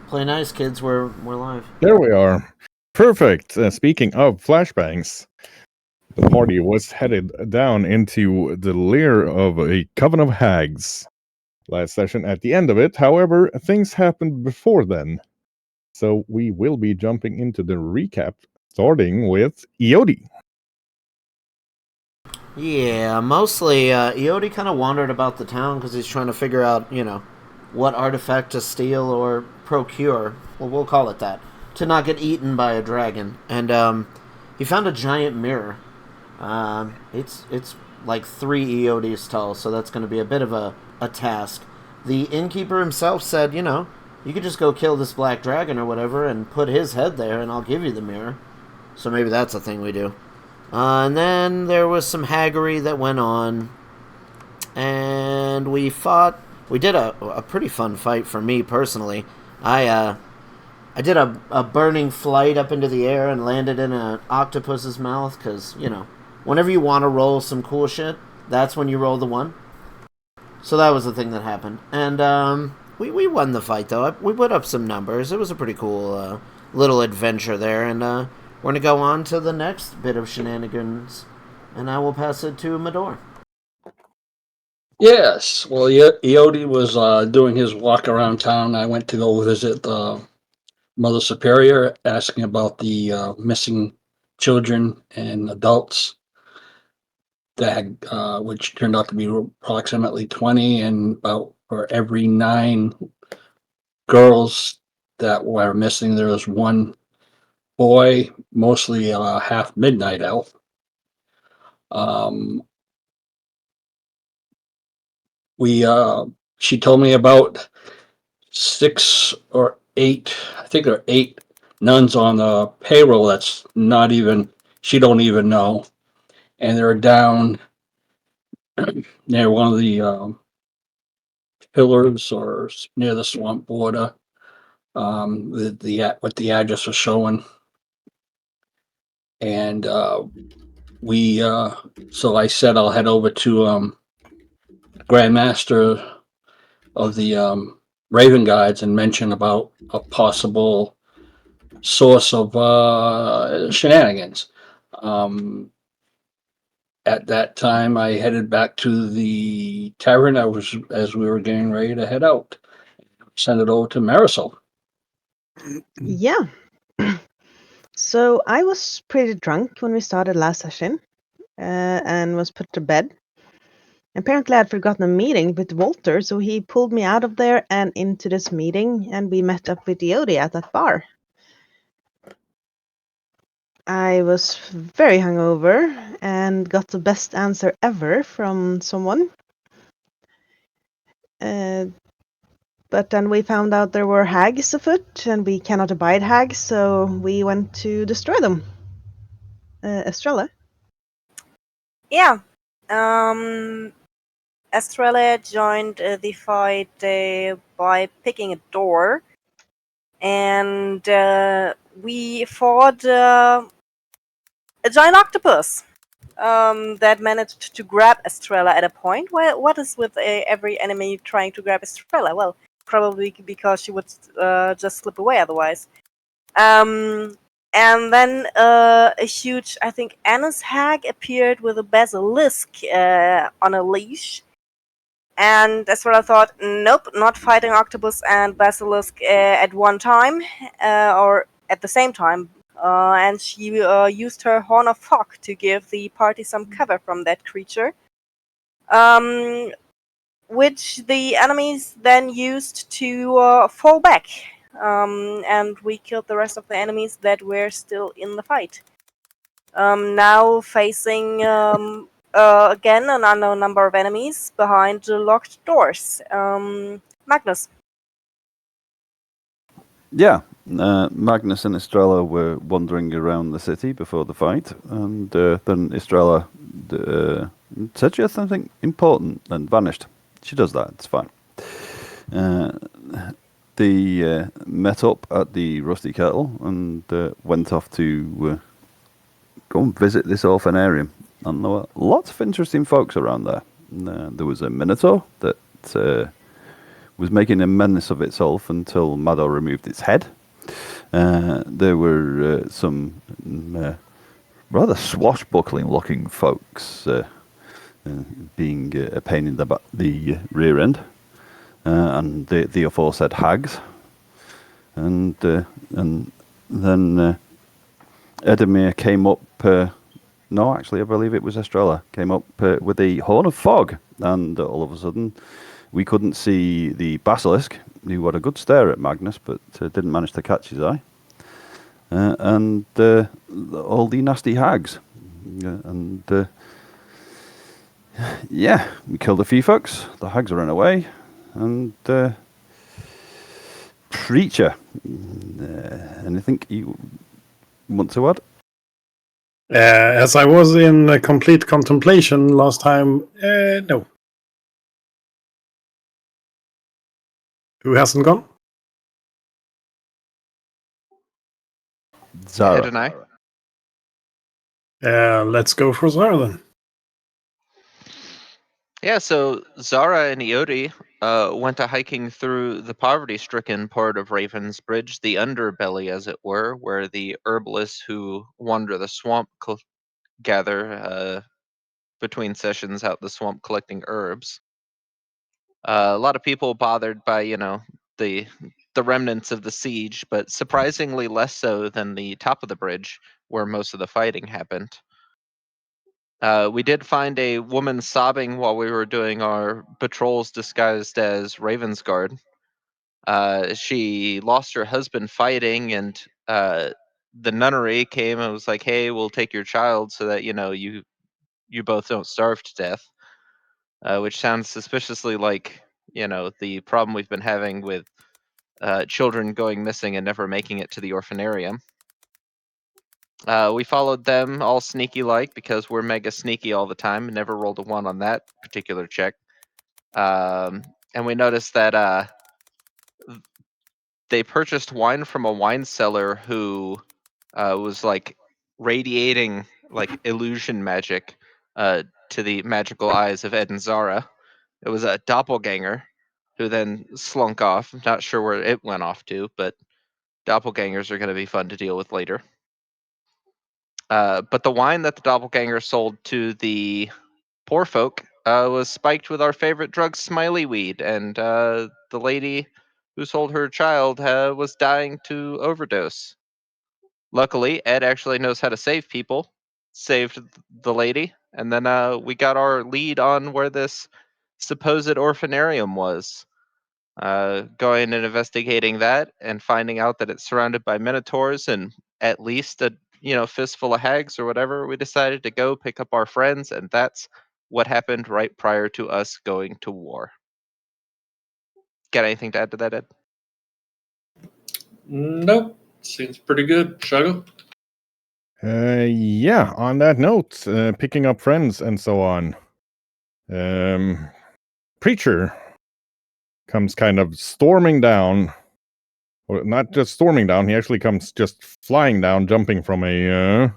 Play nice, kids. We're live. There we are. Perfect. Speaking of flashbangs, the party was headed down into the lair of a coven of hags last session. At the end of it, however, things happened before then. So we will be jumping into the recap, starting with Iodi. Yeah, mostly Iodi kind of wandered about the town because he's trying to figure out, what artifact to steal or procure. Well, we'll call it that. To not get eaten by a dragon. And he found a giant mirror. It's like 3 Iodis tall, so that's going to be a bit of a task. The innkeeper himself said, you could just go kill this black dragon or whatever and put his head there, and I'll give you the mirror. So maybe that's a thing we do. And then there was some haggery that went on, and we fought. We did a pretty fun fight for me personally. I did a burning flight up into the air and landed in an octopus's mouth because, whenever you want to roll some cool shit, that's when you roll the 1. So that was the thing that happened. And we won the fight, though. We put up some numbers. It was a pretty cool little adventure there, and we're going to go on to the next bit of shenanigans, and I will pass it to Medor. Yes, well, Iodi was doing his walk around town. I went to go visit Mother Superior, asking about the missing children and adults, that which turned out to be approximately 20, and about for every 9 girls that were missing, there was 1 boy, mostly half midnight elf. She told me about 6 or 8, I think there are 8 nuns on the payroll that's not even, she don't even know, and they're down near one of the pillars or near the swamp border. What the address was showing, and so I said I'll head over to Grandmaster of the Raven Guides and mention about a possible source of shenanigans. At that time, I headed back to the tavern. As we were getting ready to head out. Send it over to Marisol. Yeah. So I was pretty drunk when we started last session, and was put to bed. Apparently, I'd forgotten a meeting with Walter, so he pulled me out of there and into this meeting, and we met up with Iodi at that bar. I was very hungover and got the best answer ever from someone. But then we found out there were hags afoot, and we cannot abide hags, so we went to destroy them. Estrella? Yeah. Estrella joined the fight by picking a door, and we fought a giant octopus that managed to grab Estrella at a point. Well, what is with every enemy trying to grab Estrella? Well, probably because she would just slip away otherwise. And then a huge, I think, Anna's hag appeared with a basilisk on a leash. And that's what I thought, nope, not fighting octopus and basilisk at one time, or at the same time. And she used her horn of fog to give the party some cover from that creature, which the enemies then used to fall back. And we killed the rest of the enemies that were still in the fight. Now facing again an unknown number of enemies behind the locked doors. Magnus. Yeah, Magnus and Estrella were wandering around the city before the fight, and then Estrella said she had something important and vanished. She does that, it's fine. They met up at the Rusty Kettle and went off to go and visit this orphanarium. And there were lots of interesting folks around there. There was a Minotaur that was making a menace of itself until Mador removed its head. There were some rather swashbuckling-looking folks being a pain in the rear end, and the aforesaid hags, and then Edemir came up. No, actually, I believe it was Estrella came up with a horn of fog, and all of a sudden, we couldn't see the basilisk, who had a good stare at Magnus, but didn't manage to catch his eye, and all the nasty hags, and yeah, we killed a few folks. The hags ran away, and Preacher, anything you want to add? As I was in complete contemplation last time, no. Who hasn't gone? Zara. Ed and I. Let's go for Zara then. Yeah, so Zara and Iodi went a hiking through the poverty-stricken part of Raven's Bridge, the underbelly, as it were, where the herbalists who wander the swamp gather between sessions out the swamp collecting herbs. A lot of people bothered by, the remnants of the siege, but surprisingly less so than the top of the bridge, where most of the fighting happened. We did find a woman sobbing while we were doing our patrols disguised as Ravensguard. She lost her husband fighting, and the nunnery came and was like, "Hey, we'll take your child so that you both don't starve to death." Which sounds suspiciously like the problem we've been having with children going missing and never making it to the orphanarium. We followed them all sneaky-like because we're mega sneaky all the time and never rolled a 1 on that particular check. And we noticed that they purchased wine from a wine seller who was like radiating like illusion magic to the magical eyes of Ed and Zara. It was a doppelganger who then slunk off. I'm not sure where it went off to, but doppelgangers are going to be fun to deal with later. But the wine that the doppelganger sold to the poor folk was spiked with our favorite drug, Smiley Weed, and the lady who sold her child was dying to overdose. Luckily, Ed actually knows how to save people, saved the lady, and then we got our lead on where this supposed orphanarium was. Going and investigating that and finding out that it's surrounded by minotaurs and at least a fistful of hags or whatever, we decided to go pick up our friends, and that's what happened right prior to us going to war. Got anything to add to that, Ed? Nope. Seems pretty good. Shoggoth? Yeah, on that note, picking up friends and so on. Preacher comes kind of storming down. Or not just storming down, he actually comes just flying down, jumping from a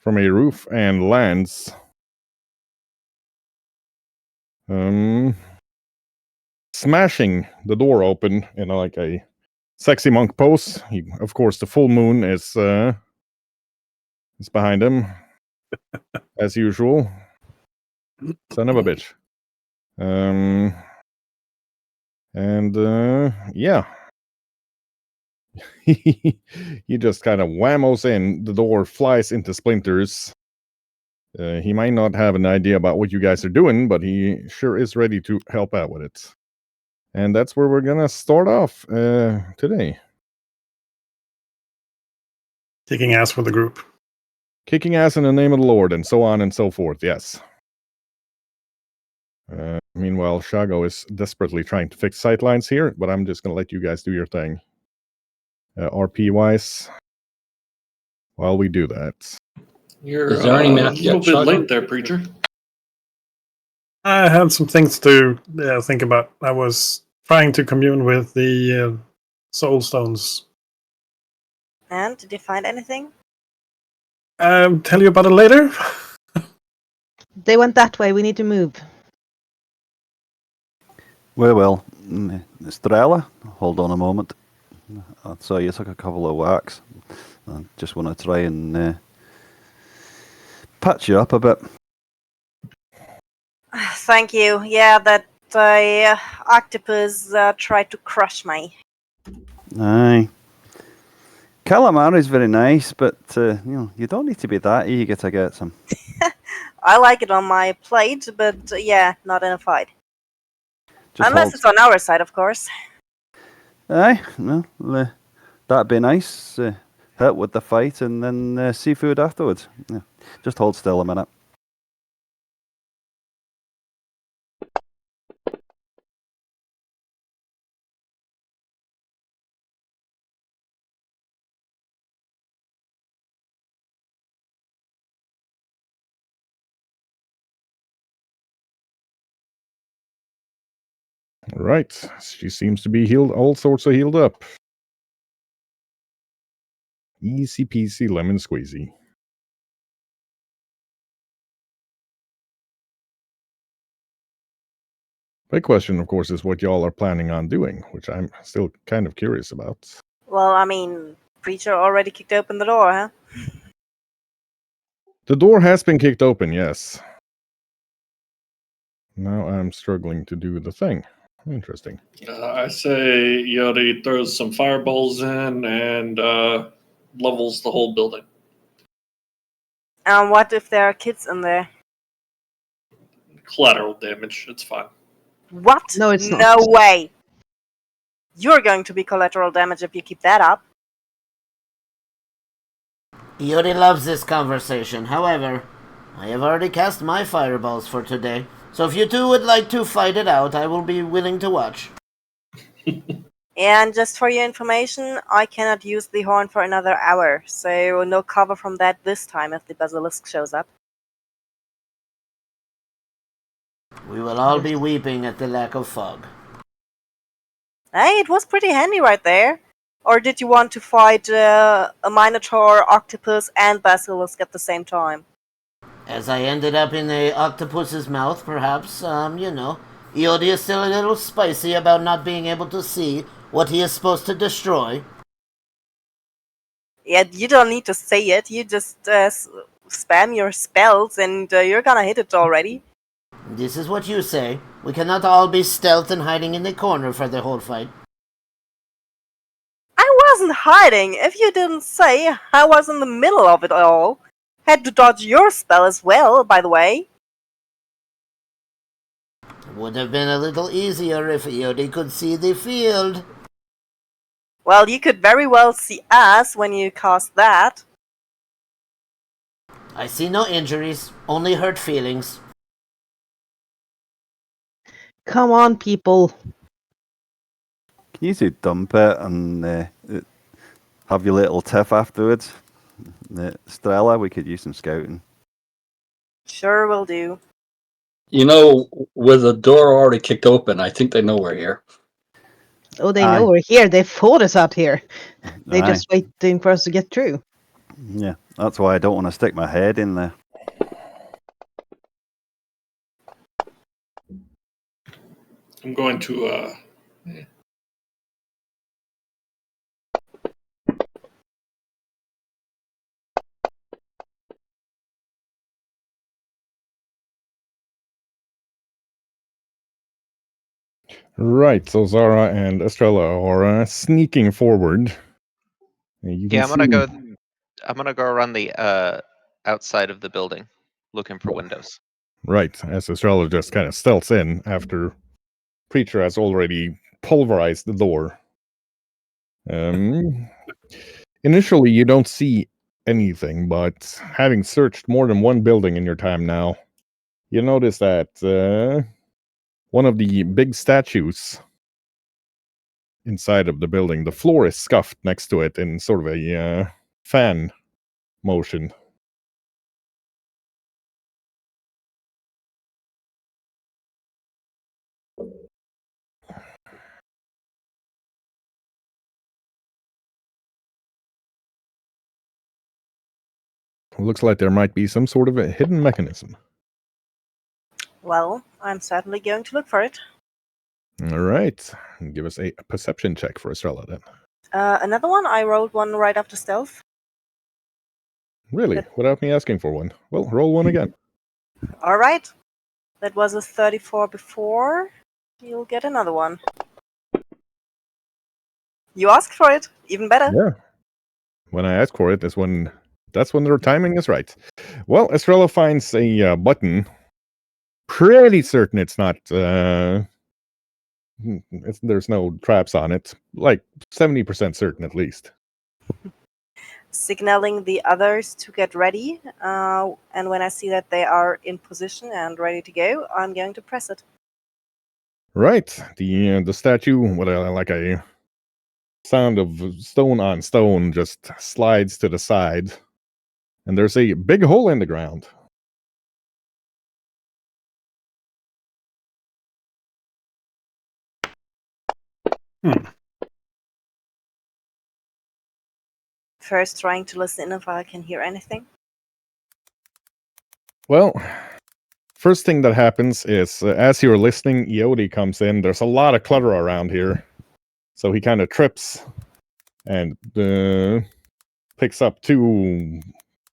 roof and lands. Smashing the door open in like a sexy monk pose. Of course, the full moon is behind him, as usual. Son of a bitch. Yeah. He just kind of whammos in. The door flies into splinters. He might not have an idea about what you guys are doing, but he sure is ready to help out with it. And that's where we're gonna start off today. Kicking ass for the group. Kicking ass in the name of the Lord, and so on and so forth, yes. Meanwhile, Shoggoth is desperately trying to fix sightlines here, but I'm just gonna let you guys do your thing. RP-wise, while we do that. You're Is there any a math little yet, bit Shoggoth? late there, Preacher. I had some things to think about. I was trying to commune with the soul stones. And did you find anything? Tell you about it later. They went that way. We need to move. Well, Estrella, hold on a moment. I saw you took a couple of whacks. I just want to try and patch you up a bit. Thank you. Yeah, that octopus tried to crush me. Aye. Calamari's very nice, but you don't need to be that eager to get some. I like it on my plate, but yeah, not in a fight. Just Unless hold. it's on our side, of course. Aye, no, that'd be nice. Hit with the fight and then seafood afterwards. Yeah. Just hold still a minute. Right. She seems to be healed, all sorts of healed up. Easy peasy lemon squeezy. Big question, of course, is what y'all are planning on doing, which I'm still kind of curious about. Well, I mean, Preacher already kicked open the door, huh? The door has been kicked open, yes. Now I'm struggling to do the thing. Interesting. I say Yodi throws some fireballs in and levels the whole building. And what if there are kids in there? Collateral damage. It's fine. What? No, it's not. No way. You're going to be collateral damage if you keep that up. Yodi loves this conversation. However, I have already cast my fireballs for today, so if you two would like to fight it out, I will be willing to watch. And just for your information, I cannot use the horn for another hour, so no cover from that this time if the basilisk shows up. We will all be weeping at the lack of fog. Hey, it was pretty handy right there. Or did you want to fight a minotaur, octopus, and basilisk at the same time? As I ended up in the octopus's mouth, perhaps, Yodi is still a little spicy about not being able to see what he is supposed to destroy. Yeah, you don't need to say it. You just spam your spells and you're gonna hit it already. This is what you say. We cannot all be stealth and hiding in the corner for the whole fight. I wasn't hiding. If you didn't say, I was in the middle of it all. Had to dodge your spell as well, by the way. It would have been a little easier if Yodi could see the field. Well, you could very well see us when you cast that. I see no injuries, only hurt feelings. Come on, people. Can you two dump it and have your little tiff afterwards? Estrella, we could use some scouting. Sure will do. You know, with the door already kicked open, I think they know we're here. Oh, they Aye. know we're here. They fought us out here. They're Aye. just waiting for us to get through. Yeah, that's why I don't want to stick my head in there. I'm going to Right, so Zara and Estrella are sneaking forward. You Yeah, can see- I'm gonna go around the outside of the building, looking for windows. Right, as Estrella just kind of stealths in after Preacher has already pulverized the door. Initially, you don't see anything, but having searched more than one building in your time now, you notice that one of the big statues inside of the building, the floor is scuffed next to it in sort of a fan motion. Looks like there might be some sort of a hidden mechanism. Well, I'm certainly going to look for it. All right. Give us a perception check for Estrella then. Another one. I rolled one right after stealth. Really? Without me asking for one. Well, roll one again. All right. That was a 34 before. You'll get another one. You asked for it. Even better. Yeah. When I ask for it, that's when their timing is right. Well, Estrella finds a button. Pretty certain it's not. There's no traps on it. Like 70% certain at least. Signaling the others to get ready. And when I see that they are in position and ready to go, I'm going to press it. Right. The statue, with like a sound of stone on stone, just slides to the side, and there's a big hole in the ground. First, trying to listen if I can hear anything. Well, first thing that happens is as you're listening, Iodi comes in. There's a lot of clutter around here, so he kind of trips and picks up 2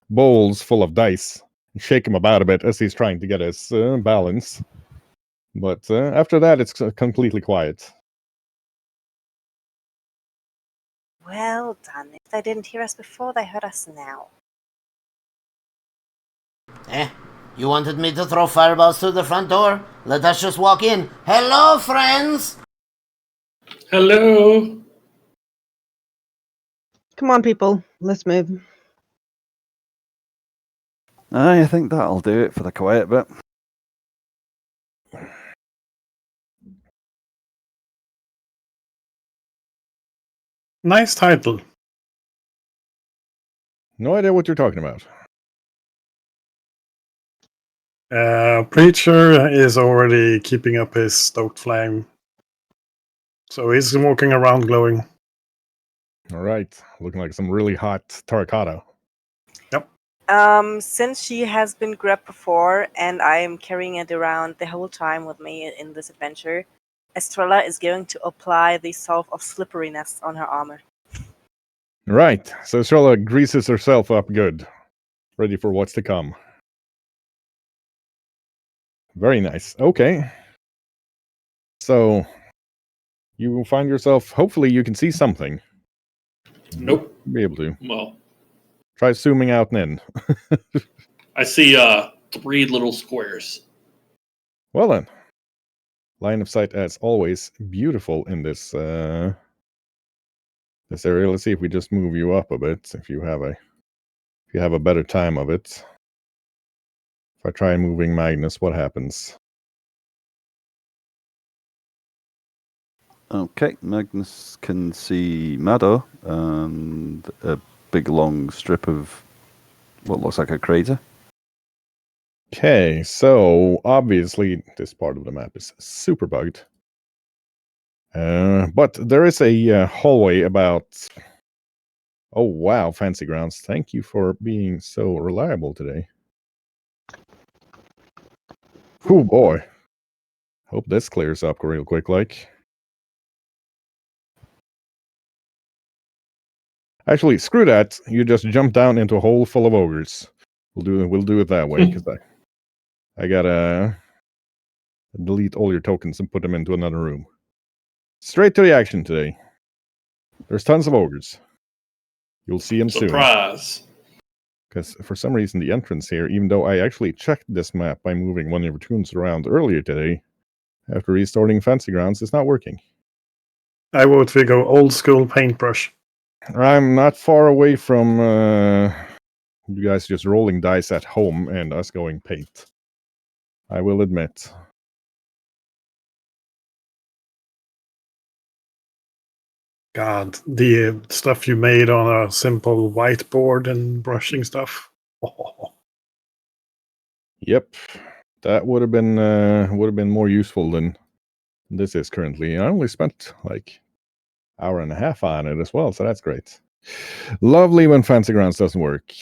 bowls full of dice and shake him about a bit as he's trying to get his balance. But after that, it's completely quiet. Well done. If they didn't hear us before, they heard us now. You wanted me to throw fireballs through the front door? Let us just walk in. Hello, friends! Hello. Come on, people. Let's move. I think that'll do it for the quiet bit. Nice title. No idea what you're talking about. Preacher is already keeping up his stoked flame. So he's walking around glowing. All right. Looking like some really hot terracotta. Since she has been grabbed before and I am carrying it around the whole time with me in this adventure, Estrella is going to apply the salve of slipperiness on her armor. Right. So Estrella greases herself up good. Ready for what's to come. Very nice. Okay. So you find yourself, hopefully you can see something. Nope. Be able to. Well, Try zooming out and in. I see 3 little squares. Well then. Line of sight, as always, beautiful in this this area. Let's see if we just move you up a bit. If you have a better time of it. If I try moving Magnus, what happens? Okay, Magnus can see Mado and a big long strip of what looks like a crater. Okay, so obviously this part of the map is super bugged. But there is a hallway about... Oh wow, Fancy Grounds. Thank you for being so reliable today. Oh boy. Hope this clears up real quick, like. Actually, screw that. You just jump down into a hole full of ogres. We'll do it that way, because I gotta delete all your tokens and put them into another room. Straight to the action today. There's tons of ogres. You'll see them soon. Surprise. Because for some reason the entrance here, even though I actually checked this map by moving one of your tunes around earlier today, after restarting Fancy Grounds, it's not working. I vote we go old school paintbrush. I'm not far away from you guys just rolling dice at home and us going paint. I will admit. God, the stuff you made on a simple whiteboard and brushing stuff. Oh. Yep, that would have been more useful than this is currently. I only spent like hour and a half on it as well, so that's great. Lovely when Fancy Grounds doesn't work.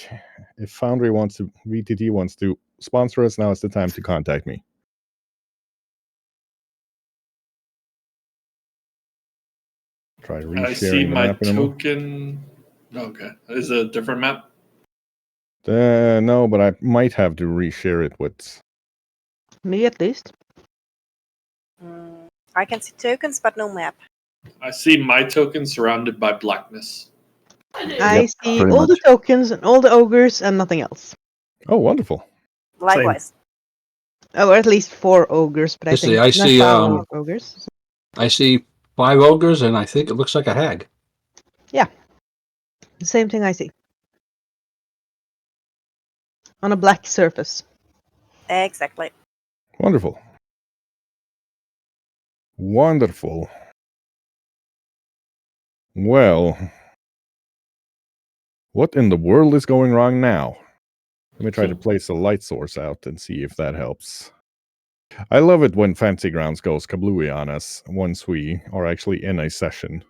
If Foundry VTT wants to sponsor us, now is the time to contact me. Try I resharing see the my map in a moment. token. Okay. Is it a different map? No, but I might have to reshare it with. Me at least. I can see tokens, but no map. I see my token surrounded by blackness. I see pretty all the much. tokens and all the ogres and nothing else. Oh, wonderful. Likewise. Oh, or at least 4 ogres, but I Let's see, think I see, Nathal have ogres. I see 5 ogres, and I think it looks like a hag. The same thing I see. On a black surface. Exactly. Wonderful. Wonderful. Well, what in the world is going wrong now? Let me try to place a light source out and see if that helps. I love it when Fancy Grounds goes kablooey on us once we are actually in a session.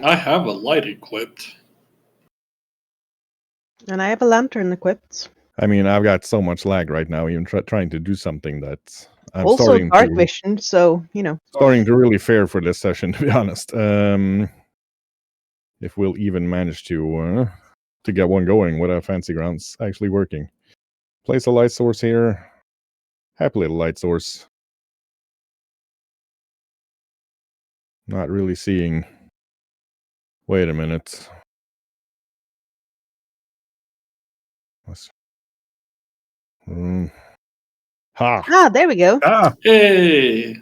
I have a light equipped. And I have a lantern equipped. I mean, I've got so much lag right now, even trying to do something that I'm Also starting dark to vision, so, starting to really fare for this session, to be honest. If we'll even manage to get one going without Fancy Grounds actually working. Place a light source here. Happy little light source. Not really seeing. Wait a minute. Ha! Ah, there we go. Hey!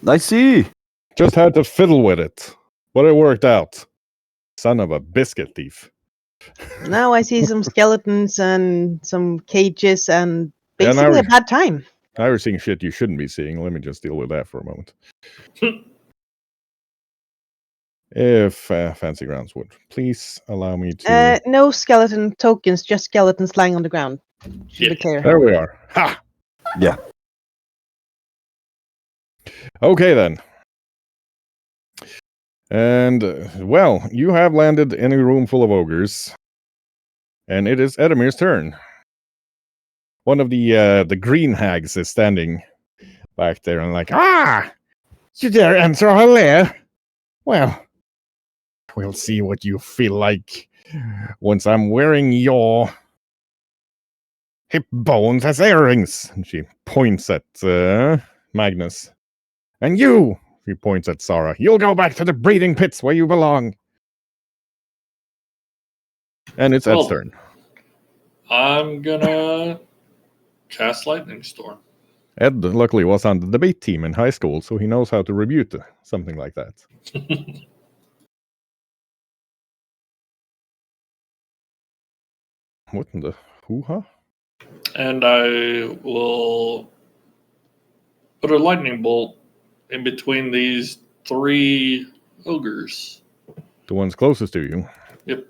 I see. Just had to fiddle with it, but it worked out. Son of a biscuit thief. Now I see some skeletons and some cages and Yeah, now basically a bad time. Now you're seeing shit you shouldn't be seeing. Let me just deal with that for a moment. If Fancy Grounds would please allow me to. No skeleton tokens, just skeletons lying on the ground. Should be clear. There we are. Ha! Yeah. Okay then. And, well, you have landed in a room full of ogres. And it is Edemir's turn. One of the green hags is standing back there and like, you dare enter our lair? Well, we'll see what you feel like once I'm wearing your hip bones as earrings. And she points at Magnus. And you, she points at Sarah, you'll go back to the breeding pits where you belong. And it's Ed's turn. I'm gonna cast Lightning Storm. Ed, luckily, was on the debate team in high school, so he knows how to rebut something like that. What in the hoo-ha? And I will put a lightning bolt in between these 3 ogres. The ones closest to you. Yep.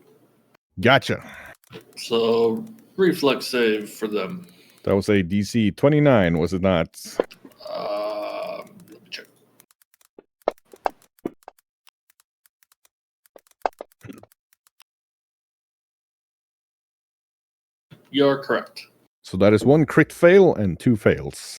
Gotcha. So, reflex save for them. That was a DC 29, was it not? Let me check. You're correct. So that is 1 crit fail and 2 fails.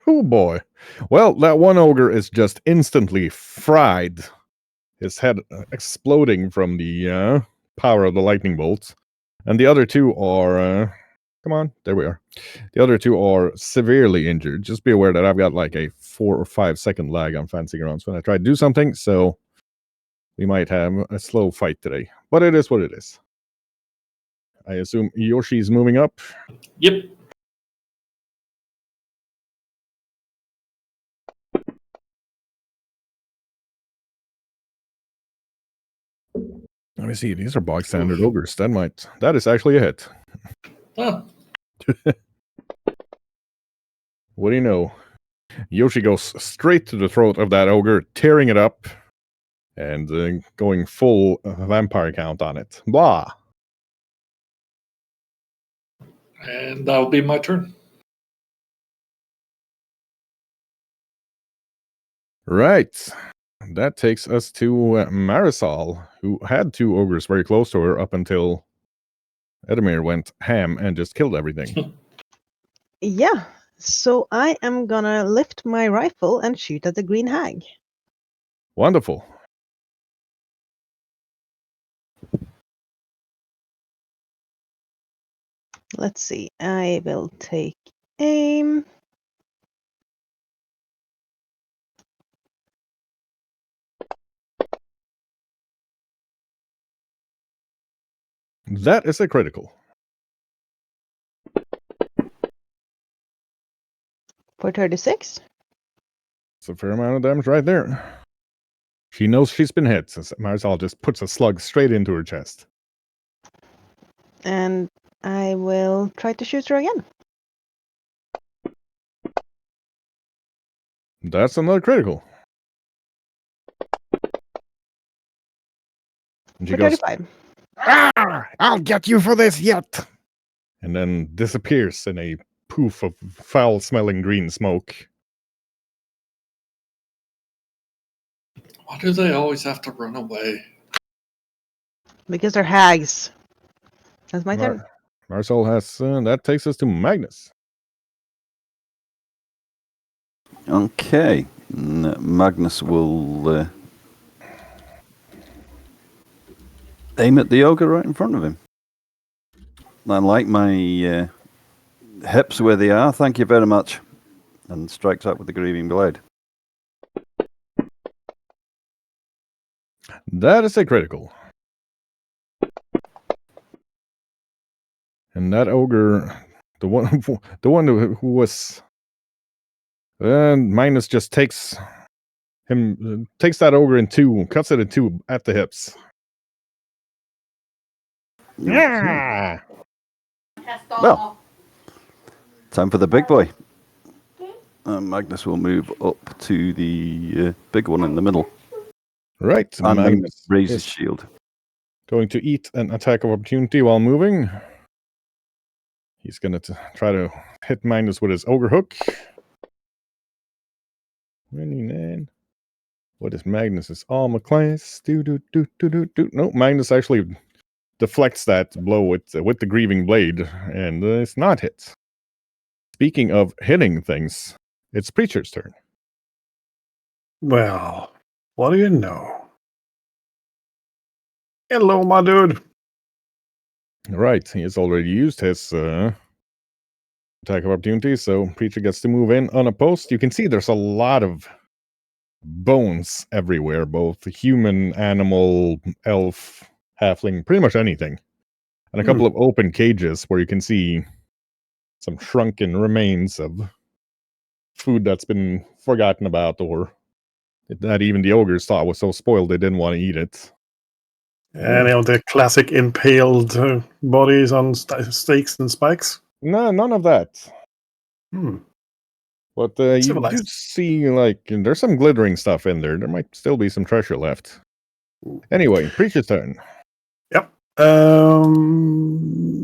Oh boy. Well, that one ogre is just instantly fried. His head exploding from the power of the lightning bolts. And the other 2 are... come on, there we are. The other 2 are severely injured. Just be aware that I've got like a 4 or 5 second lag on Fancy Grounds when I try to do something, so we might have a slow fight today. But it is what it is. I assume Yoshi's moving up. Yep. Let me see. These are bog standard ogres. That is actually a hit. Oh. What do you know? Yoshi goes straight to the throat of that ogre, tearing it up, and going full vampire count on it. Blah. And that'll be my turn. Right. That takes us to Marisol, who had 2 ogres very close to her up until Edamir went ham and just killed everything. Yeah. So I am gonna lift my rifle and shoot at the green hag. Wonderful. Let's see. I will take aim. That is a critical. For 36. It's a fair amount of damage right there. She knows she's been hit, so Marisol just puts a slug straight into her chest. And I will try to shoot her again. That's another critical. And she For goes, 35. "Ah, I'll get you for this yet!" And then disappears in a poof of foul-smelling green smoke. Why do they always have to run away? Because they're hags. That's my turn. Marisol has... that takes us to Magnus. Okay. Magnus will aim at the ogre right in front of him. I like my hips where they are, thank you very much. And strikes out with the grieving blade. That is a critical. And that ogre, the one who was... Magnus just takes that ogre in 2, cuts it in 2 at the hips. Yeah. Well, time for the big boy. Magnus will move up to the big one in the middle. Right. And Magnus raise his is shield. going to eat an attack of opportunity while moving. He's going to try to hit Magnus with his ogre hook. 29. What is Magnus's armor class? No, Magnus actually deflects that blow with the grieving blade, and it's not hit. Speaking of hitting things, it's Preacher's turn. Well, what do you know? Hello, my dude. Right, he has already used his attack of opportunity, so Preacher gets to move in unopposed. You can see there's a lot of bones everywhere, both human, animal, elf, halfling, pretty much anything. And a couple of open cages where you can see some shrunken remains of food that's been forgotten about, or that even the ogres thought was so spoiled they didn't want to eat it. Any of the classic impaled bodies on stakes and spikes? No, none of that. But you do Civilized. see, like, there's some glittering stuff in there. There might still be some treasure left. Anyway, Preacher's turn. Yep.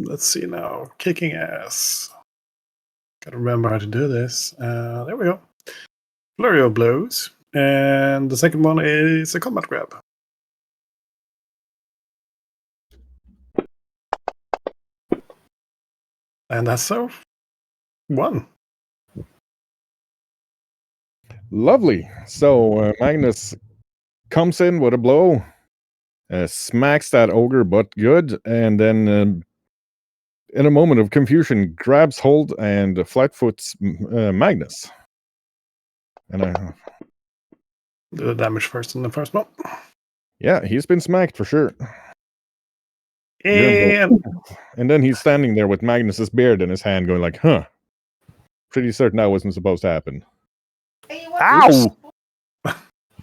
Let's see now. Kicking ass. Gotta remember how to do this. There we go. Flurry of blows. And the second one is a combat grab. And that's so. 1. Lovely. So Magnus comes in with a blow, smacks that ogre butt good, and then in a moment of confusion grabs hold and flatfoots Magnus. And Do the damage first on the first one. yeah, he's been smacked for sure. And then he's standing there with Magnus's beard in his hand going like, huh. Pretty certain that wasn't supposed to happen. Ow!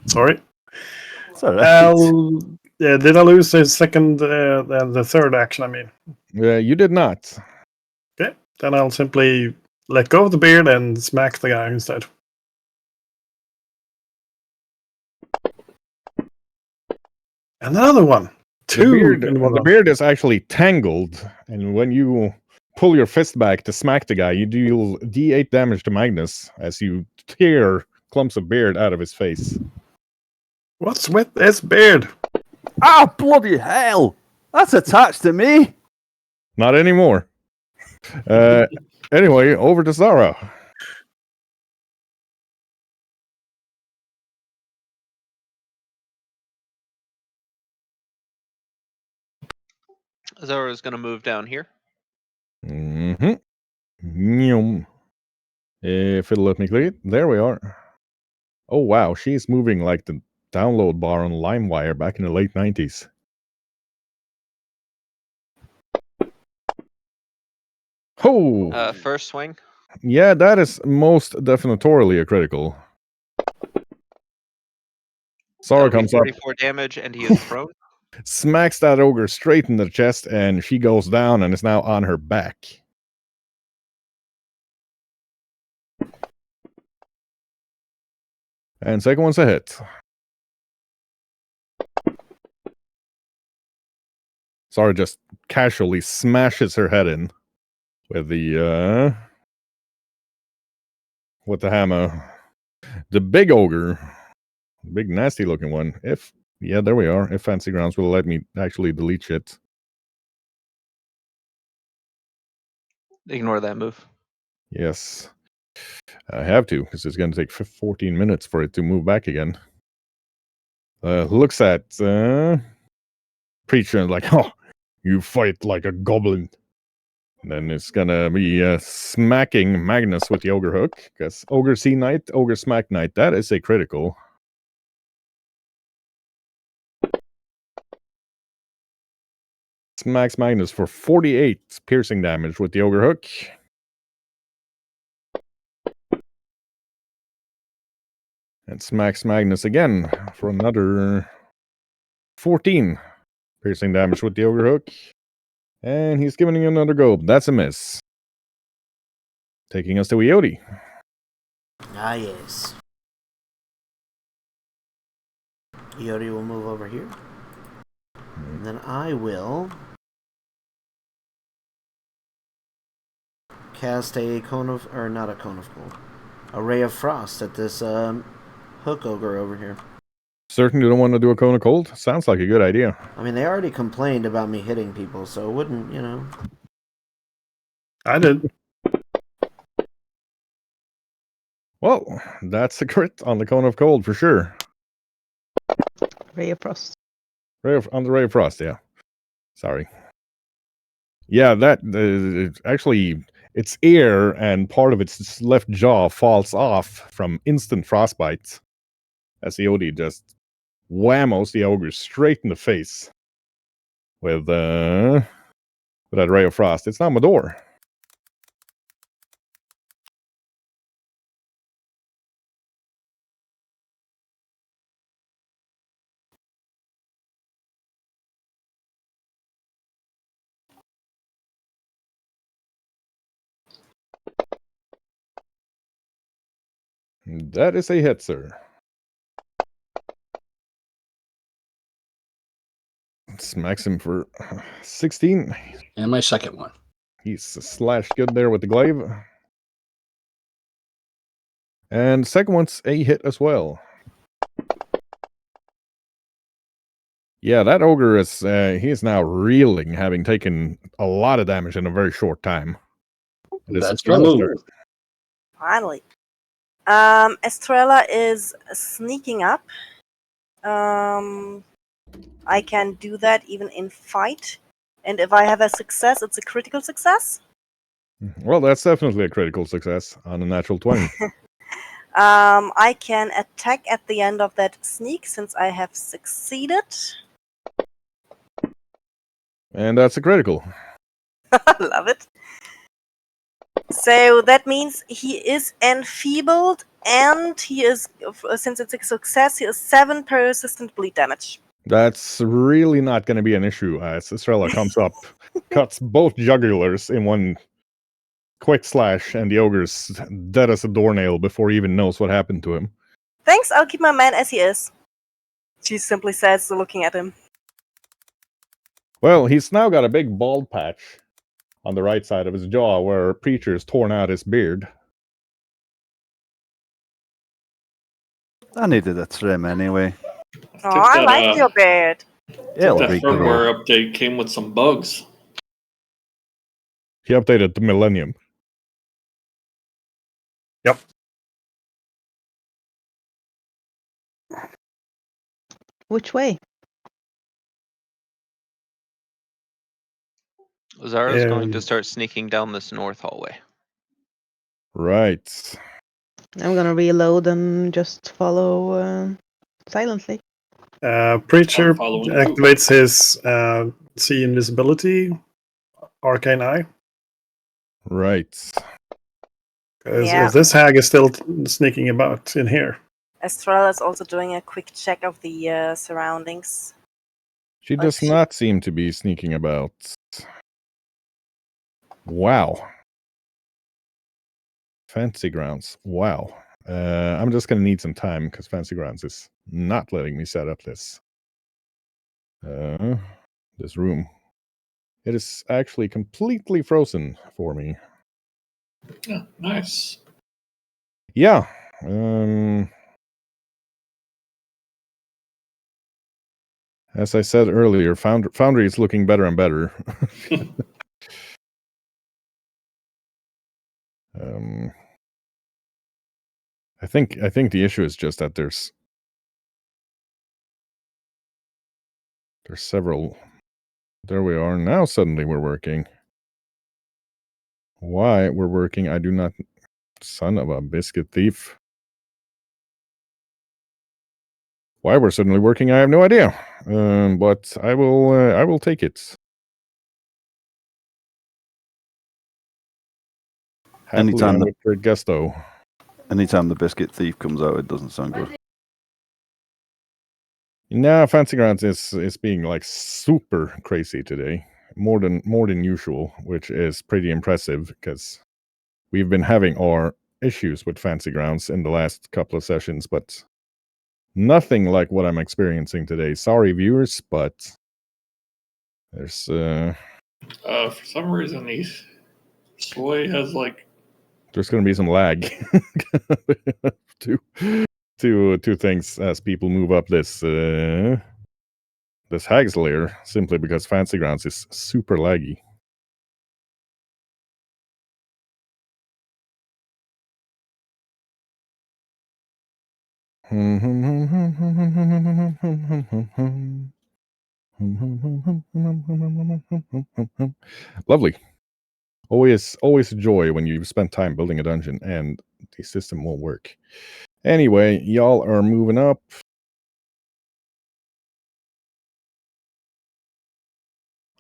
sorry. Sorry. Yeah, did I lose the second and the third action, I mean? You did not. Okay, then I'll simply let go of the beard and smack the guy instead. Another one. 2. The beard is actually tangled, and when you pull your fist back to smack the guy, you deal D8 damage to Magnus as you tear clumps of beard out of his face. What's with this beard? Ah, bloody hell! That's attached to me! Not anymore. Anyway, over to Zara. Zara's going to move down here. Mm-hmm. If it'll let me click it. There we are. Oh, wow. She's moving like the download bar on LimeWire back in the late 90s. Oh! First swing. Yeah, that is most definitorily a critical. Zara That'll be comes up, 44 damage, and he is prone. smacks that ogre straight in the chest, and she goes down and is now on her back. And second one's a hit. Zara just casually smashes her head in with the hammer. The big ogre, big nasty looking one. Yeah, there we are. If Fancy Grounds will let me actually delete shit. Ignore that move. Yes. I have to, because it's going to take 14 minutes for it to move back again. Looks at Preacher and like, oh, you fight like a goblin. And then it's going to be smacking Magnus with the Ogre Hook, because Ogre Sea Knight, Ogre Smack Knight, that is a critical. Smacks Magnus for 48 piercing damage with the Ogre Hook. And smacks Magnus again for another 14 piercing damage with the Ogre Hook. And he's giving you another go. That's a miss. Taking us to Ioti. Ah, yes. Ioti will move over here. And then I will cast a cone of, or not a cone of cold, a ray of frost at this hook ogre over here. Certain you don't want to do a cone of cold? Sounds like a good idea. I mean, they already complained about me hitting people, so it wouldn't, you know. I did. Well, that's a crit on the cone of cold for sure. Ray of Frost. On the ray of frost, yeah. Sorry. Yeah, that actually, its ear and part of its left jaw falls off from instant frostbite as the Ioti just whammos the ogre straight in the face with that ray of frost. It's not my door. That is a hit, sir. Smacks him for 16. And my second one. He's slashed good there with the glaive. And second one's a hit as well. Yeah, that ogre is he is now reeling, having taken a lot of damage in a very short time. That's my move. Finally. Estrella is sneaking up. I can do that even in fight. And if I have a success, it's a critical success. Well, that's definitely a critical success on a natural 20. I can attack at the end of that sneak since I have succeeded. And that's a critical. Love it. So that means he is enfeebled, and he is, since it's a success, he is 7 persistent bleed damage. That's really not going to be an issue as Estrella comes up, cuts both jugulars in one quick slash, and the ogre's dead as a doornail before he even knows what happened to him. Thanks, I'll keep my man as he is. She simply says, looking at him. Well, he's now got a big bald patch on the right side of his jaw where Preacher's torn out his beard. I needed a trim anyway. Oh, I like your bed. Yeah, it'll that be good. firmware update came with some bugs. He updated the Millennium. Yep. Which way? Zara's going to start sneaking down this north hallway. Right. I'm gonna reload and just follow silently. Preacher I'm following too. activates his see invisibility, arcane eye. Right. Because Yeah. if this hag is still sneaking about in here. Estrella is also doing a quick check of the surroundings. She does not seem to be sneaking about. Wow. Fancy Grounds. Wow. I'm just going to need some time because Fancy Grounds is not letting me set up this room. It is actually completely frozen for me. Yeah, nice. Yeah. As I said earlier, Foundry is looking better and better. I think the issue is just that there's several. There we are. Now suddenly we're working. Why we're working, I do not. Son of a biscuit thief. Why we're suddenly working, I have no idea. But I will take it. Anytime with gusto. Anytime the biscuit thief comes out, it doesn't sound good. Nah, Fancy Grounds is being like super crazy today. More than usual, which is pretty impressive because we've been having our issues with Fancy Grounds in the last couple of sessions, but nothing like what I'm experiencing today. Sorry, viewers, but there's for some reason Soy has like there's going to be some lag. Two things as people move up this Hag's layer, simply because Fancy Grounds is super laggy. Lovely. Always a joy when you spend time building a dungeon and the system won't work. Anyway, y'all are moving up.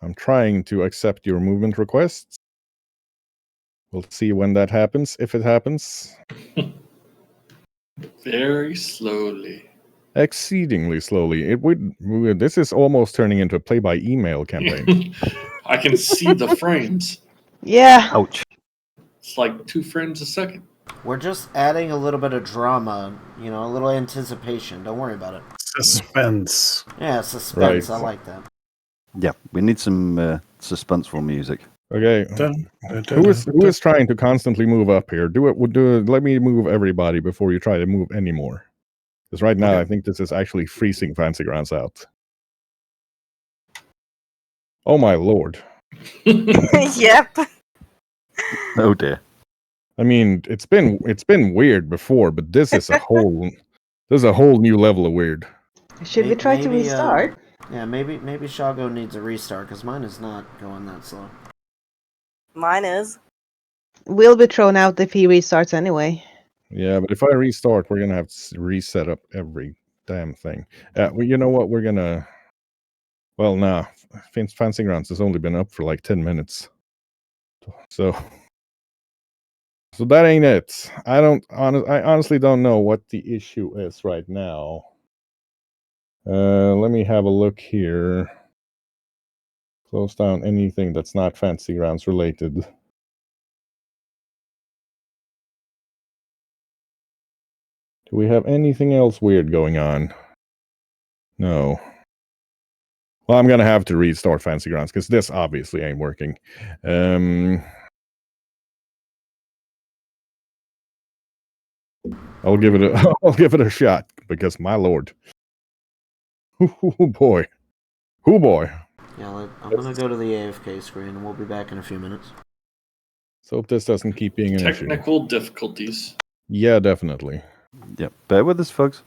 I'm trying to accept your movement requests. We'll see when that happens, if it happens. very slowly. Exceedingly slowly. This is almost turning into a play-by-email campaign. I can see the frames. Yeah. Ouch. It's like 2 frames a second. We're just adding a little bit of drama, a little anticipation. Don't worry about it. Suspense. Yeah, suspense. Right. I like that. Yeah, we need some suspenseful music. Okay. Who is trying to constantly move up here? Do it. Let me move everybody before you try to move any more. Because right now, I think this is actually freezing Fancy Grounds out. Oh my lord! Yep. Oh dear. I mean, it's been weird before, but this is a whole new level of weird. Should we try to restart? Yeah, maybe Shoggoth needs a restart because mine is not going that slow. Mine is. We'll be thrown out if he restarts anyway. Yeah, but if I restart, we're gonna have to reset up every damn thing. Well, you know what? We're gonna. Well, nah. Fancy Grounds has only been up for like 10 minutes, so that ain't it. I honestly don't know what the issue is right now. Let me have a look here. Close down anything that's not Fancy Grounds related. Do we have anything else weird going on? No. Well, I'm gonna have to restart Fancy Grounds because this obviously ain't working. I'll give it a shot because my lord. Oh boy. Oh boy. Yeah, I'm gonna go to the AFK screen, and we'll be back in a few minutes. So hope this doesn't keep being an issue. Technical difficulties. Yeah, definitely. Yep. Bear with us, folks.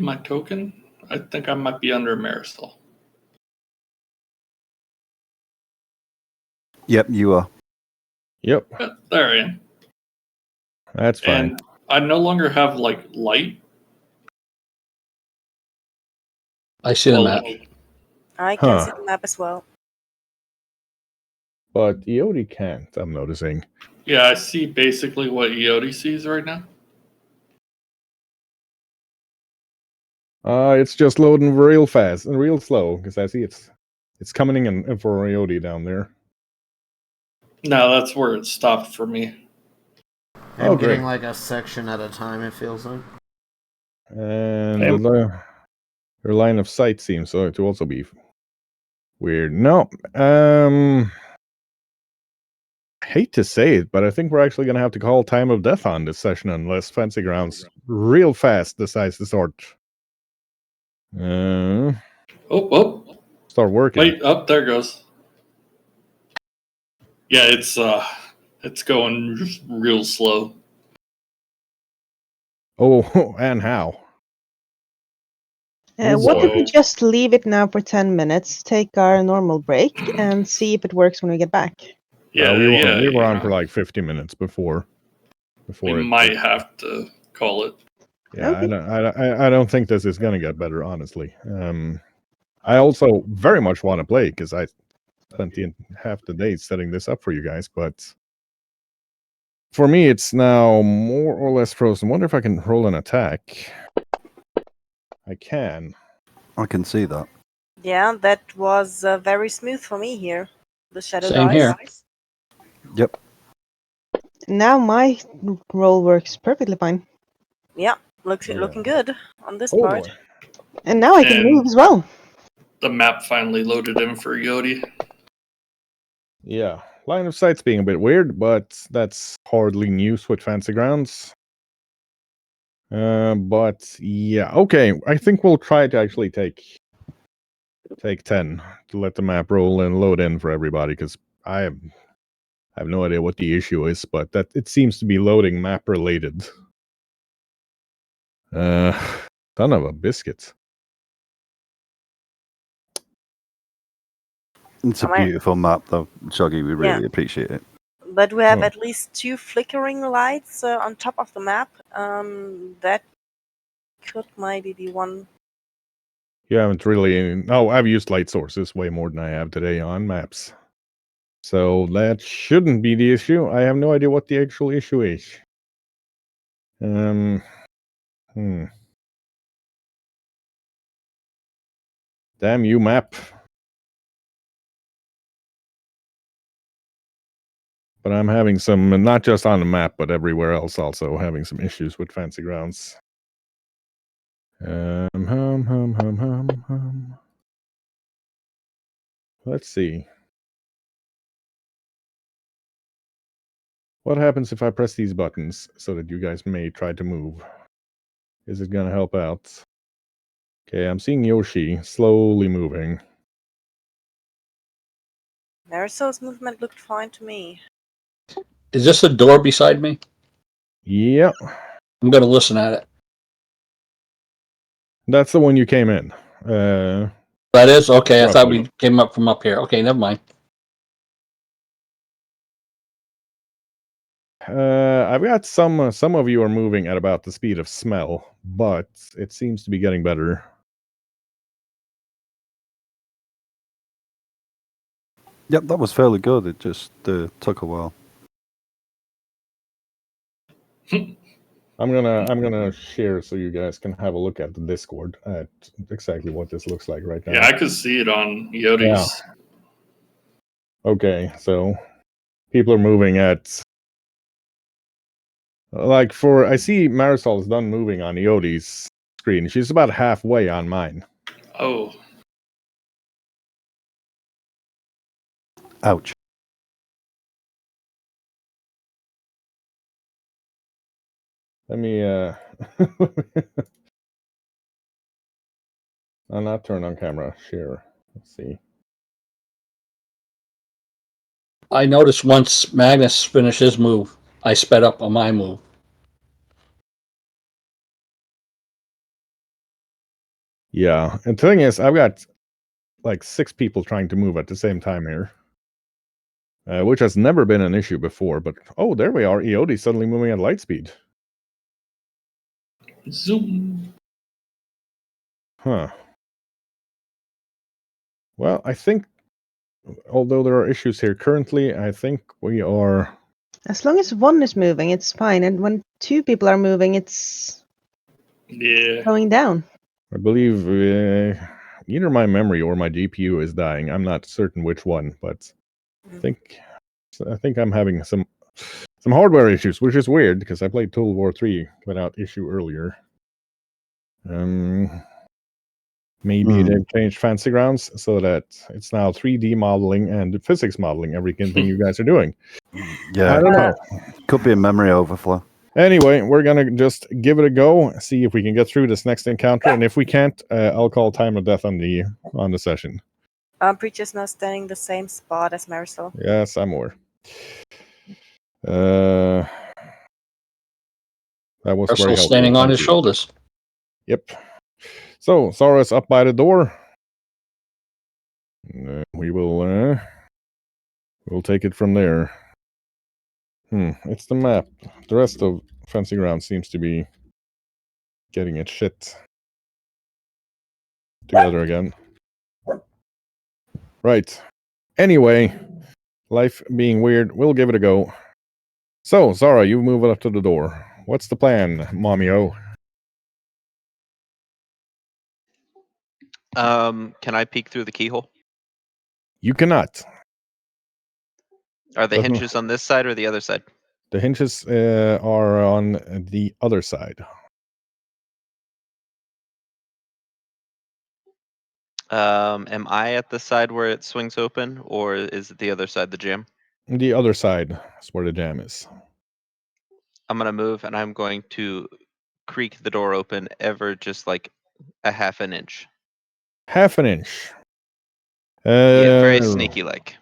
my token? I think I might be under Marisol. Yep, you are. Yep, Yeah, there I am. that's fine. And I no longer have like light. I see the map. I can Huh. see the map as well. But Iodi can't, I'm noticing. Yeah, I see basically what Iodi sees right now. It's just loading real fast and real slow, because I see it's coming in for Iodi down there. No, that's where it stopped for me. I'm Oh, getting great. like a section at a time, it feels like. And Damn. their line of sight seems to also be weird. No, hate to say it, but I think we're actually going to have to call time of death on this session unless Fancy Grounds real fast decides to start start working. Wait, up there it goes. Yeah, it's going just real slow. Oh, and how? What if we So- just leave it now for 10 minutes, take our normal break, and see if it works when we get back? Yeah, we were you on know, for like 50 minutes before we it might have to call it. Yeah, Okay. I don't think this is gonna get better, honestly. I also very much want to play because I spent half the day setting this up for you guys, but for me, it's now more or less frozen. Wonder if I can roll an attack. I can. I can see that. Yeah, that was very smooth for me here. The shadow Same dice. here. Yep. Now my roll works perfectly fine. Yeah, looking good on this Oh part. boy. And now I can And- move as well. The map finally loaded in for Iodi. Yeah, line of sight's being a bit weird, but that's hardly news with Fancy Grounds. But yeah, okay. I think we'll try to actually take 10 to let the map roll and load in for everybody because I have no idea what the issue is, but that it seems to be loading map related. Son of a biscuit. It's a Am I- beautiful map, though, Shoggy. We really appreciate it. But we have Oh. at least 2 flickering lights on top of the map. That could maybe be one. You haven't really. Oh, I've used light sources way more than I have today on maps. So that shouldn't be the issue. I have no idea what the actual issue is. Damn you, map. But I'm having some, not just on the map, but everywhere else also having some issues with Fancy Grounds. Let's see. What happens if I press these buttons so that you guys may try to move? Is it gonna help out? Okay, I'm seeing Yoshi slowly moving. Marisol's movement looked fine to me. Is this a door beside me? Yep, I'm going to listen at it. that's the one you came in. That is? Okay, I thought Roughly. we came up from up here. Okay, never mind. I've got some of you are moving at about the speed of smell, but it seems to be getting better. Yep, that was fairly good. It just took a while. I'm gonna share so you guys can have a look at the Discord at exactly what this looks like right now. Yeah, I could see it on Iodi's. Okay, so people are moving at like I see Marisol's done moving on Iodi's screen. She's about halfway on mine. Oh, Ouch. Let me I'll not turn on camera. Share. Let's see. I noticed once Magnus finished his move, I sped up on my move. Yeah, and the thing is, I've got like 6 people trying to move at the same time here, which has never been an issue before. But oh, there we are. Eodi suddenly moving at light speed. Zoom. Huh. Well, I think, although there are issues here currently, I think we are. As long as one is moving, it's fine. And when 2 people are moving, it's Yeah. going down. I believe either my memory or my GPU is dying. I'm not certain which one, but I think I'm having some hardware issues, which is weird because I played Total War 3 without issue earlier. Maybe they've changed Fancy Grounds so that it's now 3D modeling and physics modeling everything you guys are doing. Yeah, I don't know. Could be a memory overflow. Anyway, we're gonna just give it a go, see if we can get through this next encounter, and if we can't, I'll call time of death on the session. Preacher's now standing the same spot as Marisol. Yes, I'm aware. That was very Russell helpful. standing on Thank his you. shoulders. Yep. So Zara's up by the door. We will we'll take it from there. It's the map. The rest of Fancy Ground seems to be getting its shit together again. Right. Anyway, life being weird, we'll give it a go. So, Zara, you move up to the door. What's the plan, Mommy-o? Can I peek through the keyhole? You cannot. Are the Doesn't- hinges on this side or the other side? The hinges are on the other side. Am I at the side where it swings open, or is it the other side, the jam? The other side is where the jam is. I'm gonna move and I'm going to creak the door open ever just like a half an inch. Half an inch. Yeah, very sneaky like.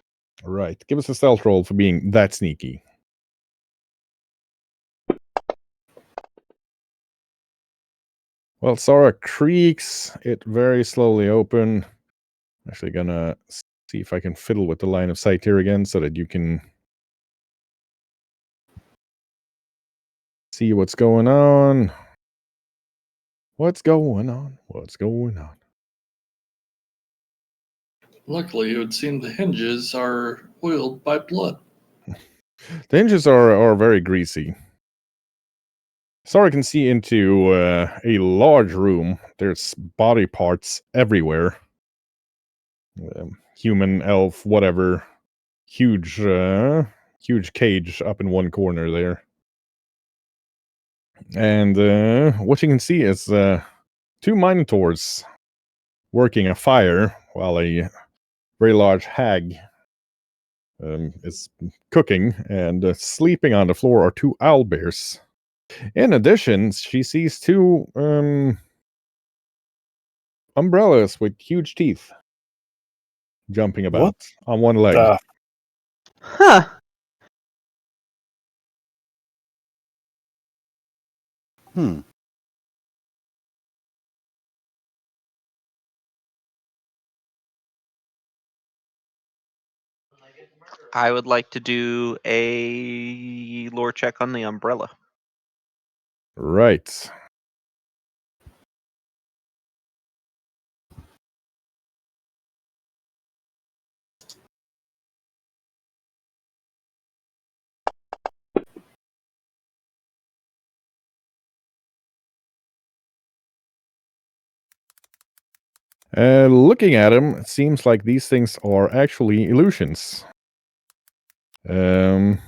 Right. Give us a stealth roll for being that sneaky. Well, Zara creaks it very slowly open. Actually gonna see if I can fiddle with the line of sight here again so that you can see what's going on. What's going on? What's going on? Luckily, it would seem the hinges are oiled by blood. The hinges are very greasy. Zara can see into a large room. There's body parts everywhere. Human, elf, whatever. Huge cage up in one corner there. And what you can see is 2 minotaurs working a fire while a very large hag is cooking, and sleeping on the floor are 2 owlbears. In addition, she sees 2 umbrellas with huge teeth jumping about on one leg. Huh. I would like to do a lore check on the umbrella. Right. Looking at them, it seems like these things are actually illusions. They're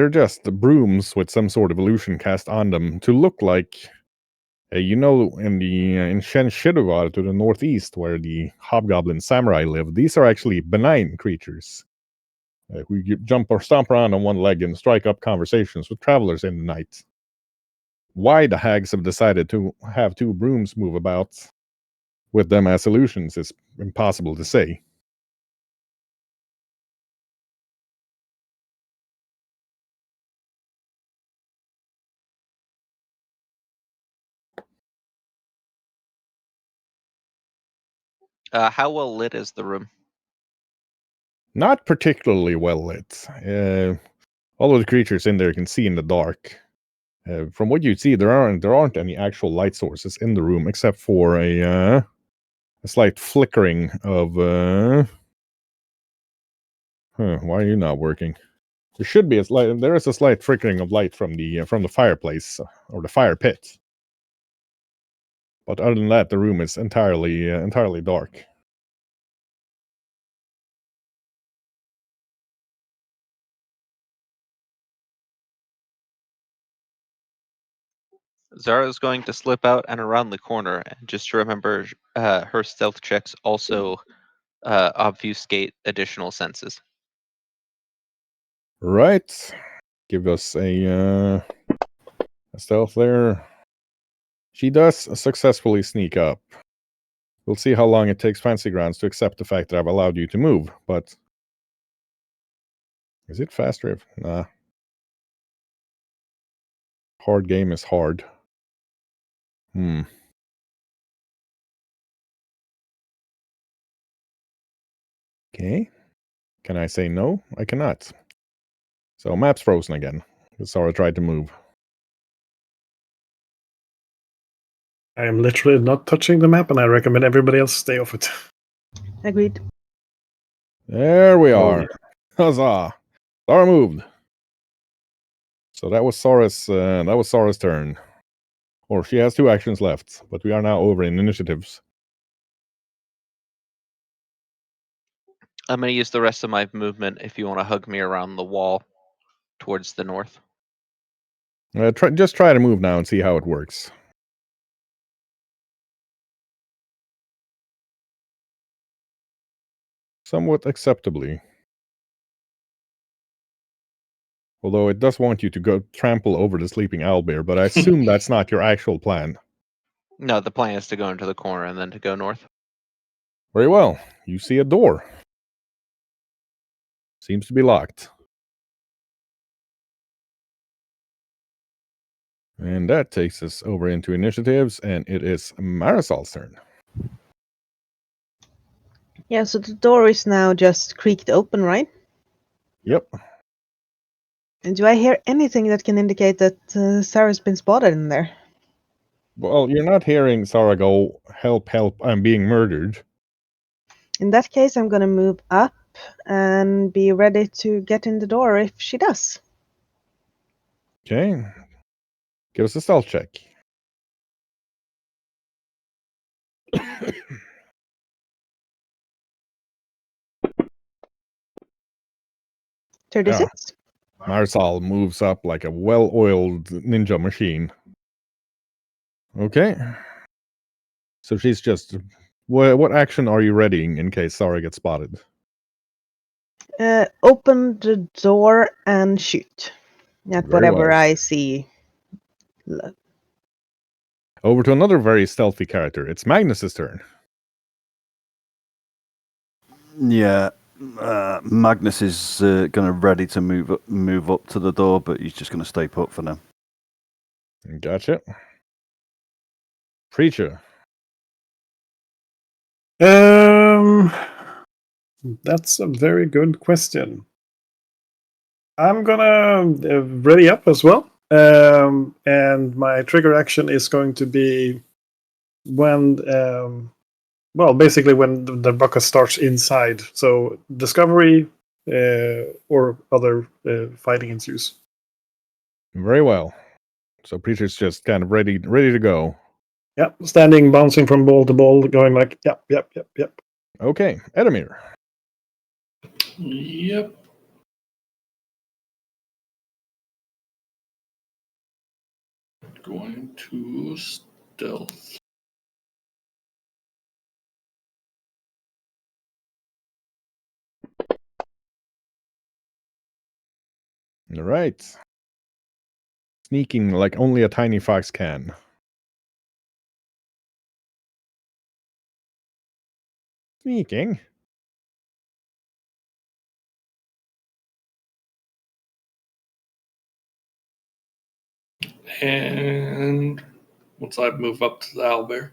just brooms with some sort of illusion cast on them to look like, in Shen Shidowar to the northeast, where the hobgoblin samurai live. These are actually benign creatures who jump or stomp around on one leg and strike up conversations with travelers in the night. Why the hags have decided to have 2 brooms move about with them as illusions is impossible to say. How well lit is the room? Not particularly well lit. All of the creatures in there can see in the dark. From what you see, there aren't any actual light sources in the room except for a slight flickering of. Why are you not working? There should be there is a slight flickering of light from the fireplace or the fire pit. But other than that, the room is entirely dark. Zara's going to slip out and around the corner, and just to remember, her stealth checks also obfuscate additional senses. Right. Give us a stealth there. She does successfully sneak up. We'll see how long it takes Fancy Grounds to accept the fact that I've allowed you to move, but... Is it faster if... Nah. Hard game is hard. Okay. Can I say no? I cannot. So map's frozen again. Sora tried to move. I am literally not touching the map, and I recommend everybody else stay off it. Agreed. There we Oh, are. Huzzah! Sora moved. So that was Sora's turn. Or she has 2 actions left, but we are now over in initiatives. I'm going to use the rest of my movement if you want to hug me around the wall towards the north. Just try to move now and see how it works. Somewhat acceptably. Although it does want you to go trample over the sleeping owlbear, but I assume that's not your actual plan. No, the plan is to go into the corner and then to go north. Very well. You see a door. Seems to be locked. And that takes us over into initiatives, and it is Marisol's turn. Yeah, so the door is now just creaked open, right? Yep. And do I hear anything that can indicate that Sarah's been spotted in there? Well, you're not hearing Sarah go, help, help, I'm being murdered. In that case, I'm going to move up and be ready to get in the door if she does. Okay. Give us a stealth check. 36? Marisol moves up like a well-oiled ninja machine. Okay. So she's just... What action are you readying in case Sarah gets spotted? Open the door and shoot at Very whatever well. I see. Over to another very stealthy character. It's Magnus's turn. Yeah, Magnus is going to ready to move up to the door, but he's just going to stay put for now. Gotcha. Preacher. That's a very good question. I'm gonna ready up as well, and my trigger action is going to be when, basically when the bucket starts inside. So discovery or other fighting ensues. Very well. So Preacher's just kind of ready to go. Yep, standing, bouncing from ball to ball, going like, yep. Okay, Edamir. Yep. Going to stealth. All right. Sneaking like only a tiny fox can. Sneaking. And once I move up to the owlbear.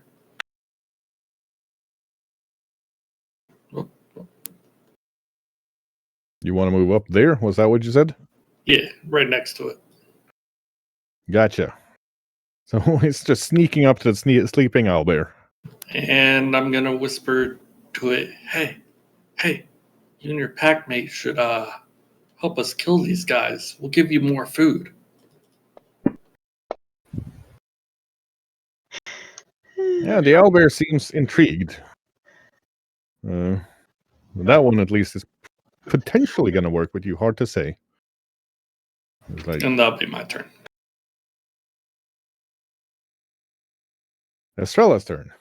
You want to move up there? Was that what you said? Yeah, right next to it. Gotcha. So it's just sneaking up to the sleeping owlbear. And I'm gonna whisper to it, hey, you and your pack mate should help us kill these guys. We'll give you more food. Yeah, the owlbear seems intrigued. That one at least is potentially going to work with you. Hard to say. It's like And that'll be my turn. Estrella's turn.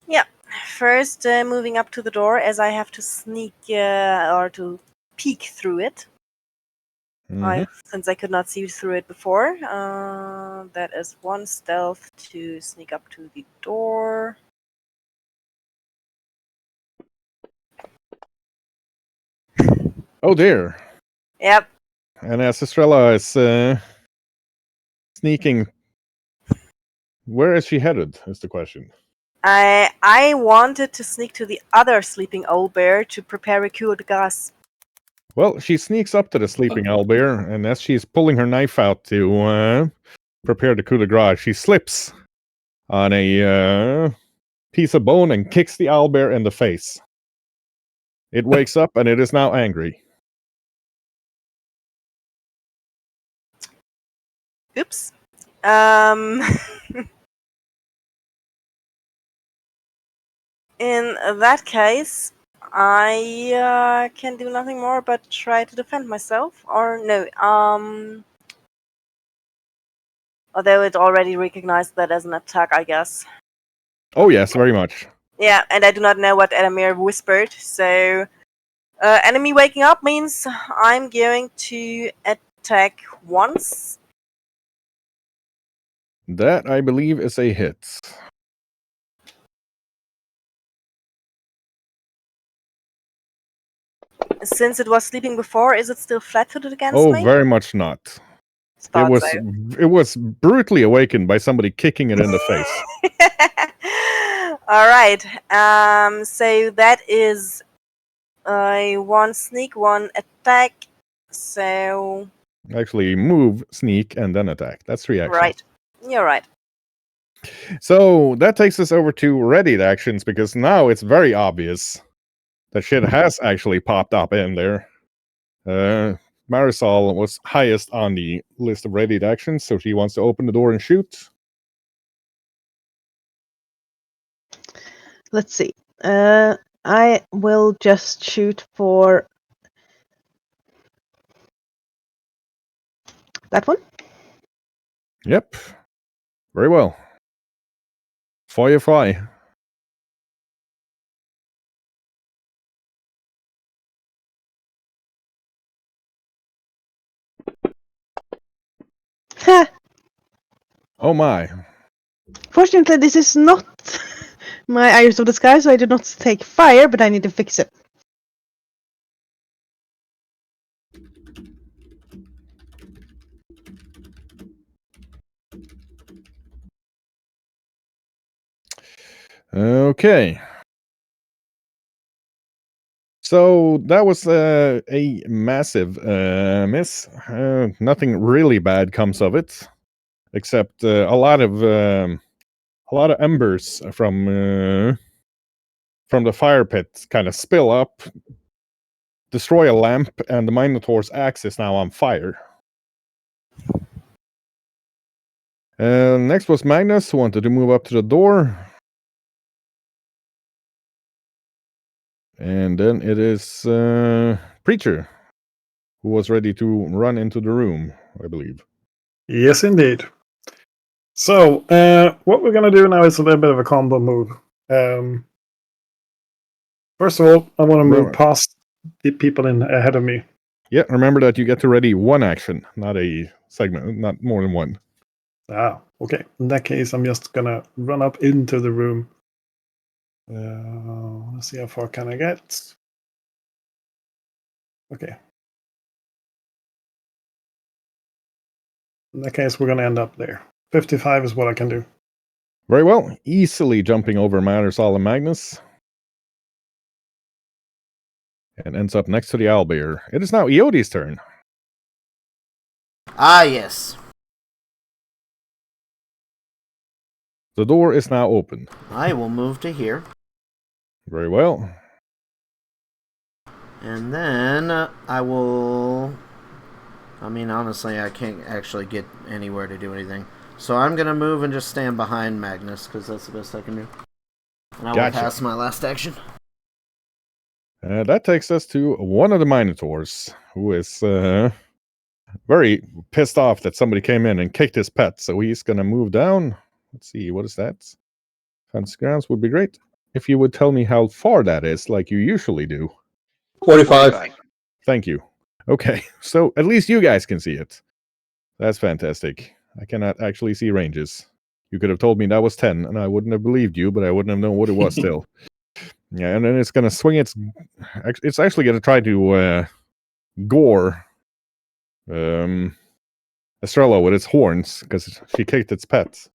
Yeah. First, moving up to the door as I have to sneak or to peek through it. Mhm. Since I could not see through it before. That is 1 stealth to sneak up to the door. Oh dear. Yep. And as Estrella is sneaking, where is she headed? Is the question. I wanted to sneak to the other sleeping owlbear to prepare a coup de grace. Well, she sneaks up to the sleeping owlbear, and as she's pulling her knife out to prepare the coup de grace, she slips on a piece of bone and kicks the owlbear in the face. It wakes up and it is now angry. Oops. In that case, I can do nothing more but try to defend myself. Or no, although it already recognized that as an attack, I guess. Oh yes, very much. Yeah, and I do not know what Edamir whispered, so enemy waking up means I'm going to attack once. That, I believe, is a hit. Since it was sleeping before, is it still flat-footed against Oh, me? very much not. Thought It was brutally awakened by somebody kicking it in the face. All right. So that is 1 sneak, 1 attack. So Actually, move, sneak, and then attack. That's 3 actions. right, you're right. So that takes us over to readied actions because now it's very obvious that shit has actually popped up in there. Marisol was highest on the list of readied actions, so she wants to open the door and shoot. Let's see. I will just shoot for that one. Yep. Very well. Fire. Ha! Oh my. Fortunately, this is not my Iris of the Sky, so I do not take fire, but I need to fix it. Okay. So that was a massive miss. Nothing really bad comes of it, except a lot of embers from the fire pit kind of spill up, destroy a lamp, and the Minotaur's axe is now on fire. Next was Magnus, who wanted to move up to the door. And then it is Preacher, who was ready to run into the room, I believe. Yes, indeed. So, what we're going to do now is a little bit of a combo move. First of all, I want to move past the people ahead of me. Yeah, remember that you get to ready 1 action, not a segment, not more than 1. Ah, okay. In that case, I'm just going to run up into the room. Let's see how far can I get. Okay. In that case, we're going to end up there. 55 is what I can do. Very well. Easily jumping over Marisol and Magnus. and ends up next to the owlbear. It is now Eodi's turn. Ah, yes. The door is now open. I will move to here. Very well. And then I will... I mean, honestly, I can't actually get anywhere to do anything. So I'm going to move and just stand behind Magnus, because that's the best I can do. And I will pass my last action. That takes us to one of the Minotaurs, who is very pissed off that somebody came in and kicked his pet. So he's going to move down. Let's see, what is that? Fancy grounds would be great. If you would tell me how far that is, like you usually do. 45. Thank you. Okay, so at least you guys can see it. That's fantastic. I cannot actually see ranges. You could have told me that was 10, and I wouldn't have believed you, but I wouldn't have known what it was still. Yeah, and then it's going to swing its... It's actually going to try to gore Estrella with its horns, because she kicked its pet.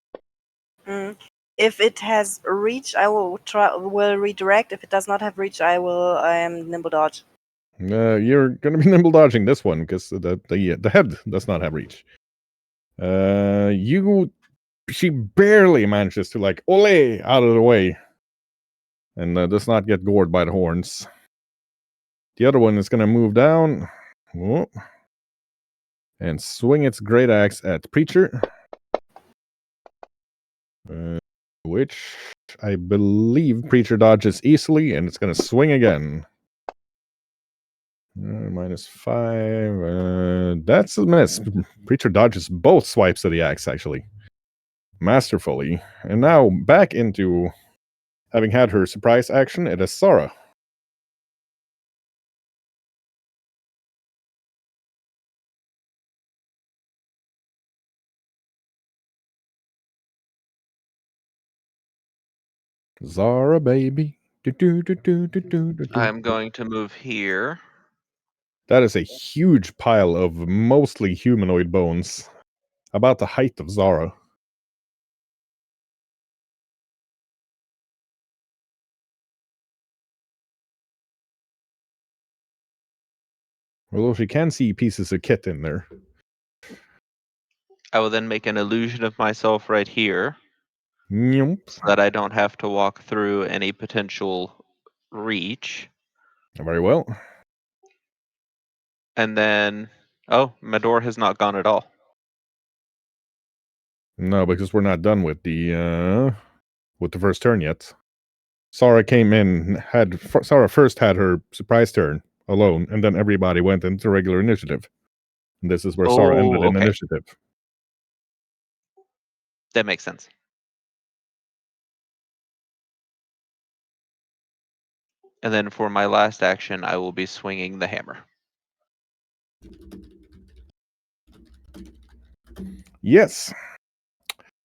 If it has reach, I will redirect. If it does not have reach, I will nimble dodge. You're going to be nimble dodging this one, because the head does not have reach. She barely manages to, like, ole, out of the way, and does not get gored by the horns. The other one is going to move down and swing its great axe at Preacher, which I believe Preacher dodges easily, and it's going to swing again. -5. That's a miss. Preacher dodges both swipes of the axe, actually. Masterfully. And now back into having had her surprise action, it is Sora. Zara, baby. I'm going to move here. That is a huge pile of mostly humanoid bones. About the height of Zara. Although she can see pieces of kit in there. I will then make an illusion of myself right here. Nope. So that I don't have to walk through any potential reach. Very well. And then... Oh, my door has not gone at all. No, because we're not done with the first turn yet. Sara came in, Sara first had her surprise turn alone, and then everybody went into regular initiative. And this is where Sara ended in initiative. That makes sense. And then for my last action, I will be swinging the hammer. Yes.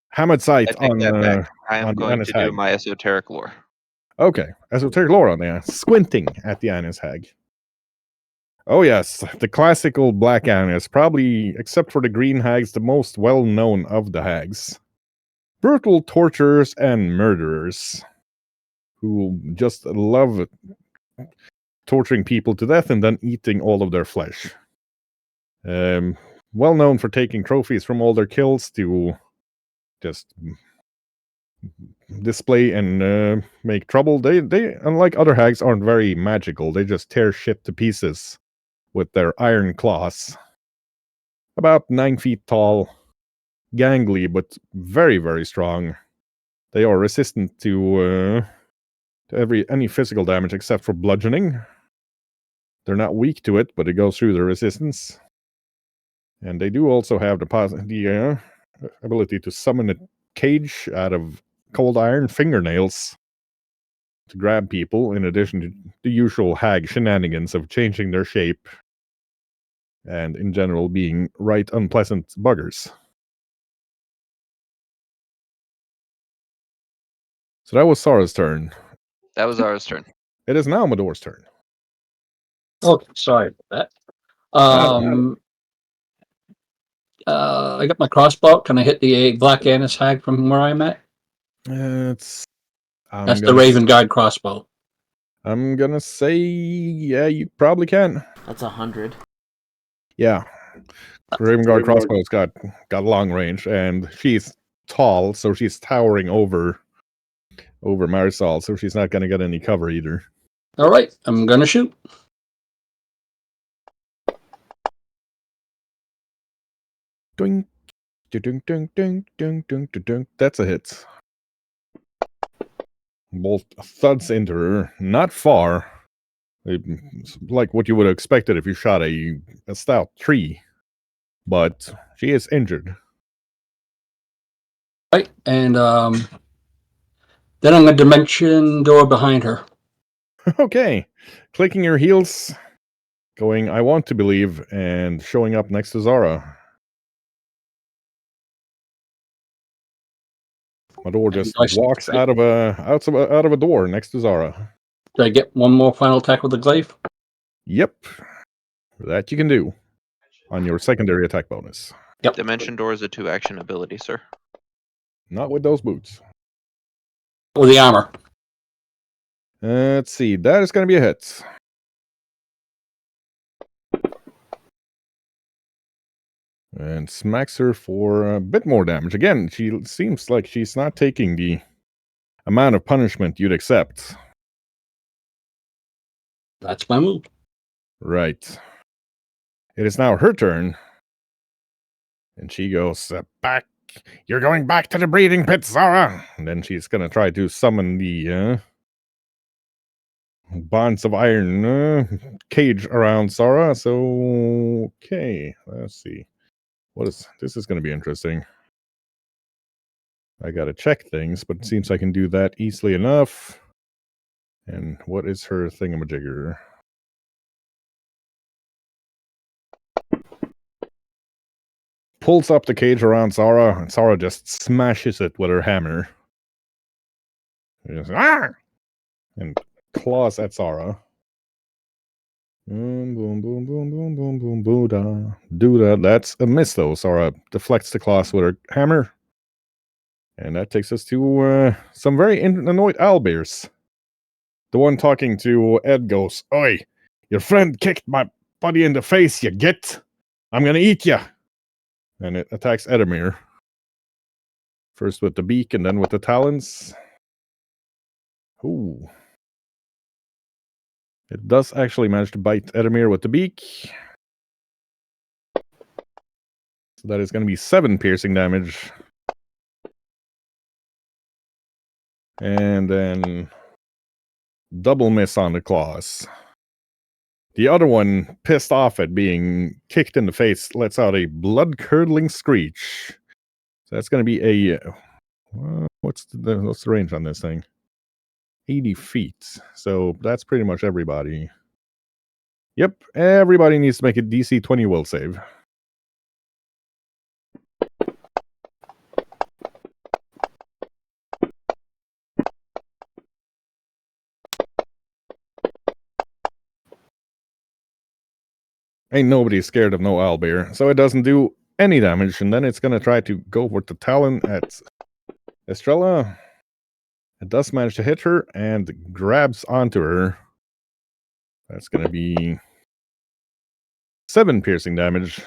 Hammered sight on I am on going Anna's to do hag. my esoteric lore. Okay, esoteric lore on there. Squinting at the Anna's hag. Oh yes, the classical black Annas, probably, except for the green hags, the most well-known of the hags. Brutal torturers and murderers who just love torturing people to death and then eating all of their flesh. Well known for taking trophies from all their kills to just display and make trouble. They unlike other hags, aren't very magical. They just tear shit to pieces with their iron claws. About 9 feet tall, gangly, but very, very strong. They are resistant to any physical damage except for bludgeoning. They're not weak to it, but it goes through their resistance. And they do also have the ability to summon a cage out of cold iron fingernails to grab people, in addition to the usual hag shenanigans of changing their shape and, in general, being right unpleasant buggers. So that was Sara's turn. That was Zara's turn. It is now Mador's turn. Oh, sorry about that. I got my crossbow. Can I hit the Black Annis hag from where I'm at? That's the Raven Guard crossbow. I'm gonna say, yeah, you probably can. That's 100. Yeah. Raven Guard crossbow's got long range, and she's tall, so she's towering over Marisol, so she's not gonna get any cover either. All right, I'm gonna shoot. Ding, ding, ding, ding, ding, ding, ding. That's a hit. Bolt thuds into her, not far. Like what you would have expected if you shot a stout tree, but she is injured. Right, and then I'm gonna dimension door behind her. Okay, clicking your heels, going I want to believe, and showing up next to Zara. Mador just walks out of a door next to Zara. Do I get one more final attack with the glaive? Yep, that you can do on your secondary attack bonus. Yep. Dimension Door is a 2-action ability, sir. Not with those boots. With the armor. Let's see. That is going to be a hit. And smacks her for a bit more damage. Again, she seems like she's not taking the amount of punishment you'd accept. That's my move. Right. It is now her turn. And she goes, back. You're going back to the breeding pit, Zara. And then she's going to try to summon the bonds of iron cage around Zara. So, okay. Let's see. This is going to be interesting. I got to check things, but it seems I can do that easily enough. And what is her thingamajigger? Pulls up the cage around Zara, and Zara just smashes it with her hammer. Just, and claws at Zara. Boom, boom, boom, boom, boom, boom, boom, boom, do that. That's a miss, though. Zara deflects the claws with her hammer. And that takes us to some very annoyed owlbears. The one talking to Ed goes, Oi, your friend kicked my buddy in the face, you get? I'm gonna eat ya! And it attacks Edamir. First with the beak and then with the talons. Ooh. It does actually manage to bite Edamir with the beak. So that is going to be 7 piercing damage. And then double miss on the claws. The other one, pissed off at being kicked in the face, lets out a blood-curdling screech. So that's going to be a... what's the range on this thing? 80 feet. So that's pretty much everybody. Yep, everybody needs to make a DC 20 will save. Ain't nobody scared of no owlbear, so it doesn't do any damage, and then it's going to try to go with the talon at Estrella. It does manage to hit her and grabs onto her. That's going to be 7 piercing damage.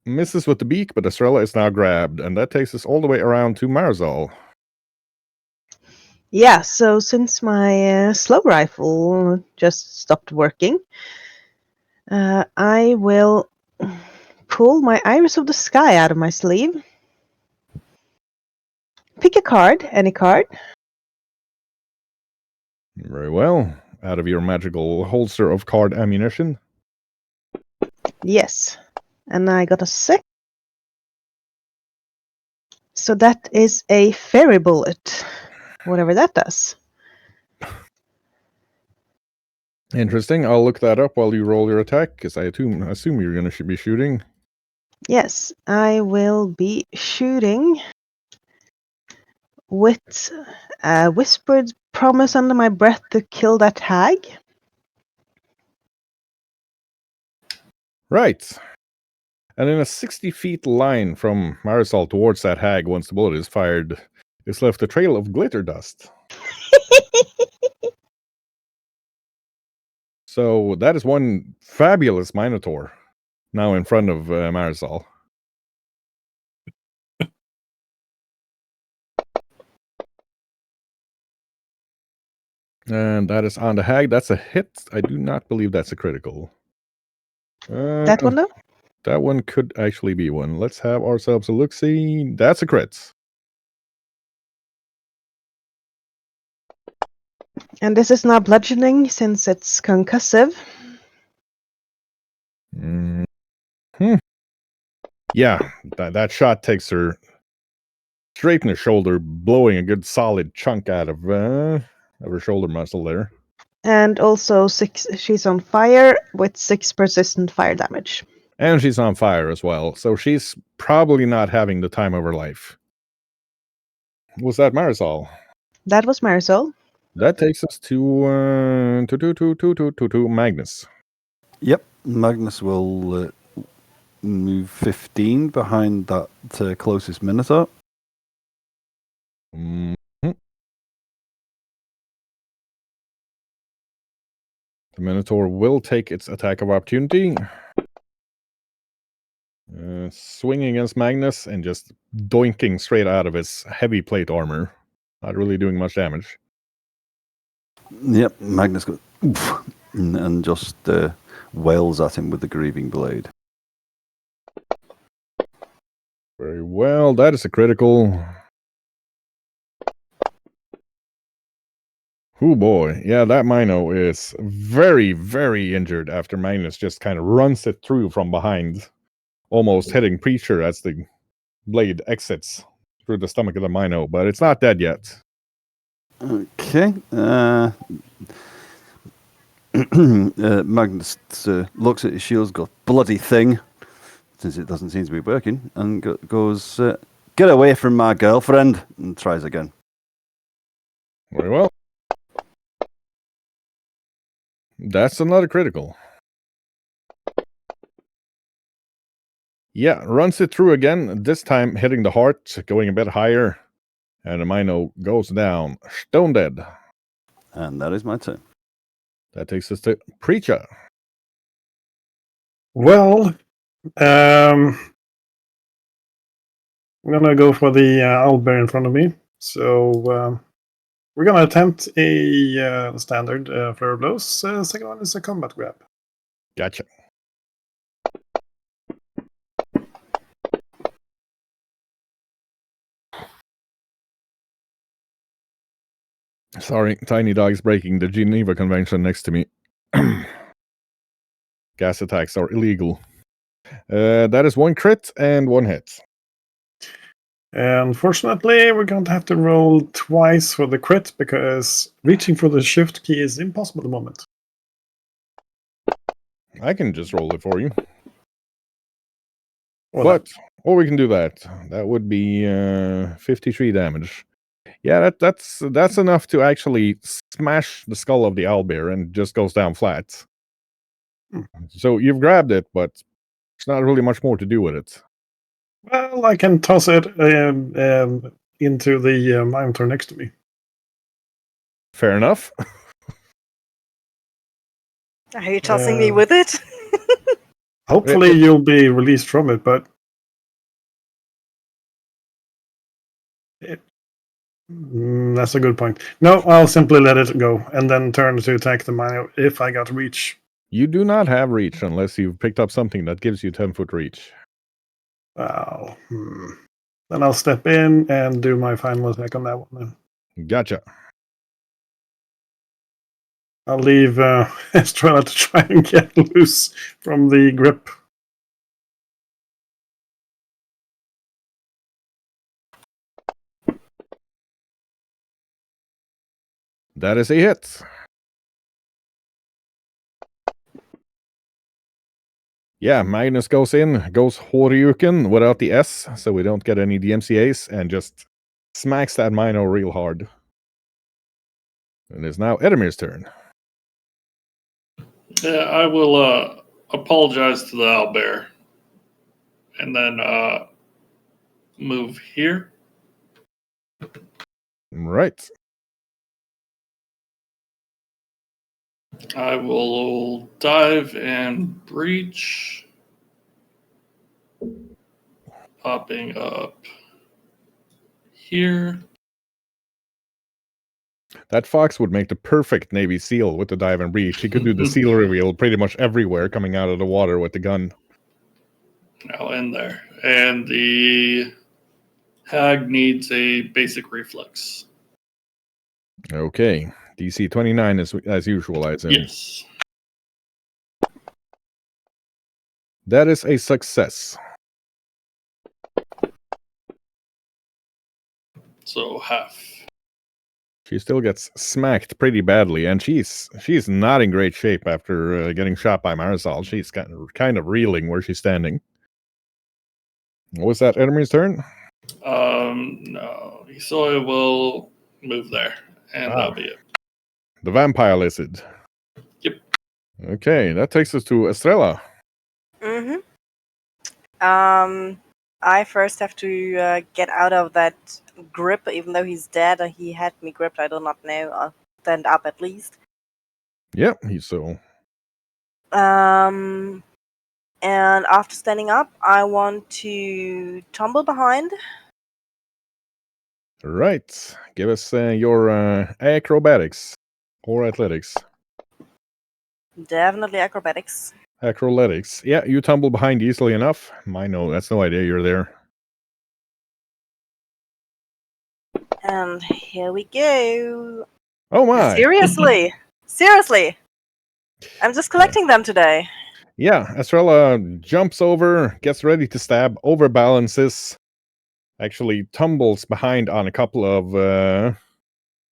Misses with the beak, but Estrella is now grabbed, and that takes us all the way around to Marzal. Yeah, so since my slow rifle just stopped working, I will pull my Iris of the Sky out of my sleeve. Pick a card, any card. Very well. Out of your magical holster of card ammunition. Yes. And I got a 6. So that is a fairy bullet. Whatever that does. Interesting. I'll look that up while you roll your attack, because I assume you're going to be shooting. Yes, I will be shooting with a whispered promise under my breath to kill that hag. Right. And in a 60-feet line from Marisol towards that hag, once the bullet is fired, is left a trail of glitter dust. So that is one fabulous Minotaur now in front of Marisol. And that is on the hag. That's a hit. I do not believe that's a critical. That one, though? That one could actually be one. Let's have ourselves a look-see. That's a crit. And this is now bludgeoning since it's concussive. Yeah, that shot takes her straight in the shoulder, blowing a good solid chunk out of her shoulder muscle there. And also she's on fire with 6 persistent fire damage. And she's on fire as well, so she's probably not having the time of her life. Was that Marisol? That was Marisol. That takes us to Magnus. Yep, Magnus will move 15 behind that closest Minotaur. Mhm. The Minotaur will take its attack of opportunity. Swinging against Magnus and just doinking straight out of his heavy plate armor. Not really doing much damage. Yep, Magnus goes oof, and just wails at him with the grieving blade. Very well, that is a critical. Oh boy, yeah, that Mino is very, very injured after Magnus just kind of runs it through from behind, almost hitting Preacher as the blade exits through the stomach of the Mino, but it's not dead yet. Okay. Magnus looks at his shields, goes, bloody thing, since it doesn't seem to be working, and goes, get away from my girlfriend, and tries again. Very well. That's another critical. Yeah, runs it through again, this time hitting the heart, going a bit higher, and the Mino goes down, stone dead. And that is my turn. That takes us to Preacher. Well, I'm gonna go for the owlbear in front of me. So we're gonna attempt a standard flare of blows. Second one is a combat grab. Gotcha. Sorry, Tiny Dog's breaking the Geneva Convention next to me. Gas attacks are illegal. That is 1 crit and 1 hit. Unfortunately, we're going to have to roll twice for the crit because reaching for the shift key is impossible at the moment. I can just roll it for you. Well, Or we can do that. That would be 53 damage. Yeah, that's enough to actually smash the skull of the owlbear and just goes down flat. So you've grabbed it, but there's not really much more to do with it. well, I can toss it into the minotaur next to me. Fair enough. Are you tossing me with it? Hopefully, you'll be released from it, but that's a good point. No, I'll simply let it go and then turn to attack the mino if I got reach. You do not have reach unless you've picked up something that gives you 10-foot reach. Wow. Then I'll step in and do my final attack on that one. Then. Gotcha. I'll leave Estrella to try and get loose from the grip. That is a hit. Yeah, Magnus goes in, goes Horyuken without the S, so we don't get any DMCAs, and just smacks that Mino real hard. And it's now Edemir's turn. Yeah, I will apologize to the owlbear. And then move here. Right. I will dive and breach. Popping up here. That fox would make the perfect Navy SEAL with the dive and breach. He could do the SEAL reveal pretty much everywhere coming out of the water with the gun. Now in there. And the hag needs a basic reflex. Okay. DC 29 is as usual, I assume. Yes. That is a success. So half. She still gets smacked pretty badly, and she's not in great shape after getting shot by Marisol. She's kind of reeling where she's standing. What was that enemy's turn? No. So I will move there. And that'll be it. The vampire lizard. Yep. Okay, that takes us to Estrella. Mm-hmm. I first have to get out of that grip, even though he's dead. He had me gripped. I do not know. I'll stand up at least. Yep, he's so. And after standing up, I want to tumble behind. Right. Give us your acrobatics or athletics. Definitely acrobatics. Acroletics. Yeah, you tumble behind easily enough. That's no idea you're there. And here we go. Oh my! Seriously, seriously. I'm just collecting them today. Yeah, Estrella jumps over, gets ready to stab, overbalances, actually tumbles behind on a couple of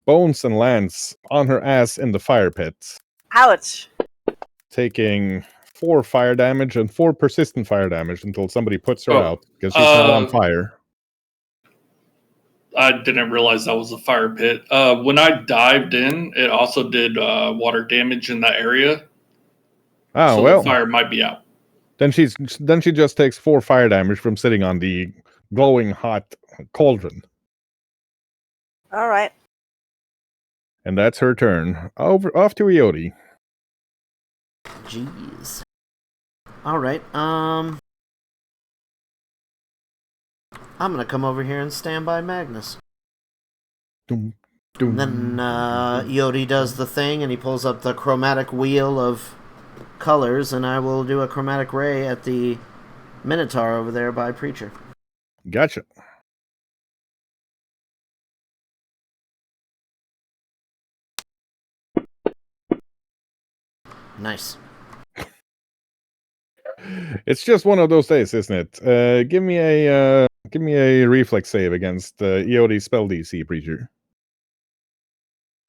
bones and lands on her ass in the fire pit, Ouch. taking 4 fire damage and 4 persistent fire damage until somebody puts her out because she's not on fire. I didn't realize that was a fire pit. When I dived in, it also did water damage in that area. Oh, so well. The fire might be out. Then she just takes 4 fire damage from sitting on the glowing hot cauldron. All right. And that's her turn. Off to Ioti. Jeez. All right. I'm gonna come over here and stand by Magnus. Doom, And then Ioti does the thing, and he pulls up the chromatic wheel of colors, and I will do a chromatic ray at the Minotaur over there by Preacher. Gotcha. Nice. It's just one of those days, isn't it? Give me a reflex save against Iodi's spell DC, Preacher.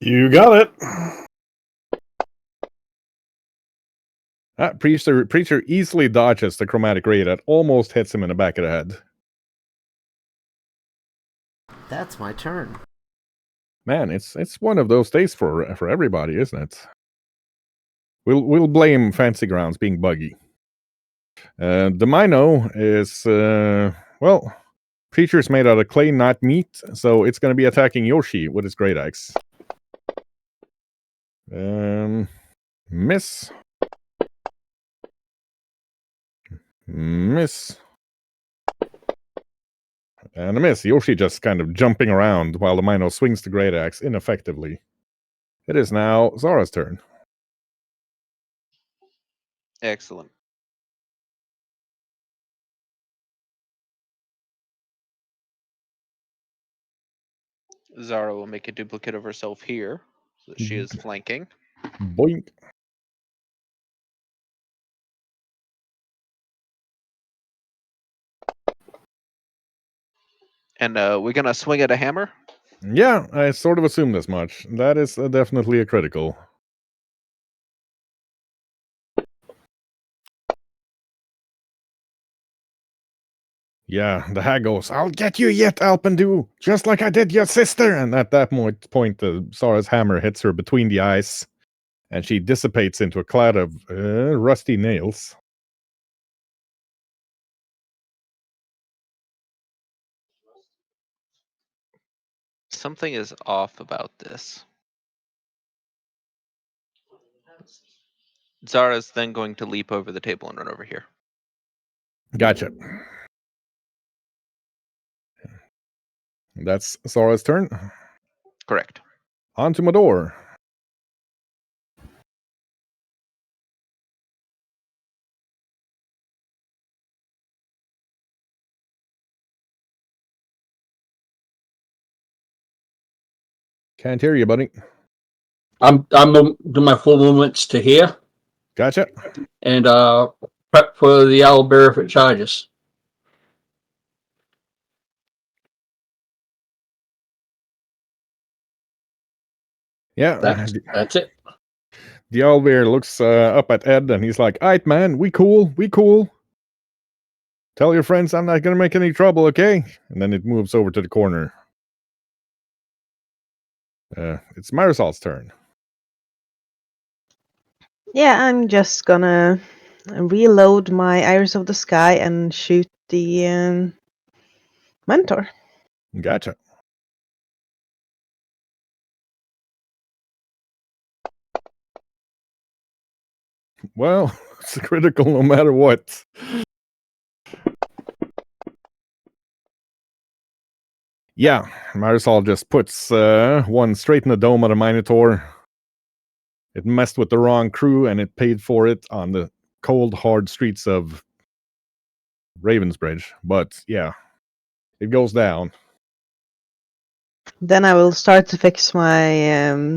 You got it. Preacher easily dodges the chromatic ray that almost hits him in the back of the head. That's my turn. Man, it's one of those days for everybody, isn't it? We'll blame Fancy Grounds being buggy. The Mino is Preacher's made out of clay, not meat, so it's going to be attacking Yoshi with its great axe. Miss. Miss. And a miss. Yoshi just kind of jumping around while the Mino swings the great axe ineffectively. It is now Zara's turn. Excellent. Zara will make a duplicate of herself here, so that she is flanking. Boink. And we're gonna swing at a hammer. Yeah, I sort of assumed as much. That is definitely a critical. Yeah, the hag goes, "I'll get you yet, Alpendu, just like I did your sister." And at that point, Zara's hammer hits her between the eyes, and she dissipates into a cloud of rusty nails. Something is off about this. Zara's then going to leap over the table and run over here. Gotcha. That's Zara's turn. Correct. On to Mador. Can't hear you, buddy. I'm doing my full movements to here Gotcha. and prep for the owlbear if it charges. Yeah. That's it. The owlbear looks up at Ed and he's like, "Alright, man, we cool. Tell your friends I'm not gonna make any trouble, okay?" And then it moves over to the corner. It's Marisol's turn. Yeah, I'm just gonna reload my Iris of the Sky and shoot the mentor. Gotcha. Well, it's critical no matter what. Yeah, Marisol just puts one straight in the dome of the Minotaur. It messed with the wrong crew and it paid for it on the cold, hard streets of Ravensbridge. But yeah, it goes down. Then I will start to fix my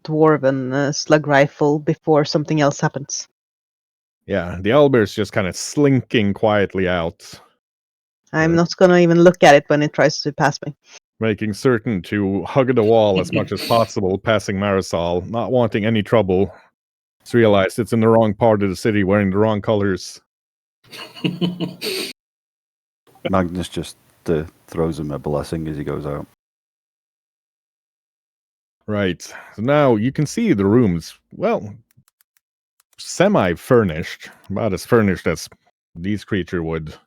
dwarven slug rifle before something else happens. Yeah, the owlbear's just kind of slinking quietly out, I'm not gonna even look at it when it tries to pass me. making certain to hug the wall as much as possible, passing Marisol, not wanting any trouble. It's realized it's in the wrong part of the city, wearing the wrong colors. Magnus just throws him a blessing as he goes out. Right. So now you can see the rooms, well, semi-furnished. About as furnished as these creatures would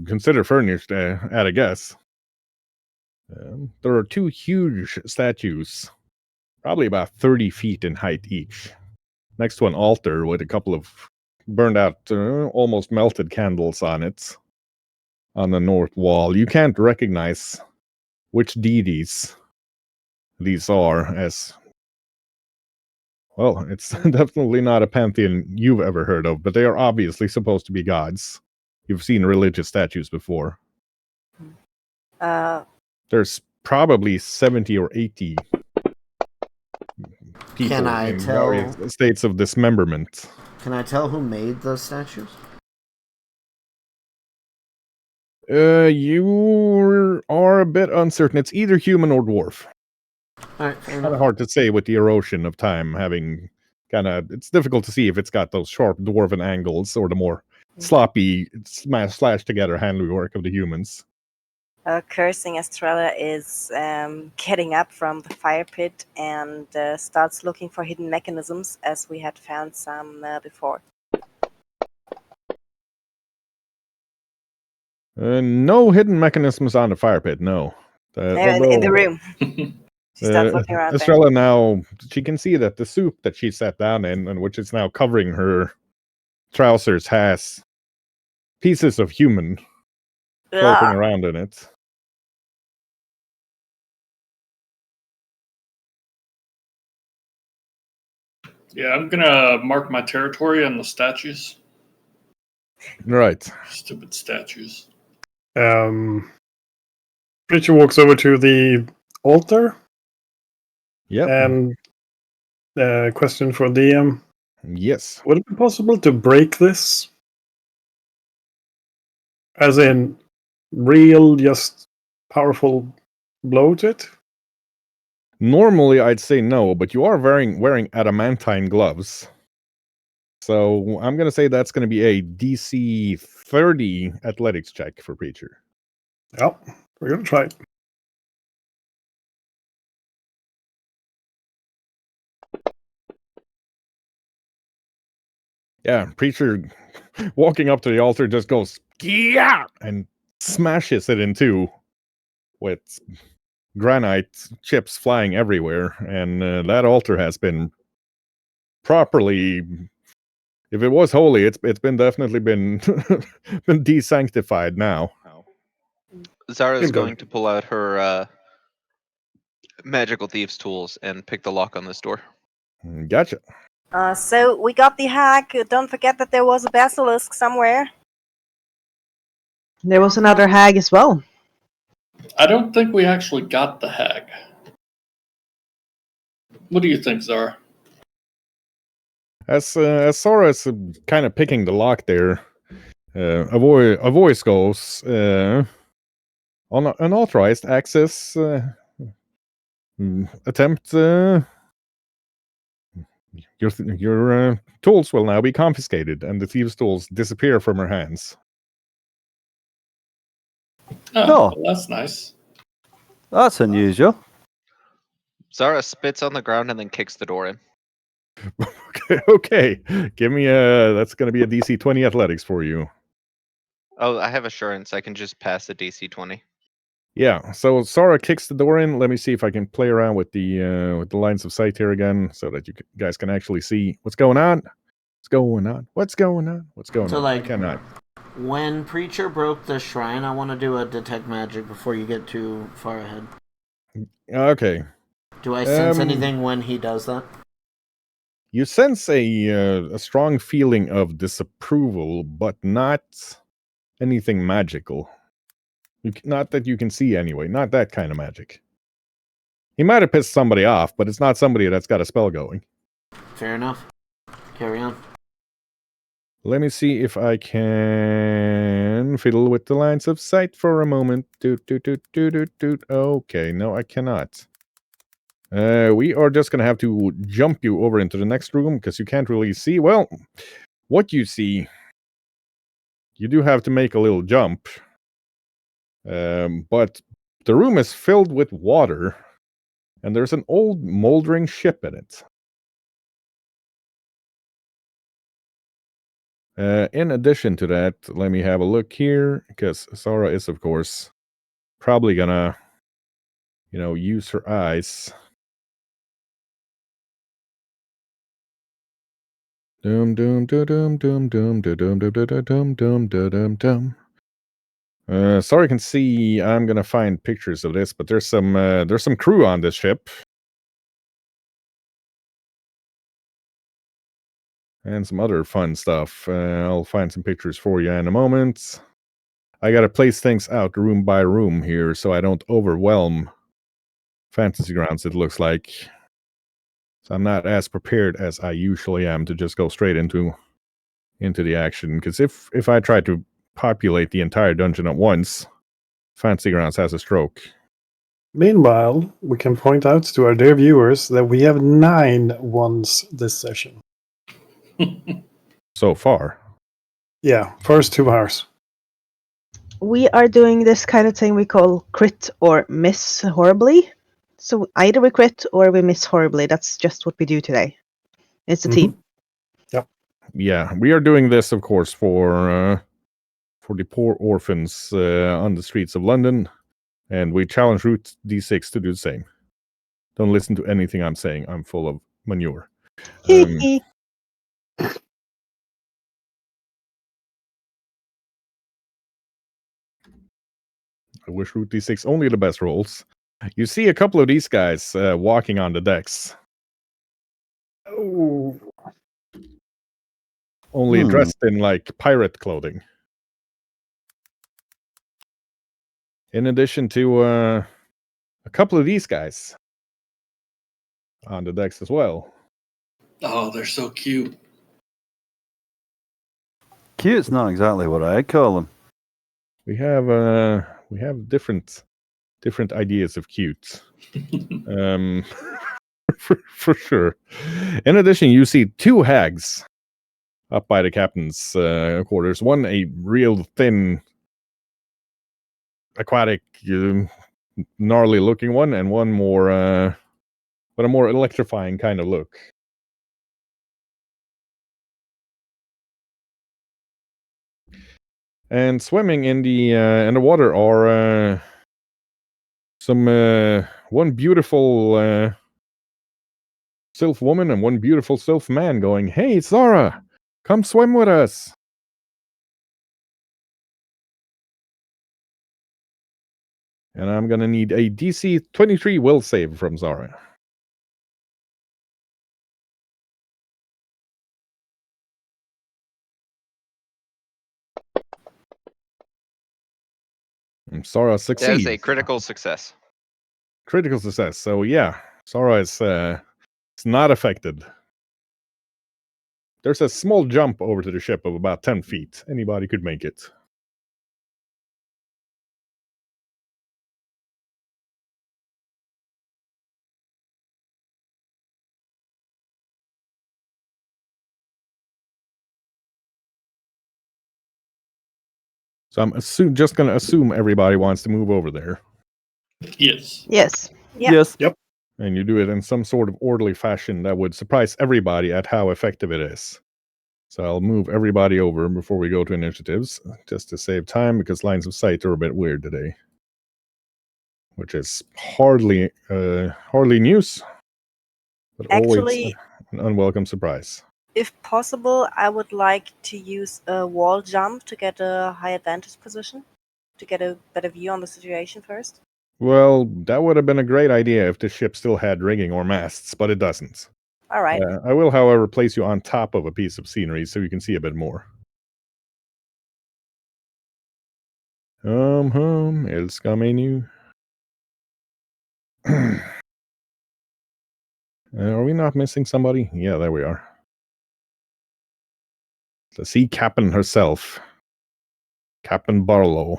consider furnished, at a guess. There are two huge statues, probably about 30 feet in height each, next to an altar with a couple of burned out, almost melted candles on it on the north wall. You can't recognize which deities these are, as well, it's definitely not a pantheon you've ever heard of, but they are obviously supposed to be gods. You've seen religious statues before. There's probably 70 or 80 people Can I in tell? various states of dismemberment. Can I tell who made those statues? You are a bit uncertain. It's either human or dwarf. All right, fair Kind enough. of hard to say with the erosion of time having it's difficult to see if it's got those sharp dwarven angles or the more sloppy slash together handiwork of the humans. Cursing Estrella is getting up from the fire pit and starts looking for hidden mechanisms, as we had found some before. No hidden mechanisms on the fire pit, no. In the room. She starts looking around there. Estrella now, she can see that the soup that she sat down in, and which is now covering her trousers, has pieces of human floating around in it. Yeah, I'm gonna mark my territory on the statues. Right. Stupid statues. Preacher walks over to the altar Yep. and question for DM. Yes. Would it be possible to break this? As in, real, just powerful blow to it? Normally, I'd say no, but you are wearing adamantine gloves. So I'm going to say that's going to be a DC 30 athletics check for Preacher. Yeah, we're going to try it. Yeah, Preacher walking up to the altar just goes, yeah, and smashes it in two with granite chips flying everywhere. And that altar has been properly. If it was holy, it's been definitely been been desanctified now. Zara's Good boy. going to pull out her magical thieves' tools and pick the lock on this door. Gotcha. So we got the hack. Don't forget that there was a basilisk somewhere. There was another hag as well. I don't think we actually got the hag. What do you think, Zara? As Sora is kind of picking the lock there, a voice goes, on unauthorized access attempt. Your tools will now be confiscated, and the thieves' tools disappear from her hands. Oh, No. well, that's nice. That's unusual. Zara spits on the ground and then kicks the door in. Okay. Give me that's going to be a DC 20 athletics for you. Oh, I have assurance. I can just pass the DC 20. Yeah. So Sora kicks the door in. Let me see if I can play around with the lines of sight here again, so that you guys can actually see what's going on. What's going on? What's going on? What's going So, on? like, I cannot. When Preacher broke the shrine, I want to do a detect magic before you get too far ahead. Okay. Do I sense anything when he does that? You sense a strong feeling of disapproval, but not anything magical. Not that you can see anyway. Not that kind of magic. He might have pissed somebody off, but it's not somebody that's got a spell going. Fair enough. Carry on. Let me see if I can fiddle with the lines of sight for a moment. Doot, doot, doot, doot, doot, doot. Okay, no, I cannot. We are just going to have to jump you over into the next room, because you can't really see. Well, what you see, you do have to make a little jump. But the room is filled with water, and there's an old moldering ship in it. In addition to that, let me have a look here, because Sora is, of course, probably gonna, use her eyes. Dum dum dum dum dum dum dum dum dum dum dum dum. Sorry, can see. I'm gonna find pictures of this, but there's some crew on this ship, and some other fun stuff. I'll find some pictures for you in a moment. I gotta place things out room by room here, so I don't overwhelm Fantasy Grounds. It looks like, so I'm not as prepared as I usually am to just go straight into the action. Because if I try to populate the entire dungeon at once, Fantasy Grounds has a stroke. Meanwhile, we can point out to our dear viewers that we have 9 ones this session. So far. Yeah, first 2 hours. We are doing this kind of thing we call crit or miss horribly. So either we crit or we miss horribly. That's just what we do today. It's a team. Yep. Yeah, we are doing this, of course, for the poor orphans on the streets of London, and we challenge Route D6 to do the same. Don't listen to anything I'm saying. I'm full of manure. I wish Route D6 only the best rolls. You see a couple of these guys walking on the decks. Oh. Only dressed in, like, pirate clothing. In addition to a couple of these guys on the decks as well. Oh, they're so cute. Cute's not exactly what I'd call them. We have different ideas of cute. for sure. In addition, you see 2 hags up by the captain's quarters. One a real thin, aquatic, gnarly looking one, and one more, but a more electrifying kind of look. And swimming in the water are some one beautiful sylph woman and one beautiful sylph man going, "Hey, Zara, come swim with us." And I'm going to need a DC 23 will save from Zara. And Zara That succeeds. is a critical success. Critical success. So yeah, Zara is not affected. There's a small jump over to the ship of about 10 feet. Anybody could make it. So I'm just going to assume everybody wants to move over there. Yes. Yes. Yeah. Yes. And you do it in some sort of orderly fashion that would surprise everybody at how effective it is. So I'll move everybody over before we go to initiatives, just to save time, because lines of sight are a bit weird today. Which is hardly news, but always Actually, an unwelcome surprise. if possible, I would like to use a wall jump to get a high advantage position, to get a better view on the situation first. Well, that would have been a great idea if the ship still had rigging or masts, but it doesn't. All right. I will, however, place you on top of a piece of scenery so you can see a bit more. Älskar mig nu. Are we not missing somebody? Yeah, there we are. The sea captain herself, Captain Barlow.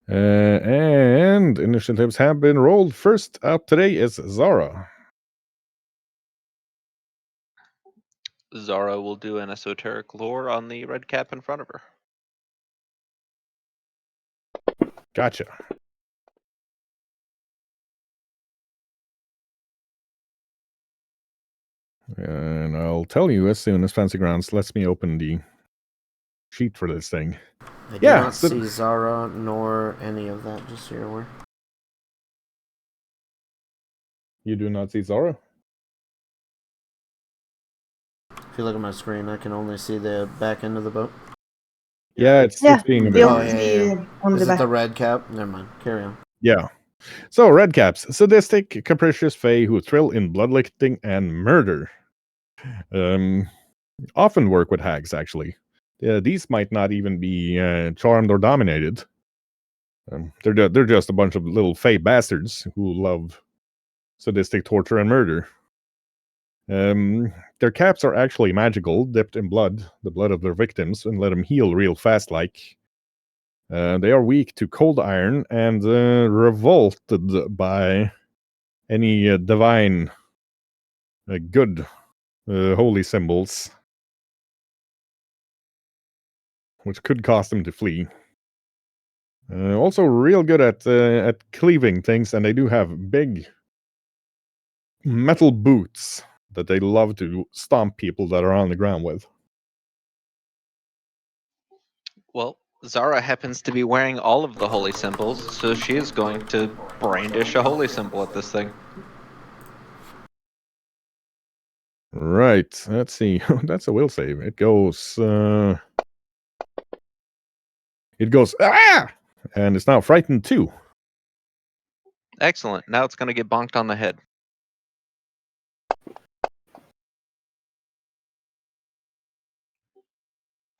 And initiatives have been rolled. First out today is Zara. Zara will do an esoteric lore on the red cap in front of her. Gotcha. And I'll tell you as soon as Fancy Grounds lets me open the sheet for this thing. I do not see Zara nor any of that, just so you're aware. You do not see Zara? If you look at my screen, I can only see the back end of the boat. Yeah, it's being a bit. Oh, yeah. On Is the it back. the red cap? Never mind. Carry on. Yeah. So, red caps, sadistic, capricious fae who thrill in bloodletting and murder. Often work with hags, actually. These might not even be charmed or dominated. They're just a bunch of little fae bastards who love sadistic torture and murder. Their caps are actually magical, dipped in blood, the blood of their victims, and let them heal real fast like. They are weak to cold iron and revolted by any divine, good, holy symbols, which could cause them to flee. Also, real good at cleaving things, and they do have big metal boots that they love to stomp people that are on the ground with. Well, Zara happens to be wearing all of the holy symbols, so she is going to brandish a holy symbol at this thing. Right. Let's see. That's a will save. It goes. Ah! And it's now frightened too. Excellent. Now it's going to get bonked on the head.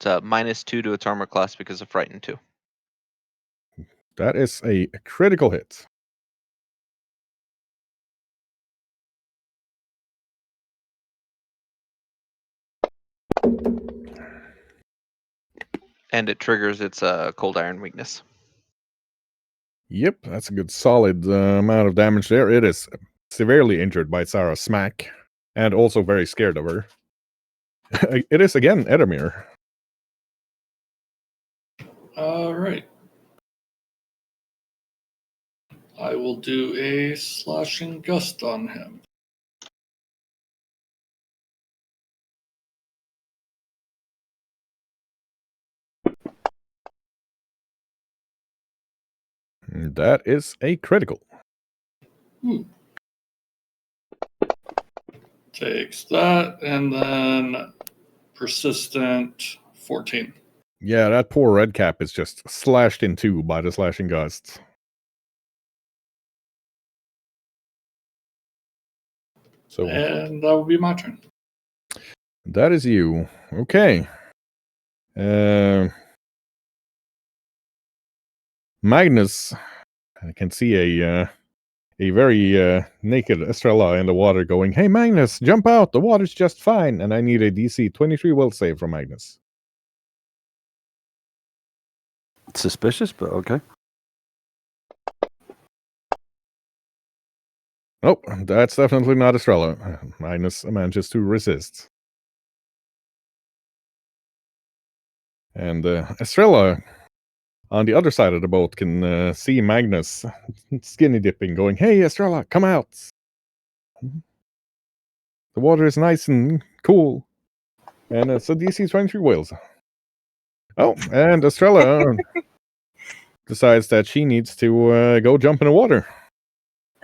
It's -2 to its armor class because of frightened 2. That is a critical hit. And it triggers its cold iron weakness. Yep, that's a good solid amount of damage there. It is severely injured by Sarah's smack, and also very scared of her. It is again Edamir. All right. I will do a slashing gust on him. That is a critical. takes that, and then persistent 14. Yeah, that poor red cap is just slashed in two by the slashing gusts. So And that will be my turn. that is you. Okay. Magnus, I can see a very naked Estrella in the water going, "Hey Magnus, jump out! The water's just fine." And I need a DC 23 will save from Magnus. Suspicious, but okay. Oh, that's definitely not Estrella. Magnus manages to resist. And Estrella, on the other side of the boat, can see Magnus skinny dipping, going, "Hey Estrella, come out! The water is nice and cool." And it's a DC 23 whales. Oh, and Estrella decides that she needs to go jump in the water.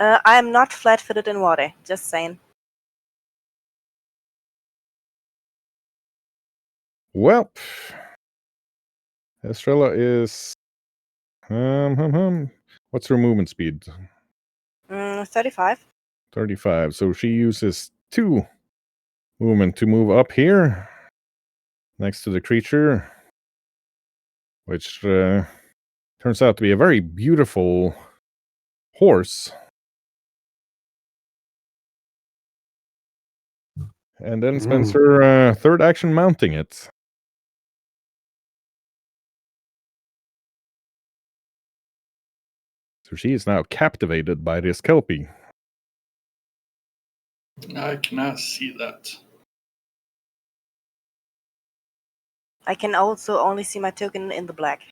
I'm not flat-footed in water. Just saying. Well, Estrella is... what's her movement speed? 35. 35. So she uses 2 movement to move up here next to the creature, which turns out to be a very beautiful horse. And then spends her third action mounting it. So she is now captivated by this Kelpie. I cannot see that. I can also only see my token in the black.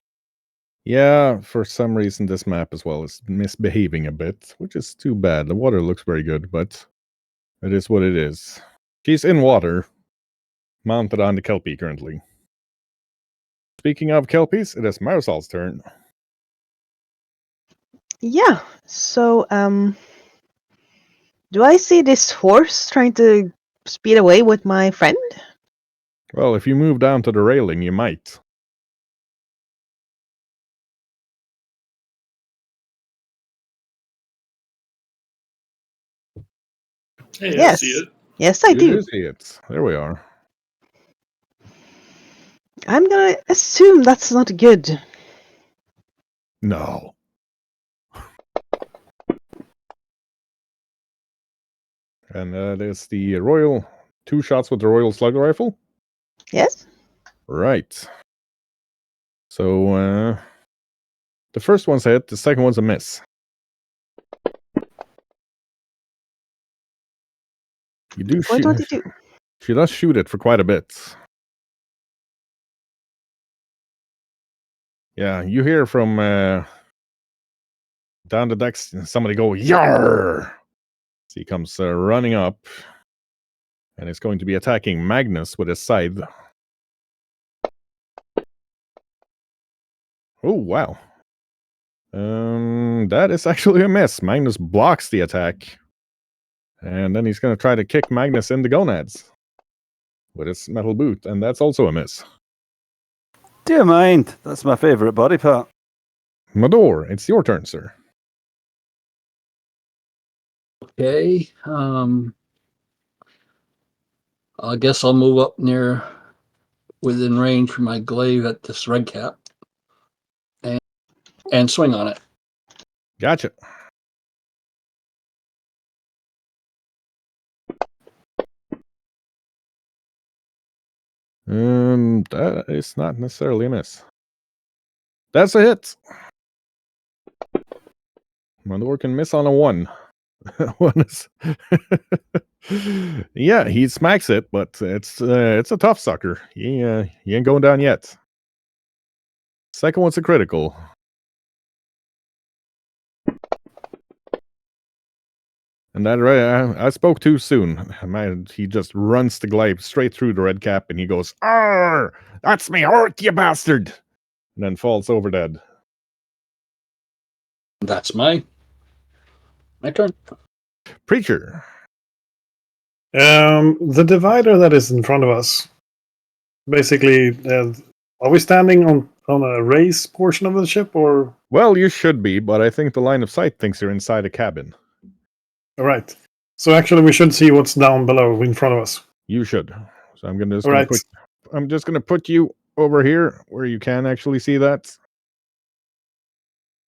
Yeah, for some reason this map as well is misbehaving a bit, which is too bad. The water looks very good, but it is what it is. She's in water, mounted on the Kelpie currently. Speaking of Kelpies, it is Marisol's turn. Yeah. So, do I see this horse trying to speed away with my friend? Well, if you move down to the railing, you might. Hey, I Yes. see it. Yes, I You do. see it. There we are. I'm gonna assume that's not good. No. And there's the Royal... 2 shots with the Royal Slug Rifle. Yes. Right. So, the first one's a hit, the second one's a miss. You do shoot. 422. She does shoot it for quite a bit. Yeah, you hear from down the decks somebody go, "Yarr!" So he comes running up, and is going to be attacking Magnus with his scythe. Oh, wow. That is actually a miss. Magnus blocks the attack. And then he's going to try to kick Magnus in the gonads with his metal boot, and that's also a miss. Dear mind, that's my favourite body part. Mador, it's your turn, sir. Okay. I guess I'll move up near within range for my glaive at this red cap and swing on it. Gotcha. That is not necessarily a miss. That's a hit. Mandor can miss on a 1. One is yeah, he smacks it, but it's a tough sucker. He ain't going down yet. Second one's a critical. And that I spoke too soon. Man, he just runs the glaive straight through the red cap, and he goes, "Arr! That's me heart, you bastard!" And then falls over dead. That's my turn. Preacher. The divider that is in front of us, basically, are we standing on a raised portion of the ship, or? Well, you should be, but I think the line of sight thinks you're inside a cabin. All right. So actually, we should see what's down below in front of us. You should. So I'm just gonna put you over here where you can actually see that.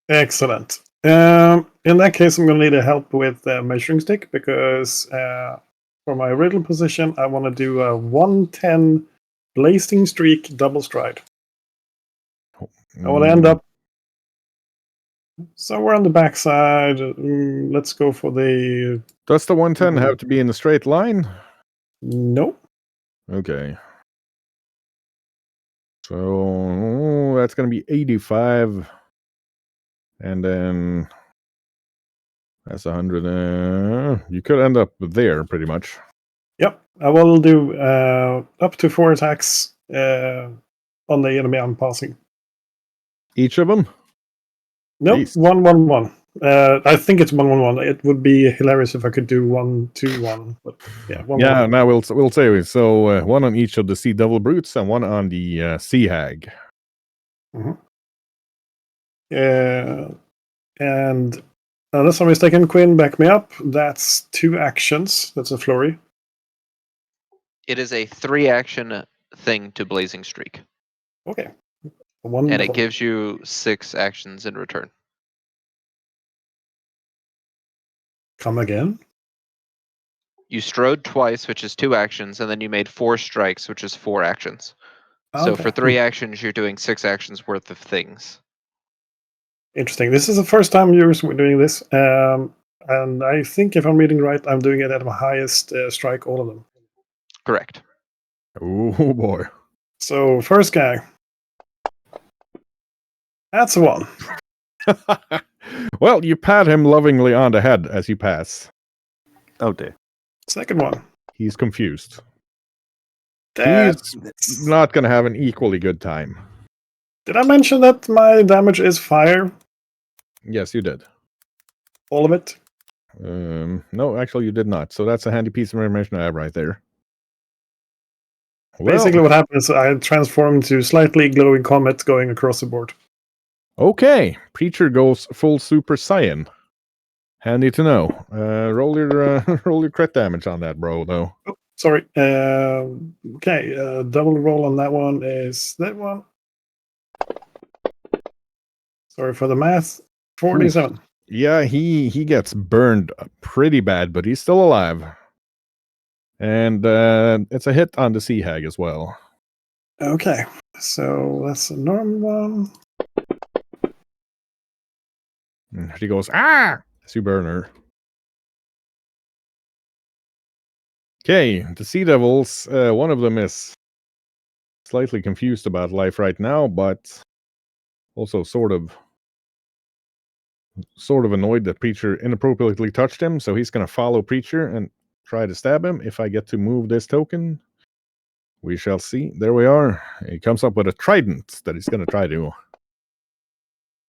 Excellent. In that case, I'm going to need a help with measuring stick because for my original position, I want to do a 110 blazing streak double stride. I want to end up somewhere on the backside. Let's go for the. Does the 110 have to be in a straight line? Nope. Okay. So that's going to be 85. And then that's 100. You could end up there pretty much. Yep. I will do up to 4 attacks on the enemy I'm passing. Each of them? Nope. Beast. 1-1-1. I think it's 1-1-1. It would be hilarious if I could do 1-2-1. But yeah, 1-1-1. Yeah, now we'll say so. One on each of the sea devil brutes and one on the sea hag. Mm-hmm. And unless I'm mistaken, Quinn, back me up. That's 2 actions. That's a flurry. It is a 3-action thing to Blazing Streak. Okay. And it gives you 6 actions in return. Come again? You strode twice, which is 2 actions, and then you made 4 strikes, which is 4 actions. So Okay. for 3 actions, you're doing 6 actions worth of things. Interesting. This is the first time you're doing this. And I think if I'm reading right, I'm doing it at my highest strike, all of them. Correct. Oh boy. So first guy. That's a 1. Well, you pat him lovingly on the head as you pass. Oh dear. Second one. He's confused. That's... He's not going to have an equally good time. Did I mention that my damage is fire? Yes, you did. All of it? No, actually, you did not. So that's a handy piece of information I have right there. Basically, what happens is I transform into slightly glowing comet going across the board. Okay, Preacher goes full Super Saiyan. Handy to know. Roll your crit damage on that, bro. Though. Oh, sorry. Okay, double roll on that one is that one. Sorry for the math. 47. Oof. Yeah, he gets burned pretty bad, but he's still alive. And it's a hit on the sea hag as well. Okay, so that's a normal one. She goes, ah! As you burn her. Okay, the sea devils, one of them is slightly confused about life right now, but also sort of annoyed that Preacher inappropriately touched him, so he's going to follow Preacher and try to stab him. If I get to move this token, we shall see. There we are. He comes up with a trident that he's going to try to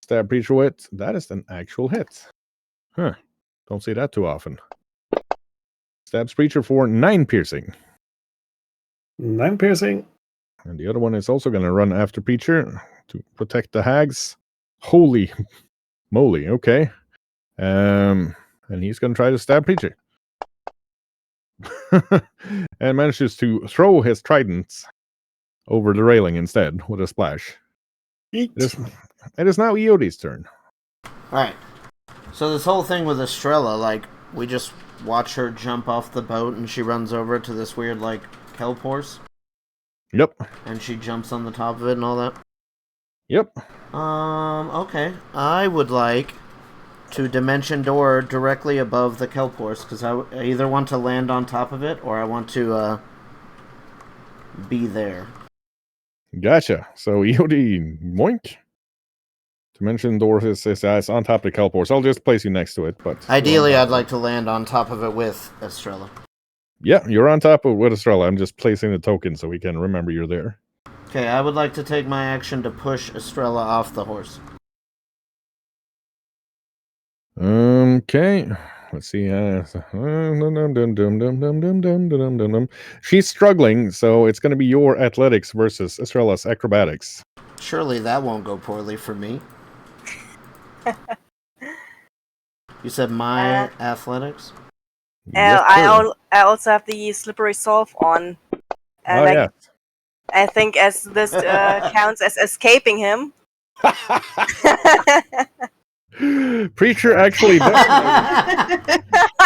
stab Preacher with. That is an actual hit. Huh. Don't see that too often. Stabs Preacher for 9 piercing. 9 piercing. And the other one is also going to run after Preacher to protect the hags. Holy moly, okay. And he's going to try to stab Preacher. And manages to throw his trident over the railing instead with a splash. It is now Eodi's turn. Alright. So this whole thing with Estrella, like, we just watch her jump off the boat and she runs over to this weird, like, kelp horse. Yep. And she jumps on the top of it and all that. Yep. Okay. I would like to dimension door directly above the kelp horse, because I either want to land on top of it or I want to, be there. Gotcha. So Eodi, moink. Dimension door is on top of the kelp horse. I'll just place you next to it, but ideally I'd like to land on top of it with Estrella. Yeah, you're on top of with Estrella. I'm just placing the token so we can remember you're there. Okay, I would like to take my action to push Estrella off the horse. Okay. Let's see. She's struggling, so it's going to be your athletics versus Estrella's acrobatics. Surely that won't go poorly for me. You said my athletics? Yes, I also have the slippery solve on. Oh, yeah. I think as this counts as escaping him. Preacher actually does.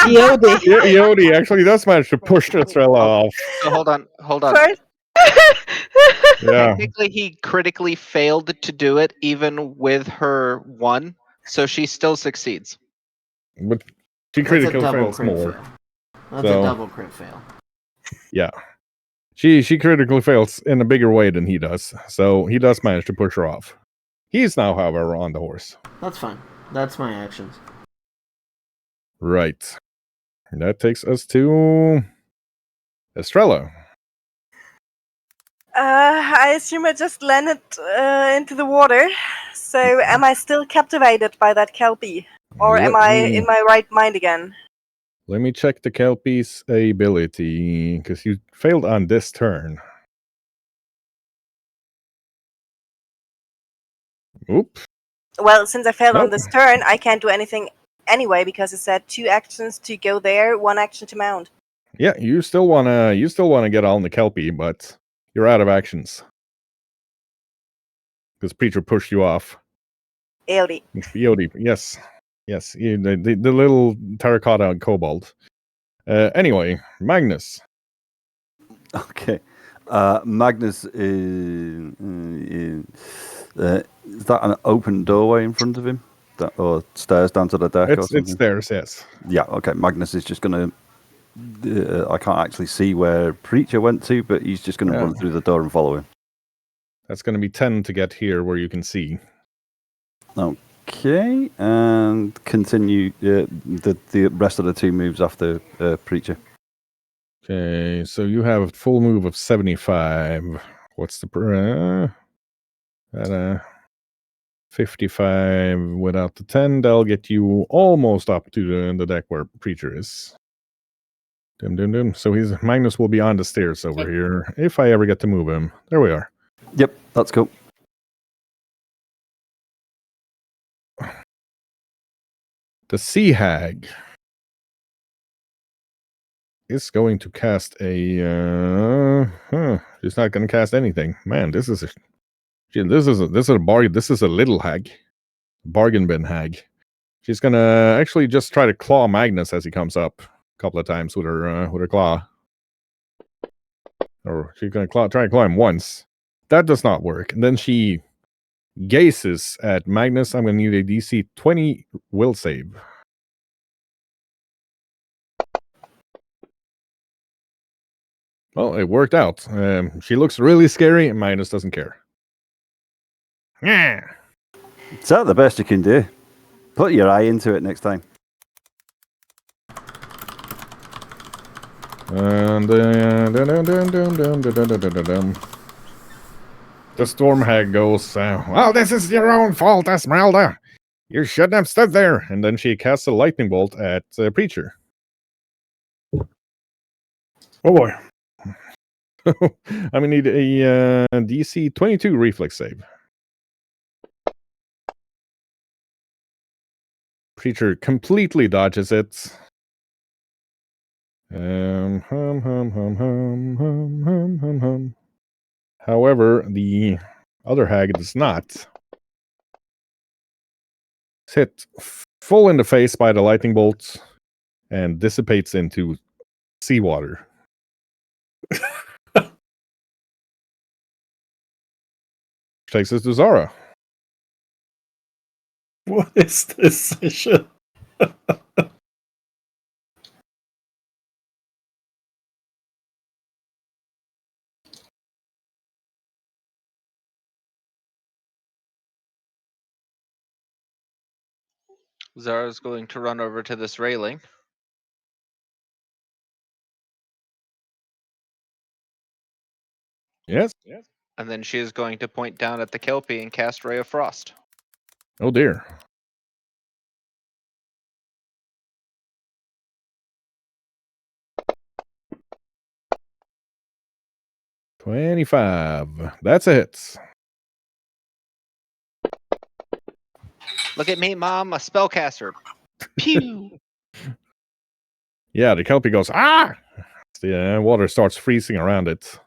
Yodi. Yodi actually does manage to push Estrella off. So hold on. First, Yeah, Technically, he critically failed to do it, even with her 1, so she still succeeds. but she That's a critically double fails crit more. fail. That's So- a double crit fail. Yeah. She critically fails in a bigger way than he does, so he does manage to push her off. He's now, however, on the horse. That's fine. That's my actions. Right. And that takes us to Estrella. I assume I just landed into the water. So am I still captivated by that kelpie? Or am I in my right mind again? Let me check the Kelpie's ability, because you failed on this turn. Oop. Well, since I failed on Nope. this turn, I can't do anything anyway because it said 2 actions to go there, 1 action to mount. Yeah, you still wanna get on the Kelpie, but you're out of actions. Because Preacher pushed you off. Ailey. Yodi, yes. Yes, the little terracotta kobold. Anyway, Magnus. Okay. Magnus is that an open doorway in front of him? Or stairs down to the deck or something? It's theirs, yes. Yeah, okay. Magnus is just going to... I can't actually see where Preacher went to, but he's just going to run through the door and follow him. That's going to be 10 to get here where you can see. Okay, and continue the rest of the 2 moves after Preacher. Okay, so you have a full move of 75. What's the... 55 without the 10. That'll get you almost up to the deck where Preacher is. So Magnus will be on the stairs over here, if I ever get to move him. There we are. Yep, that's cool. The Sea Hag is going to cast a... she's not going to cast anything. Man, this is a bargain. This is a little hag. Bargain bin hag. She's going to actually just try to claw Magnus as he comes up a couple of times with her claw. Or she's going to try and claw him once. That does not work. And then she gazes at Magnus. I'm going to need a DC 20 will save. Well, it worked out. She looks really scary, and Magnus doesn't care. Yeah. Is that the best you can do? Put your eye into it next time. And the Storm Hag goes, well, this is your own fault, Esmeralda. You shouldn't have stood there. And then she casts a lightning bolt at Preacher. Oh boy. I'm going to need a DC 22 reflex save. Preacher completely dodges it. However, the other hag does not. It's hit full in the face by the lightning bolts and dissipates into seawater. Takes us to Zara. What is this session? Zara's going to run over to this railing. Yes. And then she is going to point down at the Kelpie and cast Ray of Frost. Oh dear. 25. That's a hit. Look at me, Mom, a spellcaster. Pew! Yeah, the Kelpie goes, ah! The water starts freezing around it.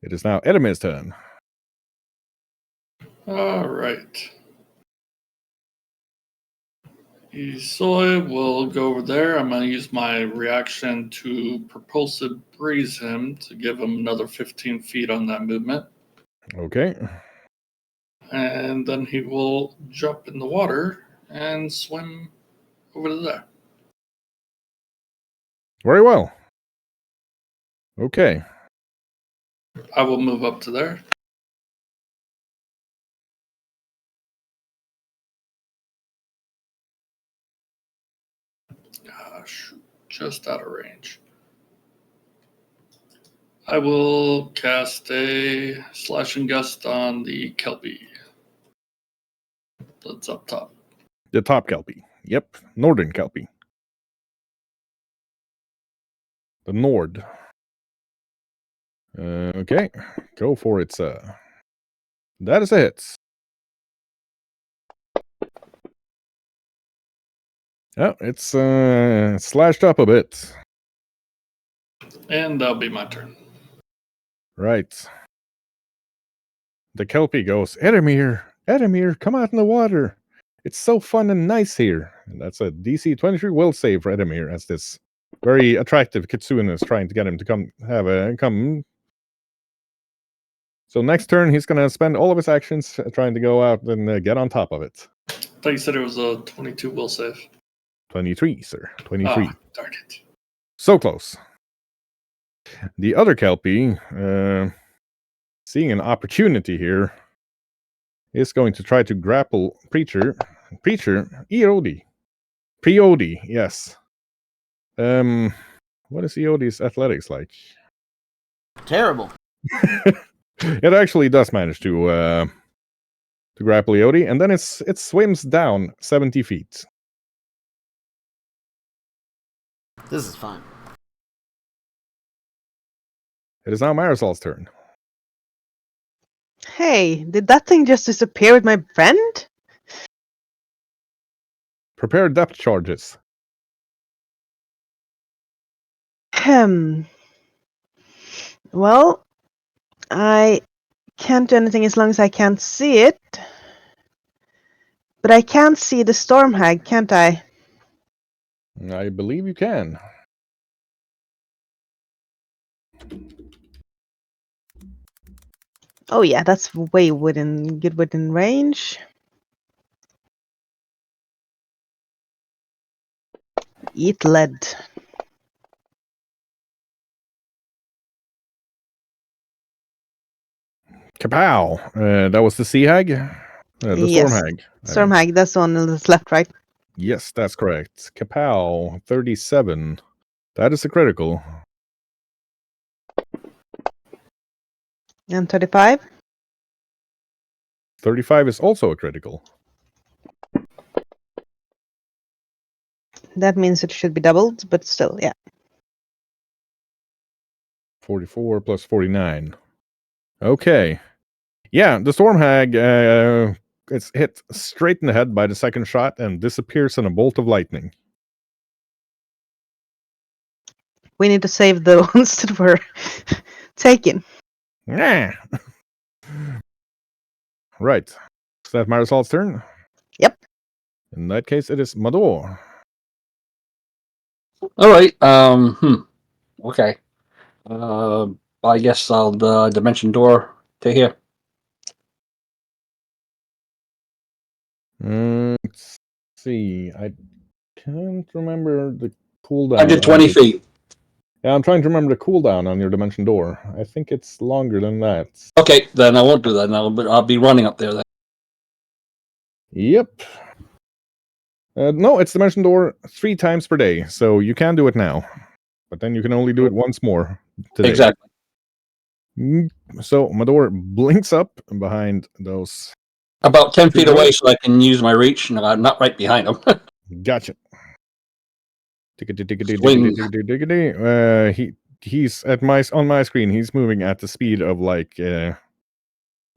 It is now Edemir's turn. All right. Isoy will go over there. I'm going to use my reaction to propulsive breeze him to give him another 15 feet on that movement. Okay. And then he will jump in the water and swim over to there. Very well. Okay. I will move up to there. Gosh, just out of range. I will cast a slashing gust on the Kelpie. That's up top. The top Kelpie. Yep. Northern Kelpie. The Nord. Okay. Go for it, sir. That is a hit. Oh, it's slashed up a bit. And that'll be my turn. Right. The Kelpie goes, Edemir, come out in the water. It's so fun and nice here. And that's a DC 23 will save for Edemir, as this very attractive Kitsune is trying to get him to come. So next turn, he's going to spend all of his actions trying to go out and get on top of it. I thought you said it was a 22 will save. 23, sir. 23. Ah, darn it. So close. The other Kelpie, seeing an opportunity here, is going to try to grapple Preacher, Eodi. Preodi, yes. What is Eodi's athletics like? Terrible. It actually does manage to grapple Eodi, and then it swims down 70 feet. This is fun. It is now Marisol's turn. Hey, did that thing just disappear with my friend? Prepare depth charges. Well, I can't do anything as long as I can't see it. But I can see the storm hag, can't I? I believe you can. Oh yeah, that's way good within range. Eat lead. Kapow! That was the sea hag? The Yes. storm hag. Storm hag, that's the one that's left, right? Yes, that's correct. Kapow, 37. That is a critical. And 35? 35 is also a critical. That means it should be doubled, but still, yeah. 44 plus 49. Okay. Yeah, the storm hag gets hit straight in the head by the second shot and disappears in a bolt of lightning. We need to save the ones that were taken. Nah. Right. Is that Marisol's turn? Yep. In that case, it is Mador. All right. Okay. I guess I'll dimension door to here. Let's see. I can't remember the cooldown. I did 20 feet. Yeah, I'm trying to remember the cooldown on your dimension door. I think it's longer than that. Okay, then I won't do that now, but I'll be running up there then. Yep. No, it's dimension door 3 times per day, so you can do it now. But then you can only do it once more today. Exactly. So Mador blinks up behind those. About 10 feet away so I can use my reach, and I'm not right behind him. Gotcha. he's on my screen. He's moving at the speed of like I'm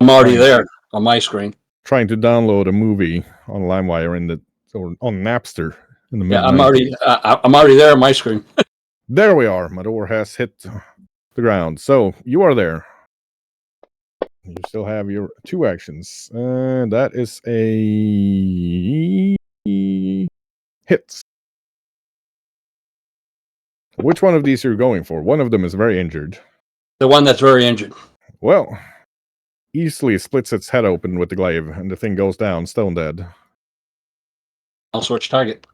already there on my screen. trying to download a movie on LimeWire or on Napster in the Yeah, mid-90s. I'm already there on my screen. There we are. My door has hit the ground. So you are there. You still have your 2 actions. That is a hit. Which one of these are you going for? One of them is very injured. The one that's very injured. Well, easily splits its head open with the glaive, and the thing goes down, stone dead. I'll switch target.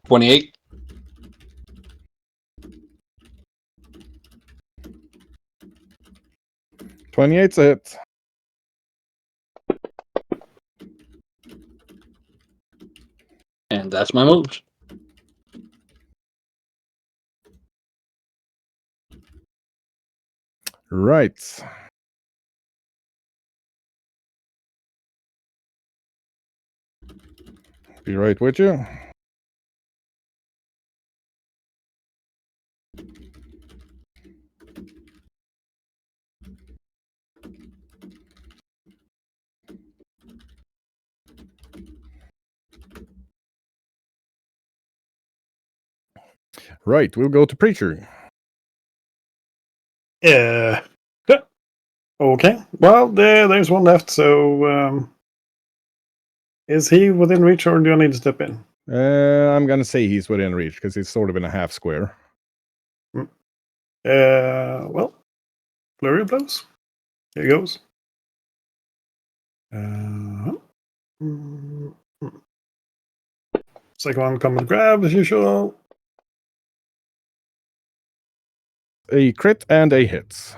$28. 28's a hit. And that's my moves. Right. Be right with you. Right, we'll go to Preacher. Yeah. Okay. Well, there's one left. So, is he within reach, or do I need to step in? I'm gonna say he's within reach because he's sort of in a half square. Well, flurry of blows. Here goes. Second one, coming grab as usual. A crit and a hit.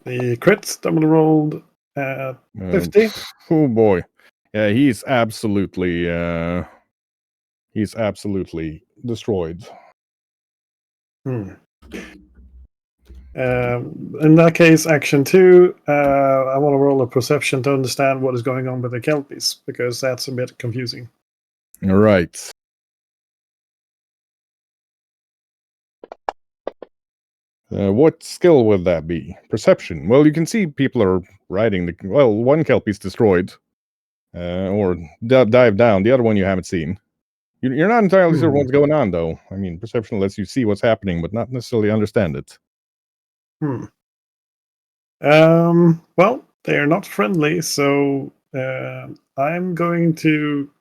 The crit double rolled at 50. Oh boy, yeah, he's absolutely destroyed. In that case, action 2, I want to roll a perception to understand what is going on with the Kelpies, because that's a bit confusing. All right. What skill would that be? Perception. Well, you can see people are riding one Kelpie's destroyed, or dive down. The other one you haven't seen. You're not entirely sure what's going on, though. I mean, perception lets you see what's happening, but not necessarily understand it. Well, they are not friendly, so I'm going to,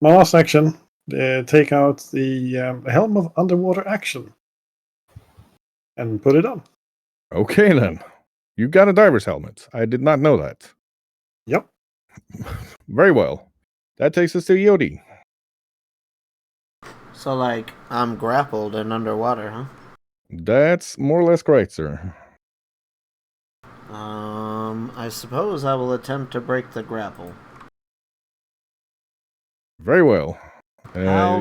my last action, take out the Helm of Underwater Action and put it on. Okay, then. You got a diver's helmet. I did not know that. Yep. Very well. That takes us to Yodi. So, like, I'm grappled and underwater, huh? That's more or less correct, sir. I suppose I will attempt to break the grapple. Very well. How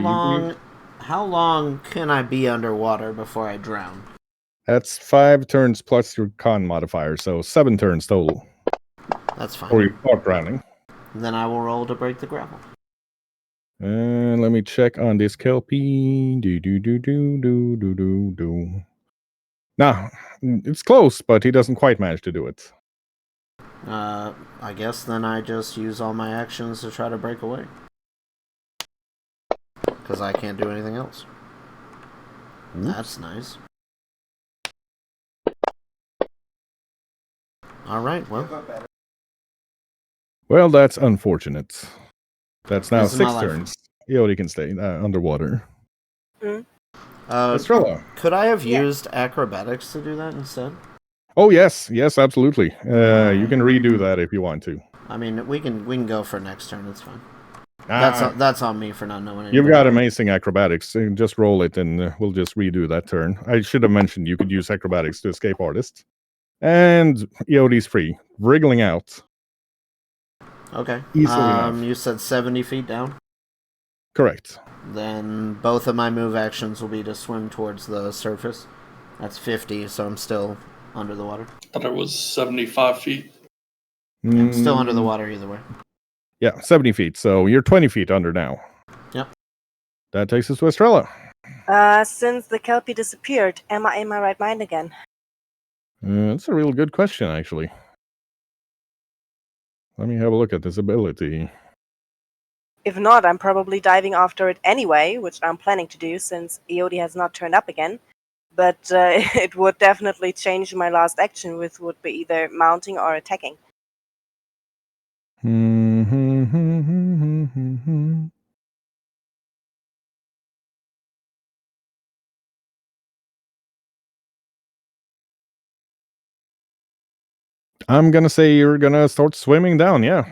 long can I be underwater before I drown? That's 5 turns plus your con modifier, so 7 turns total. That's fine. Or you start drowning. Then I will roll to break the grapple. And let me check on this Kelpie. Nah, it's close, but he doesn't quite manage to do it. I guess then I just use all my actions to try to break away. Because I can't do anything else. Oops. That's nice. Alright, well, that's unfortunate. That's now 6 Isn't turns. Yodi can stay underwater. Estrella. Could I have used acrobatics to do that instead? Oh yes, absolutely. You can redo that if you want to. I mean, we can go for next turn. It's fine. That's on me for not knowing anything. You've got amazing acrobatics. Just roll it, and we'll just redo that turn. I should have mentioned you could use acrobatics to escape artist. And Yodi's free, wriggling out. Okay. Easily enough. You said 70 feet down? Correct. Then both of my move actions will be to swim towards the surface. That's 50, so I'm still under the water. Thought it was 75 feet. Yeah, I'm still under the water either way. Yeah, 70 feet. So you're 20 feet under now. Yep. That takes us to Estrella. Since the Kelpie disappeared, am I in my right mind again? That's a real good question, actually. Let me have a look at this ability. If not, I'm probably diving after it anyway, which I'm planning to do since Iodi has not turned up again. But it would definitely change my last action, which would be either mounting or attacking. I'm gonna say you're gonna start swimming down, yeah.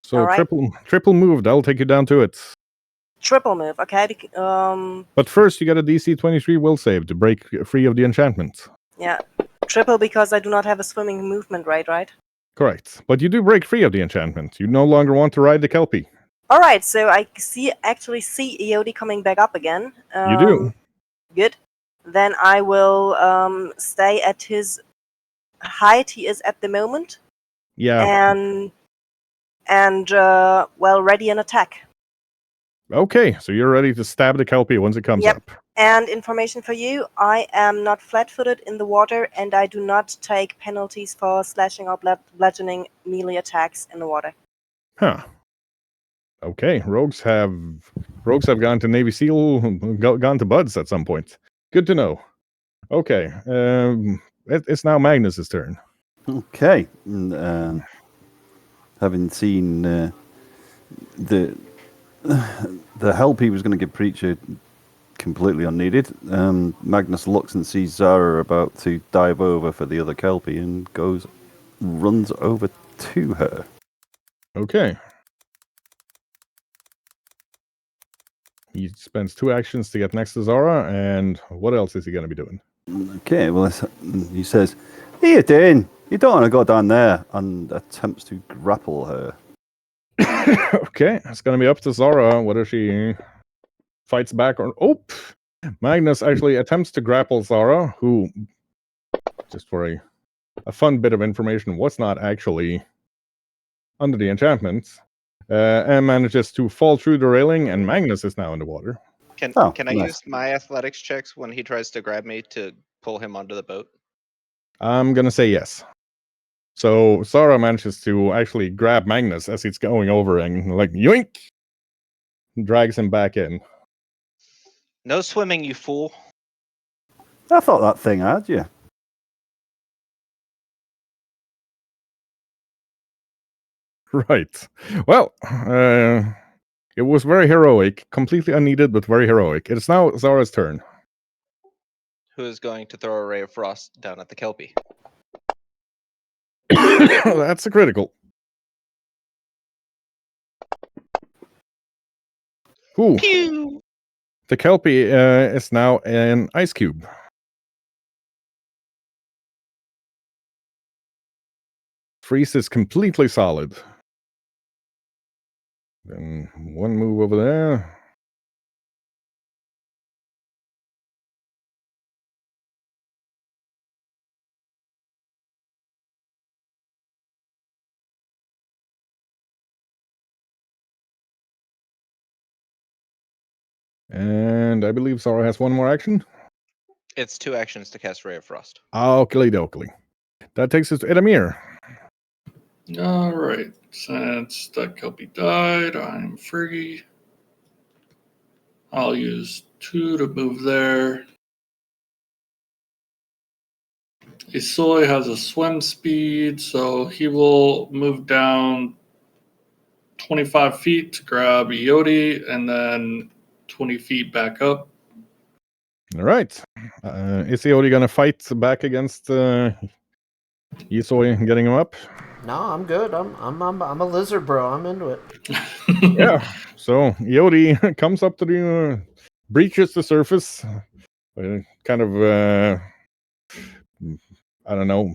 So All right. triple move, that'll take you down to it. Triple move, okay. But first you got a DC 23 will save to break free of the enchantment. Yeah. Triple because I do not have a swimming movement rate, right? Correct. But you do break free of the enchantment. You no longer want to ride the Kelpie. Alright, so I actually see Iodi coming back up again. You do. Good. Then I will stay at his height he is at the moment. Yeah. And ready an attack. Okay, so you're ready to stab the Kelpie once it comes up. And information for you, I am not flat-footed in the water, and I do not take penalties for slashing or bludgeoning melee attacks in the water. Huh. Okay, rogues have gone to Navy SEAL, gone to Buds at some point. Good to know. Okay, it's now Magnus's turn. Okay, having seen the help he was going to give Preacher completely unneeded, Magnus looks and sees Zara about to dive over for the other Kelpie and runs over to her. Okay. He spends 2 actions to get next to Zara, and what else is he going to be doing? Okay, well, he says, "Here, Dane, you don't want to go down there," and attempts to grapple her. Okay, it's going to be up to Zara whether she fights back or... Oh! Magnus actually attempts to grapple Zara, who, just for a fun bit of information, was not actually under the enchantment, and manages to fall through the railing, and Magnus is now in the water. Can I use my athletics checks when he tries to grab me to pull him onto the boat? I'm going to say yes. So Zara manages to actually grab Magnus as he's going over and, like, yoink! Drags him back in. No swimming, you fool. I thought that thing had you. Right. Well, it was very heroic. Completely unneeded, but very heroic. It's now Zara's turn. Who is going to throw a ray of frost down at the Kelpie? That's a critical. Ooh. Pew! The Kelpie is now an ice cube. Freeze is completely solid. Then one move over there. And I believe Zara has one more action. It's 2 actions to cast Ray of Frost. Oakley dokley. That takes us to Edamir. Alright, since that Kelpie died, I'm free. I'll use 2 to move there. Isoi has a swim speed, so he will move down 25 feet to grab Iodi, and then 20 feet back up. All right. Is Iodi going to fight back against Isoi getting him up? No, I'm good. I'm a lizard bro. I'm into it. Yeah. So Iodi comes up to the breaches the surface, kind of I don't know,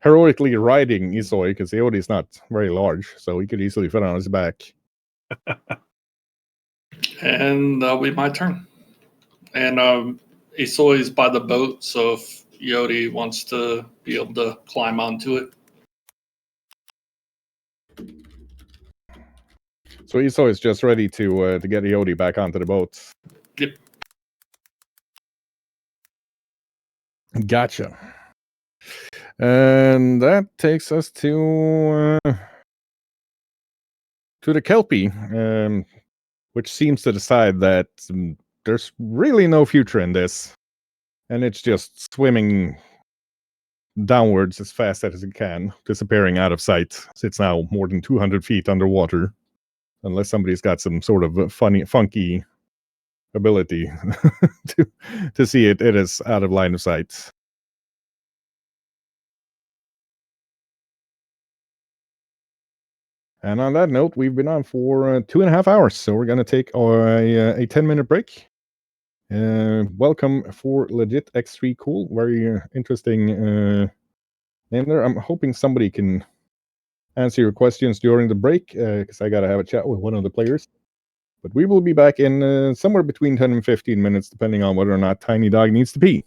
heroically riding Isoi because Iodi is not very large, so he could easily fit on his back. And that'll be my turn. And Isoi's by the boat, so if Yodi wants to be able to climb onto it. So Iso is just ready to get Iodi back onto the boat. Yep. Gotcha. And that takes us to the Kelpie, which seems to decide that there's really no future in this, and it's just swimming downwards as fast as it can, disappearing out of sight. It's now more than 200 feet underwater, unless somebody's got some sort of funky ability to see it. It is out of line of sight. And on that note, we've been on for 2.5 hours, so we're going to take a 10-minute break. Welcome for Legit X3 Cool. Very interesting name there. I'm hoping somebody can answer your questions during the break, because I got to have a chat with one of the players. But we will be back in somewhere between 10 and 15 minutes, depending on whether or not Tiny Dog needs to pee.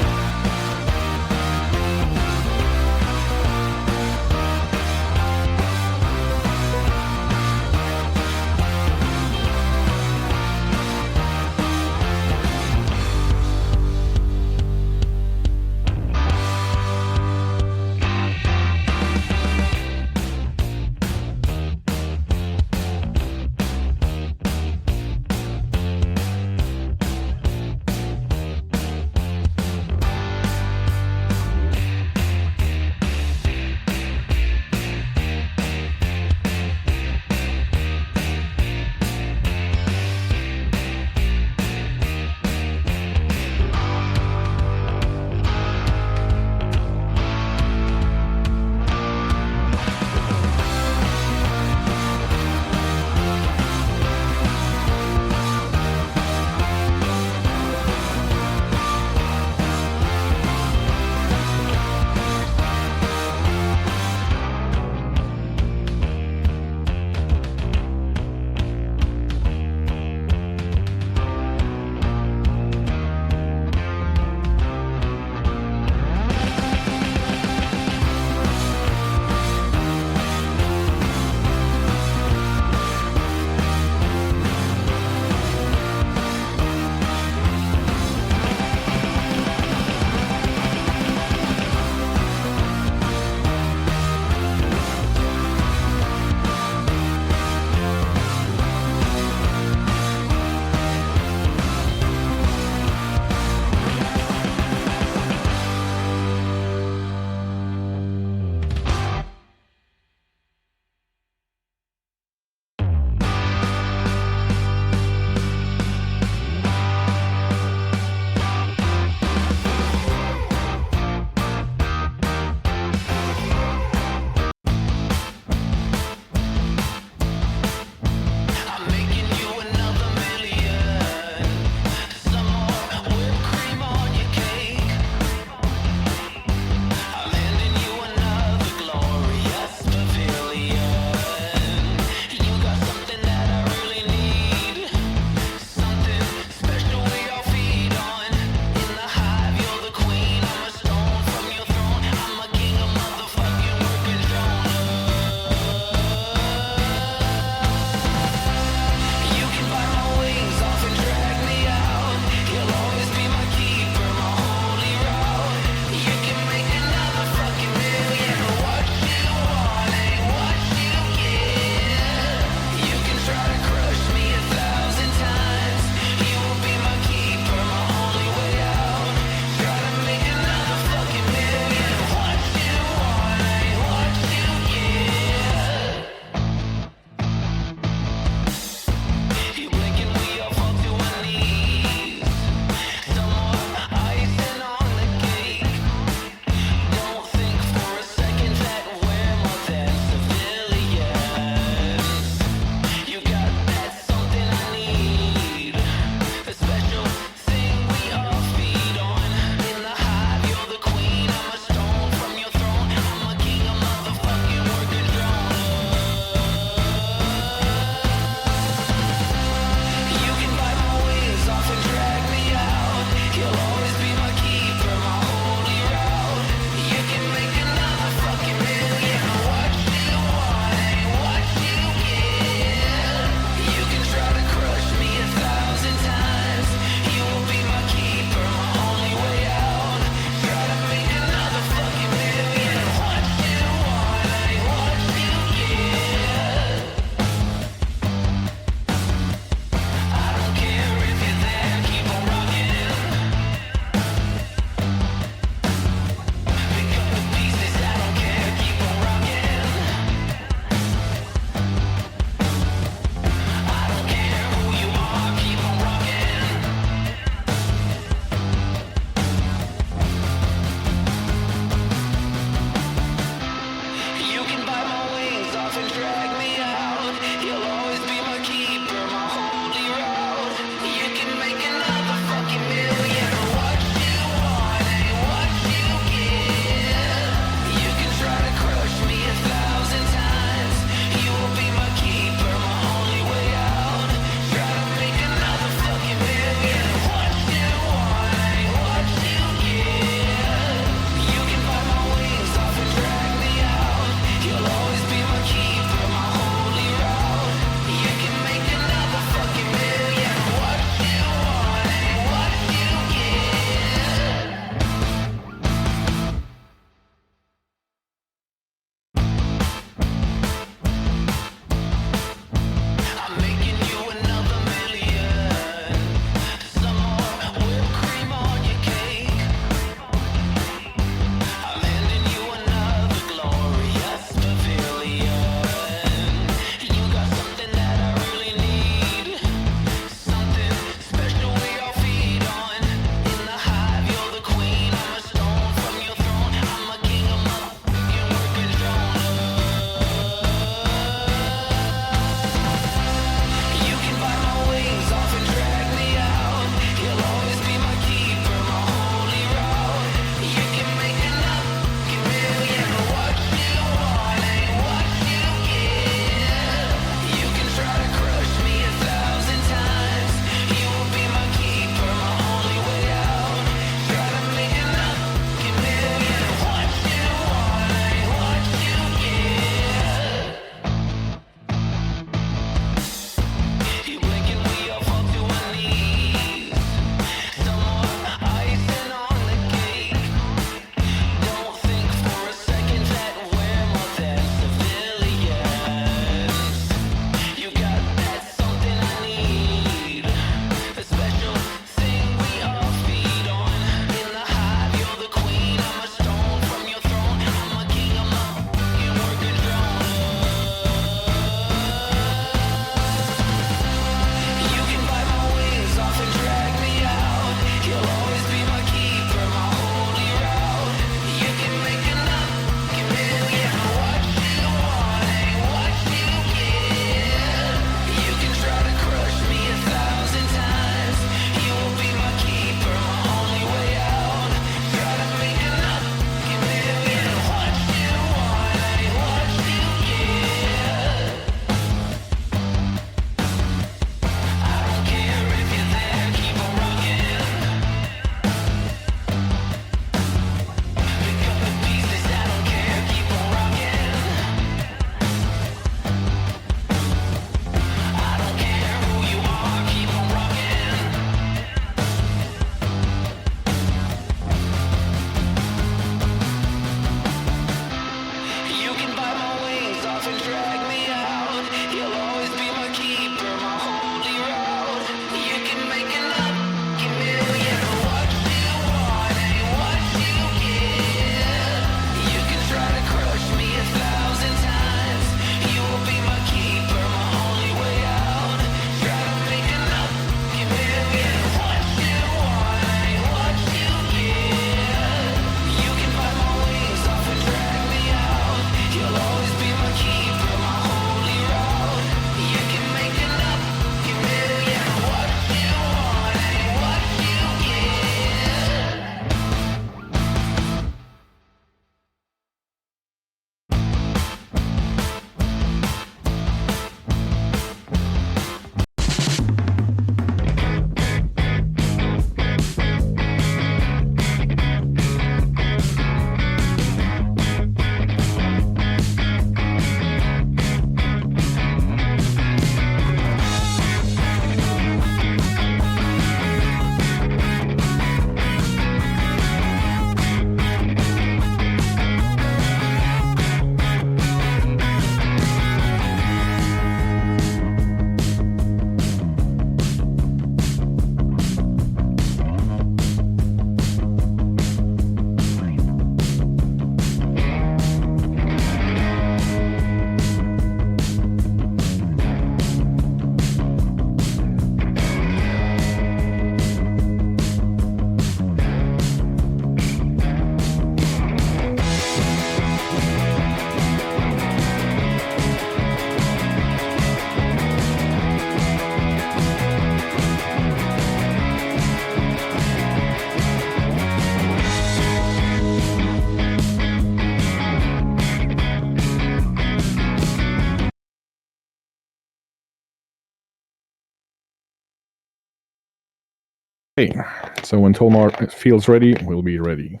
Okay, so when Tulmar feels ready, we'll be ready.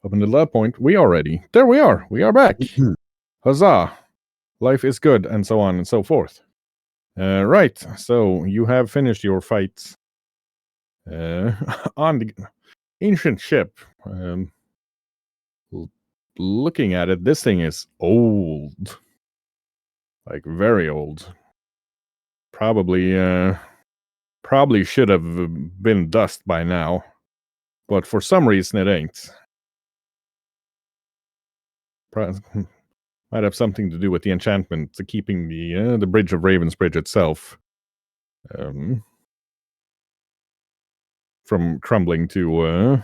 Up until that point, we are ready. There we are. We are back. Huzzah! Life is good, and so on and so forth. Right, so you have finished your fight on the ancient ship. Looking at it, this thing is old. Like, very old. Probably should have been dust by now. But for some reason, it ain't. Might have something to do with the enchantment, to keeping the Bridge of Ravensbridge itself from crumbling to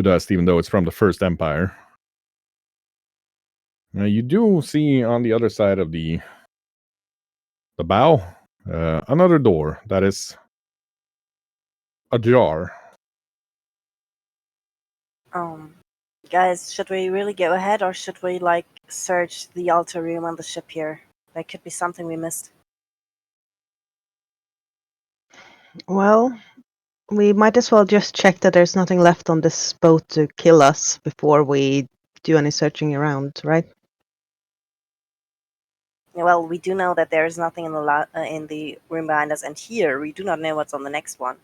dust, even though it's from the First Empire. Now you do see on the other side of the bow another door that is ajar. Guys, should we really go ahead, or should we search the altar room on the ship here? There could be something we missed. Well, we might as well just check that there's nothing left on this boat to kill us before we do any searching around, right? Well, we do know that there is nothing in the room behind us, and here we do not know what's on the next one.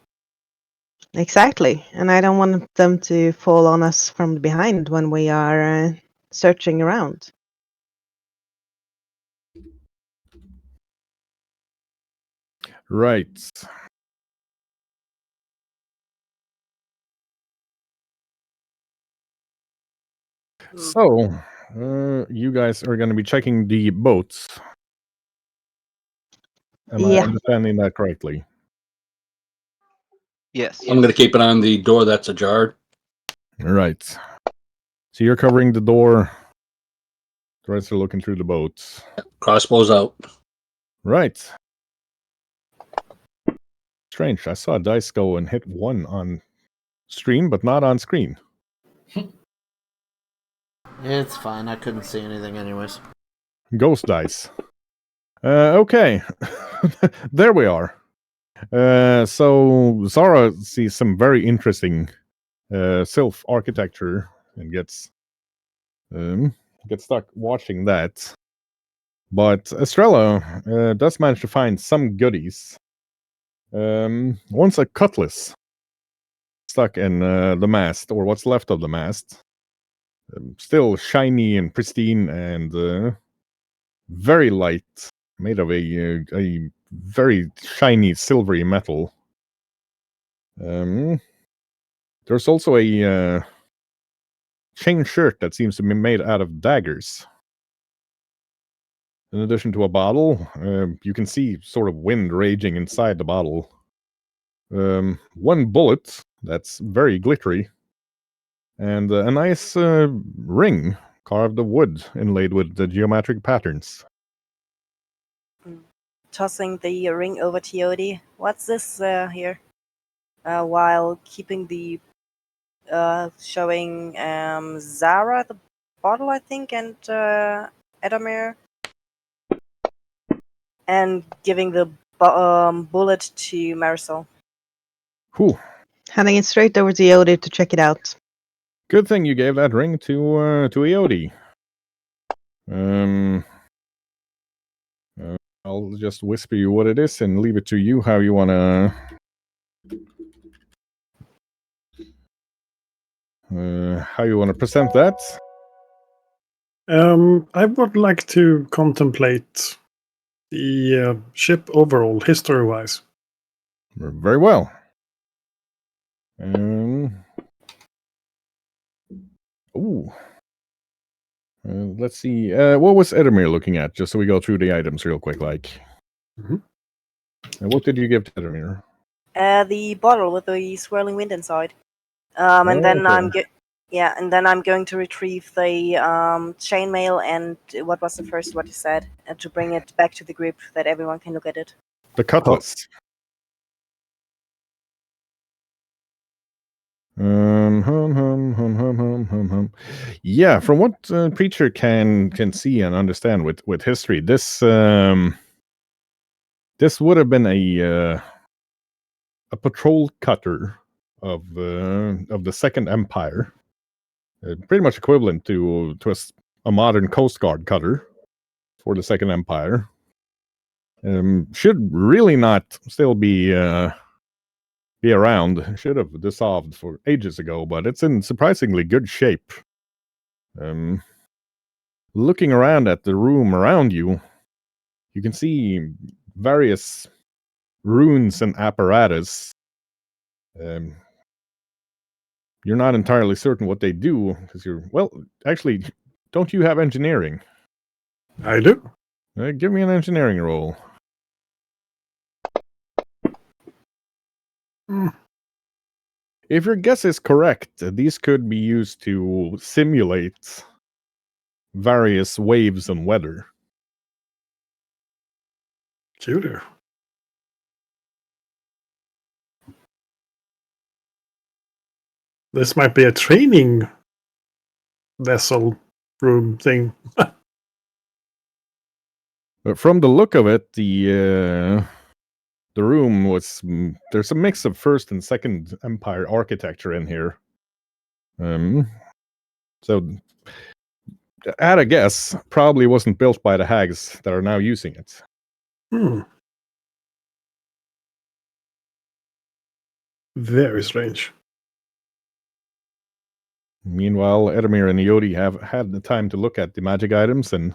Exactly, and I don't want them to fall on us from behind when we are searching around. Right. So, you guys are going to be checking the boats. Am I understanding that correctly? Yes. I'm going to keep an eye on the door that's ajar. Right. So you're covering the door. The rest are looking through the boats. Crossbows out. Right. Strange. I saw a dice go and hit 1 on stream, but not on screen. It's fine. I couldn't see anything anyways. Ghost dice. Okay. There we are. So Zara sees some very interesting sylph architecture and gets stuck watching that. But Estrella does manage to find some goodies. Once a cutlass stuck in the mast, or what's left of the mast. Still shiny and pristine and very light, made of a very shiny silvery metal. There's also a chain shirt that seems to be made out of daggers. In addition to a bottle, you can see sort of wind raging inside the bottle. One bullet that's very glittery. And a nice ring carved of wood inlaid with the geometric patterns. Tossing the ring over to Yodi. What's this here? While keeping the showing Zara the bottle, I think, and Edamir, and giving the bullet to Marisol. Whew. Handing it straight over to Yodi to check it out. Good thing you gave that ring to Iodi. I'll just whisper you what it is and leave it to you how you wanna present that. I would like to contemplate the ship overall, history-wise. Very well. Let's see. What was Edamir looking at? Just so we go through the items real quick, like. Mm-hmm. And what did you give to Edamir? The bottle with the swirling wind inside. And then I'm going to retrieve the chainmail and what was the first what you said, and to bring it back to the group that everyone can look at it. The cutlass. Yeah, from what Preacher can see and understand with history, this would have been a patrol cutter of the Second Empire, pretty much equivalent to a modern Coast Guard cutter for the Second Empire. Should really not still be around. Should have dissolved for ages ago, but it's in surprisingly good shape. Looking around at the room around you, you can see various runes and apparatus. You're not entirely certain what they do because actually, don't you have engineering? I do. Give me an engineering roll. If your guess is correct, these could be used to simulate various waves and weather. Shooter. This might be a training vessel room thing. But from the look of it, the room was there's a mix of First and Second Empire architecture in here. So at a guess, probably wasn't built by the hags that are now using it. Very strange. Meanwhile, Edamir and Iodi have had the time to look at the magic items and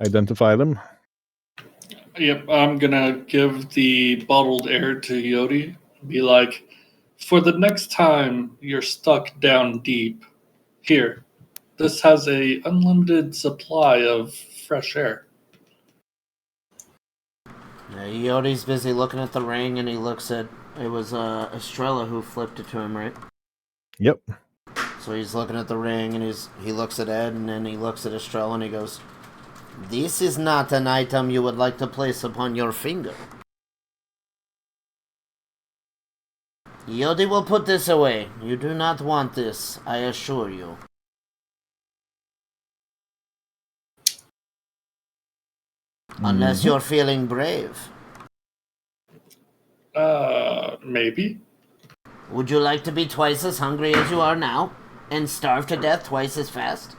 identify them. Yep, I'm gonna give the bottled air to Yodi. Be like, for the next time you're stuck down deep, here, this has a unlimited supply of fresh air. Yodi's busy looking at the ring, and he looks at it was Estrella who flipped it to him, right? Yep. So he's looking at the ring, and he looks at Ed, and then he looks at Estrella, and he goes, "This is not an item you would like to place upon your finger. Yodi will put this away. You do not want this, I assure you." Unless you're feeling brave. Maybe. Would you like to be twice as hungry as you are now? And starve to death twice as fast?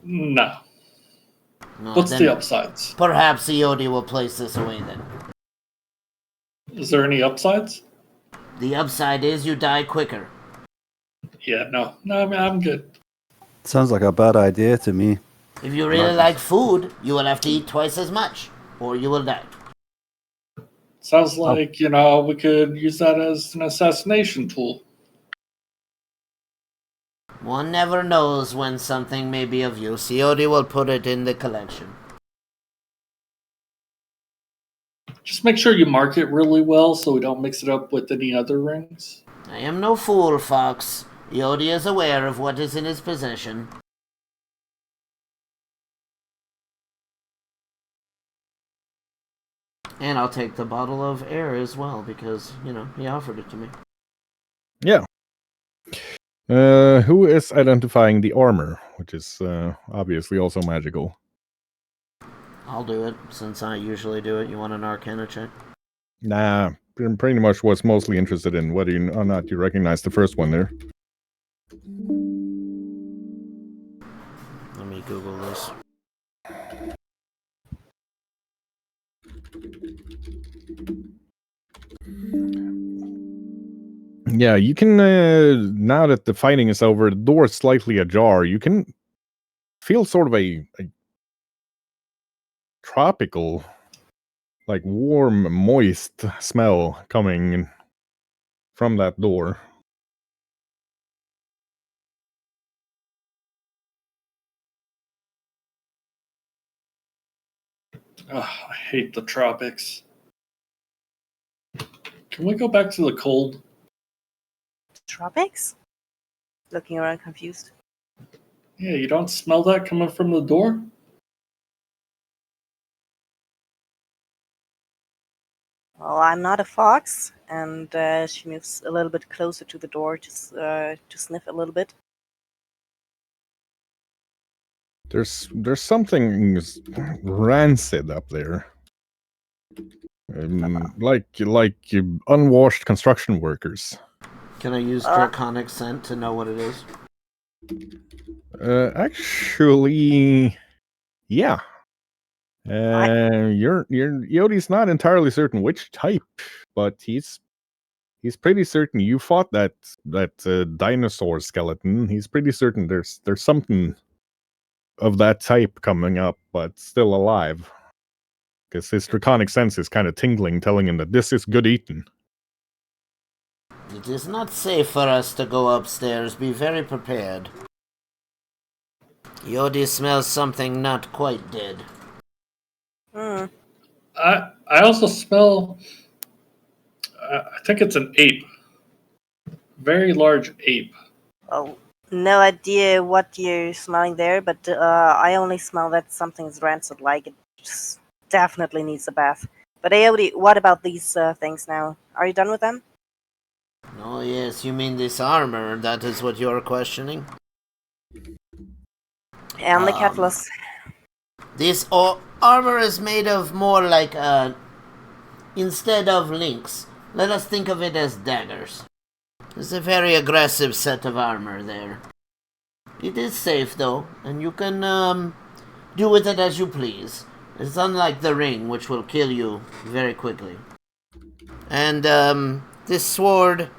No. No, What's then the upsides? Perhaps Yodi will place this away then. Is there any upsides? The upside is you die quicker. Yeah, no, I'm good. Sounds like a bad idea to me. If you really like food, you will have to eat twice as much, or you will die. Sounds like, we could use that as an assassination tool. One never knows when something may be of use. Yodi will put it in the collection. Just make sure you mark it really well so we don't mix it up with any other rings. I am no fool, Fox. Yodi is aware of what is in his possession. And I'll take the bottle of air as well, because, he offered it to me. Yeah. Who is identifying the armor, which is obviously also magical? I'll do it, since I usually do it. You want an Arcana check? Nah, pretty much was mostly interested in whether or not you recognize the first one there. Let me Google this. Yeah, you can, now that the fighting is over, the door is slightly ajar, you can feel sort of a tropical, like warm, moist smell coming from that door. I hate the tropics. Can we go back to the cold? Tropics? Looking around confused. Yeah, you don't smell that coming from the door? Well, I'm not a fox, and she moves a little bit closer to the door to sniff a little bit. There's something rancid up there. Like unwashed construction workers. Can I use draconic scent to know what it is? Actually, yeah. Your Yodi's not entirely certain which type, but he's pretty certain you fought that dinosaur skeleton. He's pretty certain there's something of that type coming up, but still alive. Because his draconic sense is kind of tingling, telling him that this is good eating. It is not safe for us to go upstairs. Be very prepared. Yodi smells something not quite dead. Hmm. I also smell. I think it's an ape. Very large ape. Well, no idea what you're smelling there, but I only smell that something's rancid. Like it just definitely needs a bath. But Aodi, what about these things now? Are you done with them? Oh yes, you mean this armor? That is what you're questioning? And the catalyst. This armor is made of more like, instead of links, let us think of it as daggers. It's a very aggressive set of armor there. It is safe, though, and you can, do with it as you please. It's unlike the ring, which will kill you very quickly. And, this sword,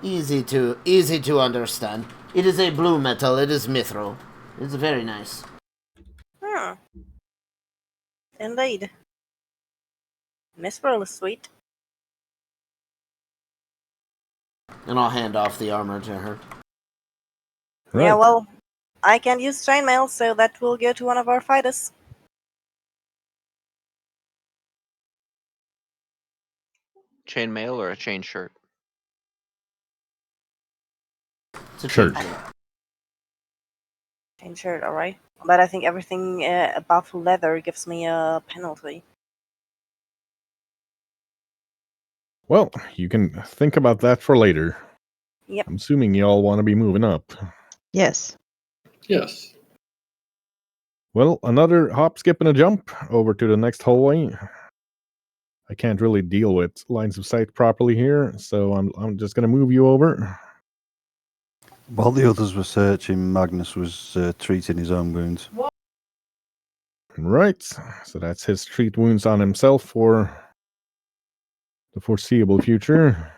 easy to understand. It is a blue metal, it is mithril. It's very nice. Indeed. Mithril is sweet. And I'll hand off the armor to her. Right. Yeah, well, I can't use chainmail, so that will go to one of our fighters. Chainmail or a chain shirt? It's a Shirt. Chain shirt, alright. But I think everything above leather gives me a penalty. Well, you can think about that for later. Yep. I'm assuming you all want to be moving up. Yes. Yes. Well, another hop, skip, and a jump over to the next hallway. I can't really deal with lines of sight properly here, so I'm just gonna move you over. While the others were searching, Magnus was treating his own wounds. Right, so that's his treat wounds on himself for the foreseeable future.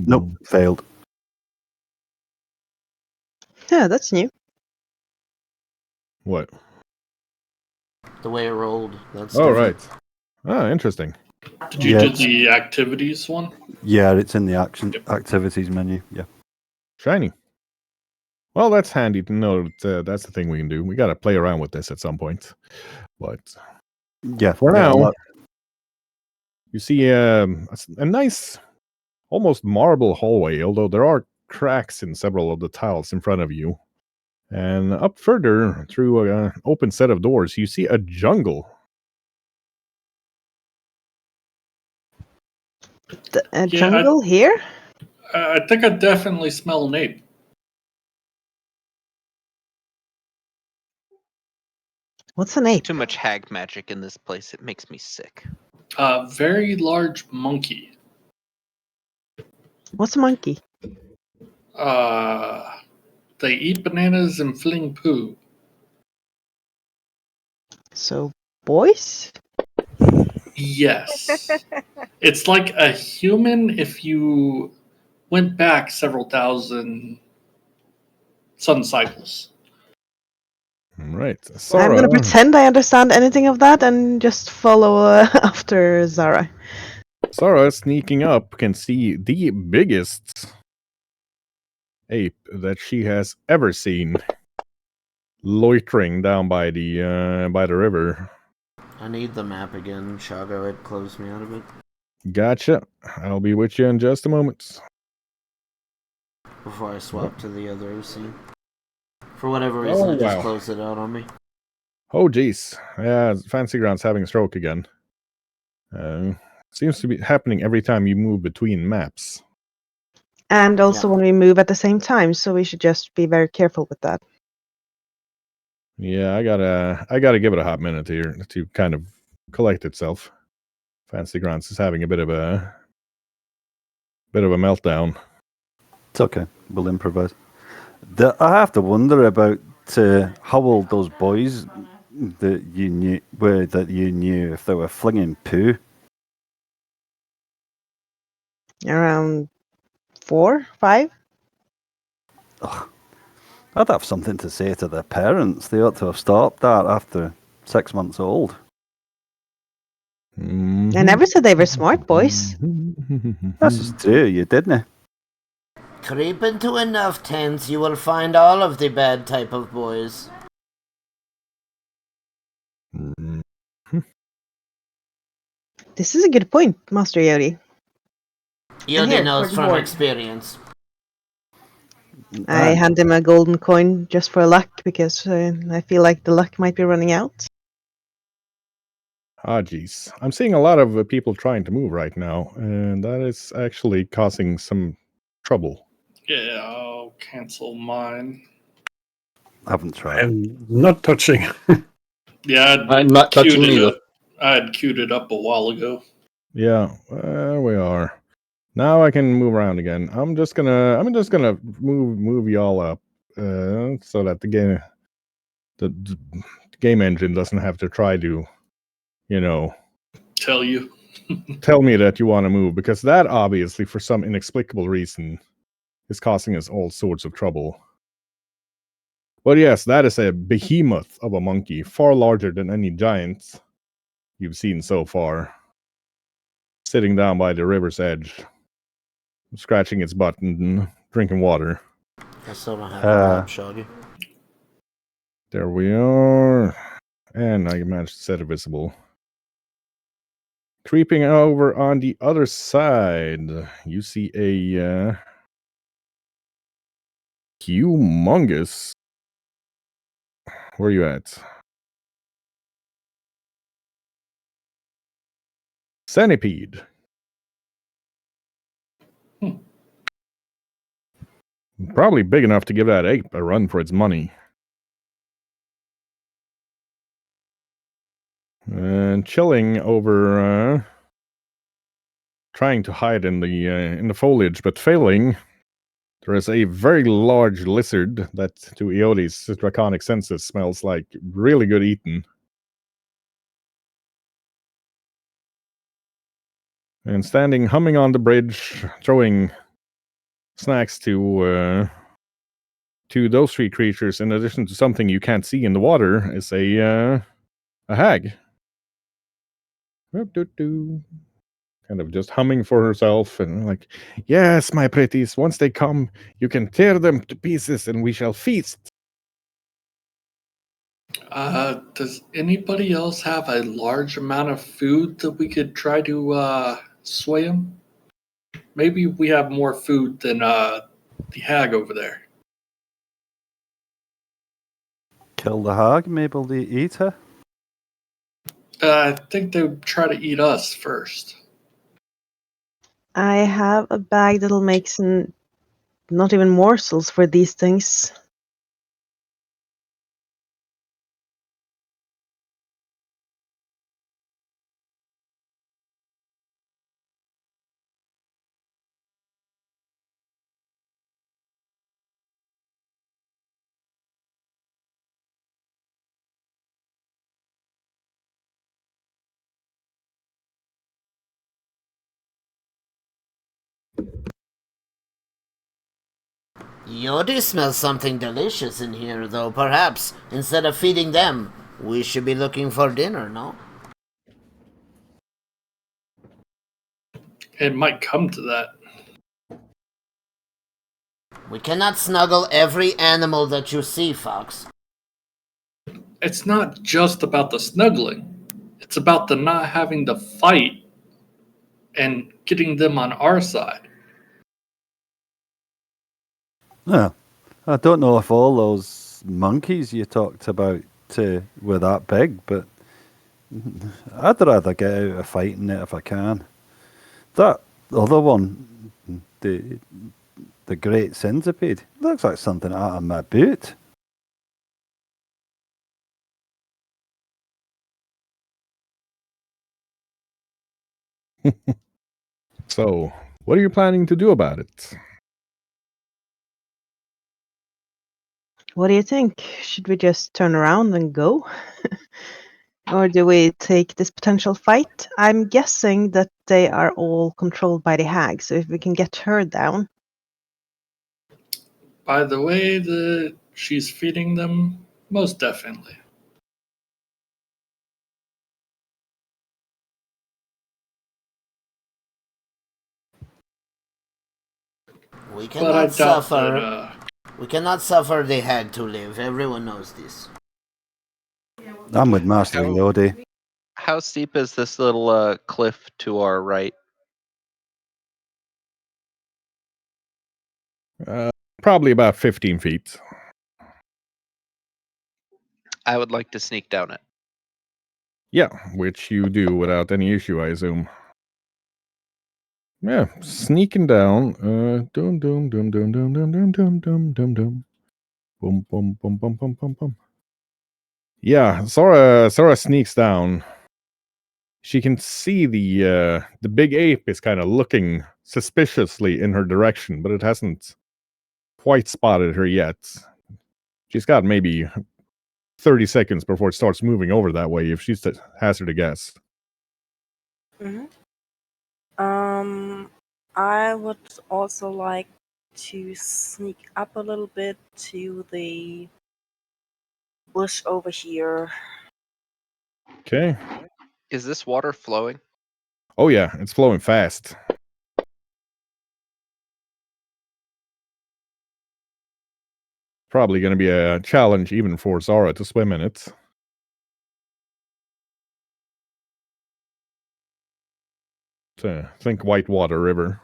Nope, failed. Yeah, that's new. What? The way it rolled. That's Oh, different. right. Ah, interesting. Did you Yeah, do the activities one? Yeah, it's in the activities menu. Yeah. Shiny. Well, that's handy to know that that's the thing we can do. We got to play around with this at some point. But Yeah. for yeah, now, you see a nice, almost marble hallway, although there are cracks in several of the tiles in front of you. And up further, through an open set of doors, you see a jungle. A Yeah, jungle here? I think I definitely smell an ape. What's an ape? Too much hag magic in this place. It makes me sick. Very large monkey. What's a monkey? They eat bananas and fling poo. So, boys? Yes. It's like a human if you went back several thousand sun cycles. Right. I'm Sarah, gonna pretend I understand anything of that and just follow after Zara. Sarah, sneaking up, can see the biggest ape that she has ever seen loitering down by the river. I need the map again. Shoggoth had closed me out of it. Gotcha. I'll be with you in just a moment. Before I swap to the other OC. For whatever reason, it just closed it out on me. Oh, jeez. Yeah, Fancy Ground's having a stroke again. Seems to be happening every time you move between maps. And also when we move at the same time, so we should just be very careful with that. Yeah, I gotta give it a hot minute here to kind of collect itself. Fancy Grants is having a bit of a meltdown. It's okay. We'll improvise. I have to wonder about how old those boys that you knew if they were flinging poo. Around 4, 5. I'd have something to say to their parents. They ought to have stopped that after 6 months old. Mm-hmm. I never said they were smart boys. This is true. You didn't. Creep into enough tents, you will find all of the bad type of boys. This is a good point, Master Yodi. Yodi knows from experience. I hand him a golden coin just for luck because I feel like the luck might be running out. Ah, geez. I'm seeing a lot of people trying to move right now, and that is actually causing some trouble. Yeah, I'll cancel mine. I haven't tried. I'm not touching. I'm Yeah, not touching either. I had queued it up a while ago. Yeah, there we are. Now I can move around again. I'm just gonna move y'all up, so that the game engine doesn't have to try to, Tell you. tell me that you want to move, because that obviously, for some inexplicable reason, is causing us all sorts of trouble. But yes, that is a behemoth of a monkey, far larger than any giants you've seen so far. Sitting down by the river's edge, scratching its butt and drinking water. I still don't have a map, Shoggy. There we are. And I managed to set it visible. Creeping over on the other side, you see a humongous. Where are you at? Centipede. Probably big enough to give that ape a run for its money. And chilling over, trying to hide in the foliage, but failing. There is a very large lizard that, to Eodi's draconic senses, smells like really good eaten. And standing, humming on the bridge, throwing snacks to those three creatures, in addition to something you can't see in the water, is a hag. Kind of just humming for herself and like, yes, my pretties, once they come, you can tear them to pieces and we shall feast. Does anybody else have a large amount of food that we could try to sway him? Maybe we have more food than the hag over there. Kill the hag, maybe they eat her. I think they would try to eat us first. I have a bag that'll make some, not even morsels for these things. Yodi smells something delicious in here, though. Perhaps, instead of feeding them, we should be looking for dinner, no? It might come to that. We cannot snuggle every animal that you see, Fox. It's not just about the snuggling. It's about the not having to fight and getting them on our side. Yeah. I don't know if all those monkeys you talked about were that big, but I'd rather get out of fighting it if I can. That other one, the great centipede, looks like something out of my boot. So, what are you planning to do about it? What do you think? Should we just turn around and go? Or do we take this potential fight? I'm guessing that they are all controlled by the hag, so if we can get her down. By the way that she's feeding them, most definitely. We But I cannot doubt suffer. that. We cannot suffer the hag to live. Everyone knows this. I'm with Master Yodi. How steep is this little cliff to our right? Probably about 15 feet. I would like to sneak down it. Yeah, which you do without any issue, I assume. Yeah, sneaking down. Dum dum dum dum dum dum dum dum dum dum dum. Boom boom boom boom boom boom boom. Yeah, Sora sneaks down. She can see the big ape is kind of looking suspiciously in her direction, but it hasn't quite spotted her yet. She's got maybe 30 seconds before it starts moving over that way, if she hazard a guess. Mm-hmm. I would also like to sneak up a little bit to the bush over here. Okay. Is this water flowing? Oh yeah, it's flowing fast. Probably going to be a challenge even for Zara to swim in it. Think Whitewater River.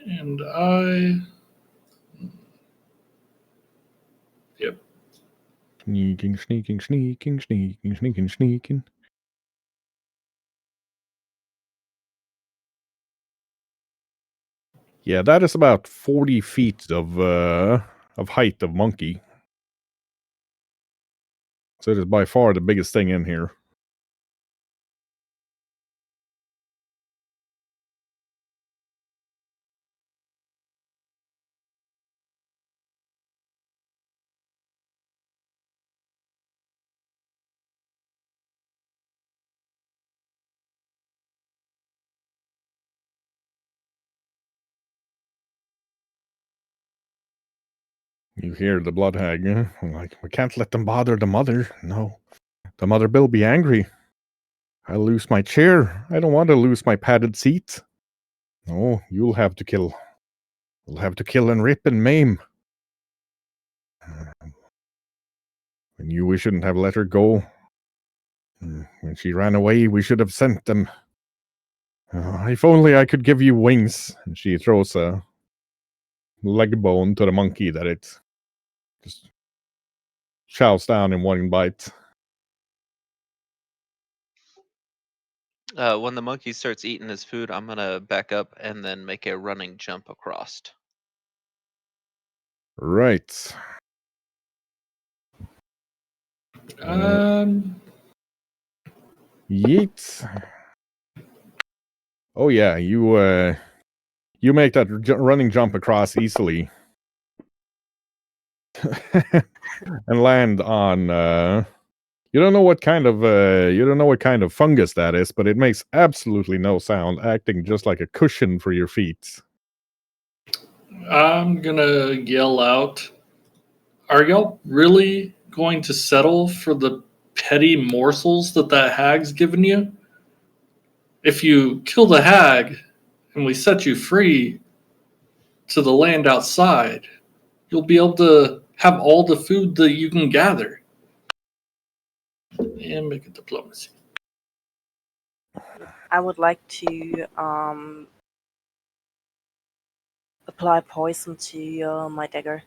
And I. Yep. Sneaking, sneaking, sneaking, sneaking, sneaking, sneaking. Yeah, that is about 40 feet of height of monkey. So it is by far the biggest thing in here. You hear the blood hag. Like, we can't let them bother the mother. No. The mother will be angry. I'll lose my chair. I don't want to lose my padded seat. No, you'll have to kill. You'll have to kill and rip and maim. We knew we shouldn't have let her go. When she ran away, we should have sent them. If only I could give you wings. And she throws a leg bone to the monkey that it just chows down in one bite. When the monkey starts eating his food, I'm gonna back up and then make a running jump across. Right. Yeet. Oh yeah, you make that running jump across easily. And land on you don't know what kind of fungus that is, but it makes absolutely no sound, acting just like a cushion for your feet. I'm gonna yell out. Are y'all really going to settle for the petty morsels that hag's given you? If you kill the hag and we set you free to the land outside, you'll be able to have all the food that you can gather. And make a diplomacy. I would like to apply poison to my dagger.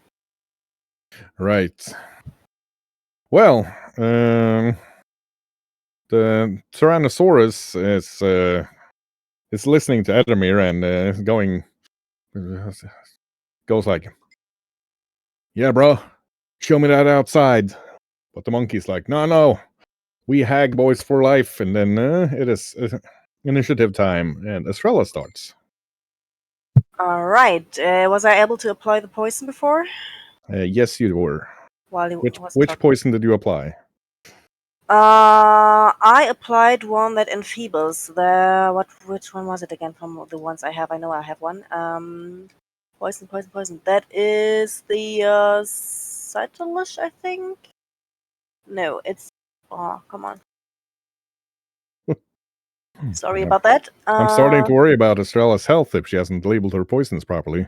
Right. Well, the Tyrannosaurus is listening to Edamir and goes like, "Yeah, bro, show me that outside." But the monkey's like, "No, we hag boys for life." And then it is initiative time, and Estrella starts. All right. Was I able to apply the poison before? Yes, you were. While he Which was which talking? poison did you apply? I applied one that enfeebles. Which one was it again from the ones I have? I know I have one. Poison. That is the Cytilish, I think. No, it's. Oh, come on. Sorry about that. I'm starting to worry about Estrella's health if she hasn't labeled her poisons properly.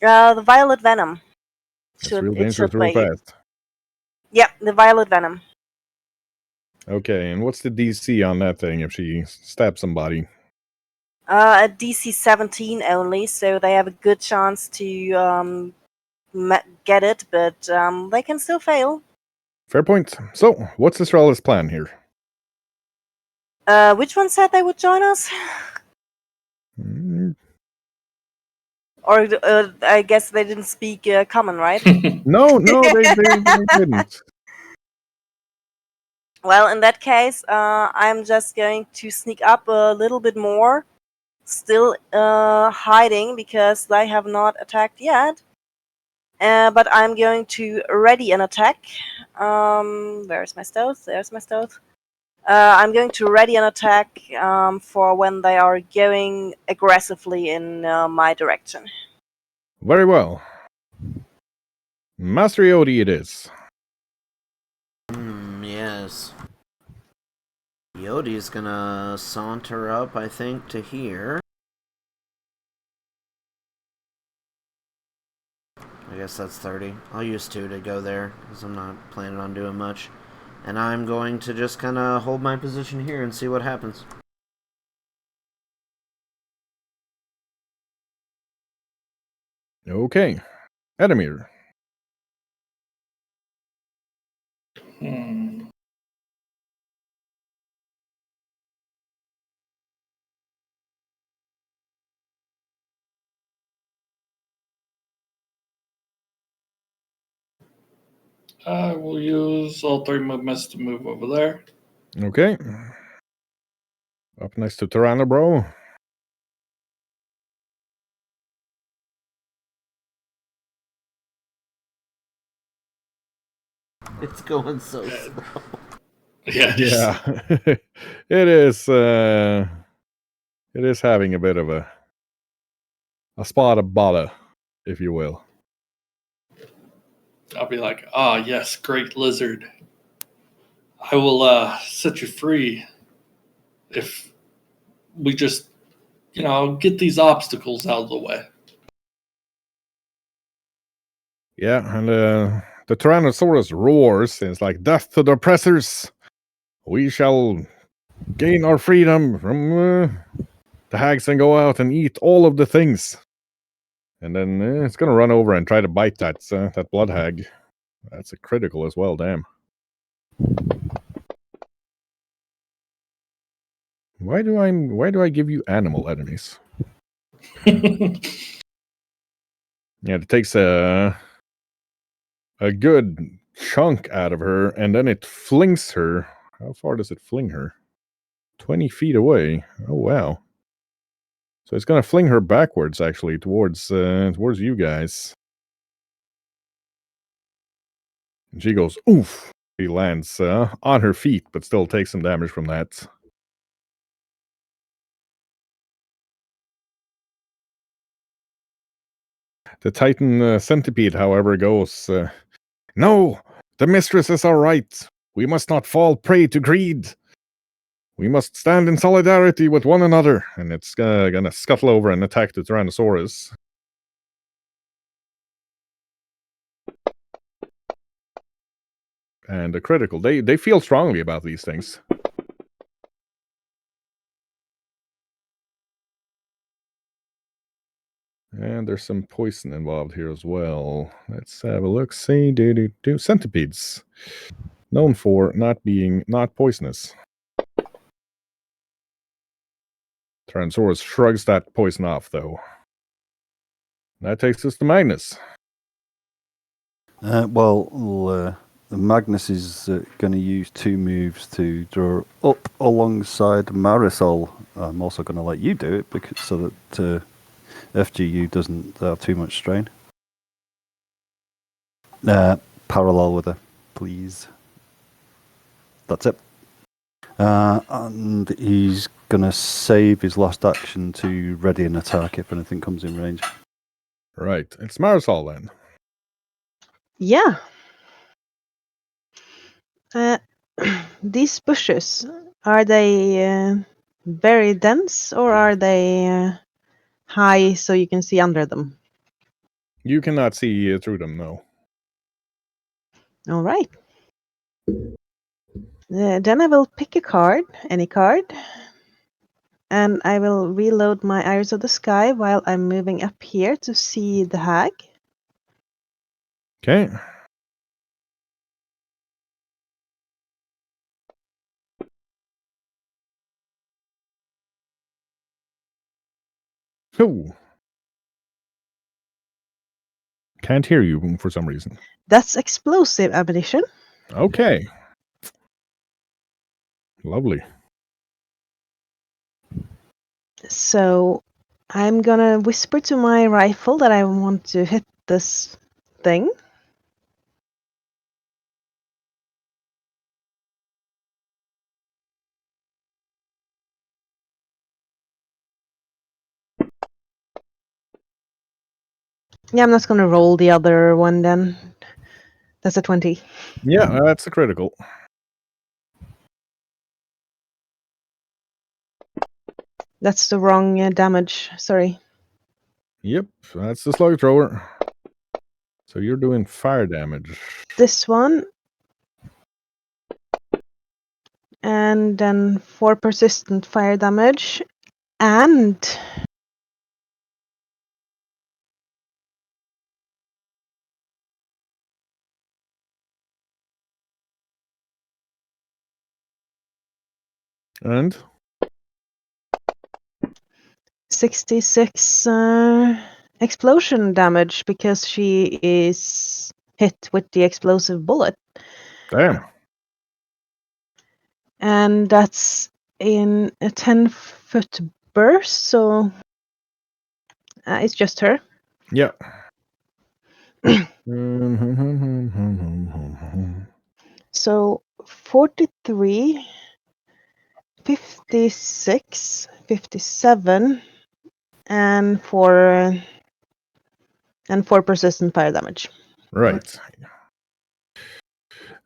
The violet venom. It's real dangerous real fast. Yeah, the violet venom. Okay, and what's the DC on that thing if she stabs somebody? A DC 17 only, so they have a good chance to get it, but they can still fail. Fair point. So, what's Estrella's plan here? Which one said they would join us? Mm, Or I guess they didn't speak common, right? No, they didn't. Well, in that case, I'm just going to sneak up a little bit more, still hiding because they have not attacked yet. But I'm going to ready an attack. Where's my stealth? There's my stealth. I'm going to ready an attack for when they are going aggressively in my direction. Very well. Master Yodi it is. Yes. Yodi's gonna saunter up, I think, to here. I guess that's 30. I'll use 2 to go there, because I'm not planning on doing much. And I'm going to just kind of hold my position here and see what happens. Okay. Edamir. I will use all 3 movements to move over there. Okay. Up next to Tyranno, bro. It's going so slow. Yeah. Yeah. It is having a bit of a spot of bother, if you will. I'll be like, yes, great lizard. I will set you free if we just, get these obstacles out of the way. Yeah, and the Tyrannosaurus roars and it's like, "Death to the oppressors! We shall gain our freedom from the hags and go out and eat all of the things." And then it's gonna run over and try to bite that blood hag. That's a critical as well, damn. Why do I give you animal enemies? Yeah, it takes a good chunk out of her, and then it flings her. How far does it fling her? 20 feet away. Oh wow! So it's gonna fling her backwards, actually, towards you guys. And she goes, oof! She lands on her feet, but still takes some damage from that. The Titan centipede, however, goes, "No, the mistresses are right. We must not fall prey to greed. We must stand in solidarity with one another." And it's gonna scuttle over and attack the Tyrannosaurus. And a critical. They feel strongly about these things. And there's some poison involved here as well. Let's have a look. See, centipedes, known for not poisonous. Tyrannosaurus shrugs that poison off, though. That takes us to Magnus. Magnus is going to use 2 moves to draw up alongside Marisol. I'm also going to let you do it so that FGU doesn't have too much strain. Parallel with her, please. That's it. And he's going to save his last action to ready an attack if anything comes in range. Right. It's Marisol then. Yeah. These bushes, are they very dense or are they high so you can see under them? You cannot see through them, no. All right. Then I will pick a card, any card, and I will reload my Iris of the Sky while I'm moving up here to see the hag. Okay. Oh. Can't hear you for some reason. That's explosive ammunition. Okay. Lovely. So I'm gonna whisper to my rifle that I want to hit this thing. Yeah, I'm not gonna roll the other one then. That's a 20. Yeah, that's a critical. That's the wrong damage. Sorry. Yep, that's the slug thrower. So you're doing fire damage. This one. And then 4 persistent fire damage. And And 66 explosion damage because she is hit with the explosive bullet. damn. And that's in a 10-foot burst, so it's just her. Yeah. So 43, 56, 57, and 4 persistent fire damage. Right.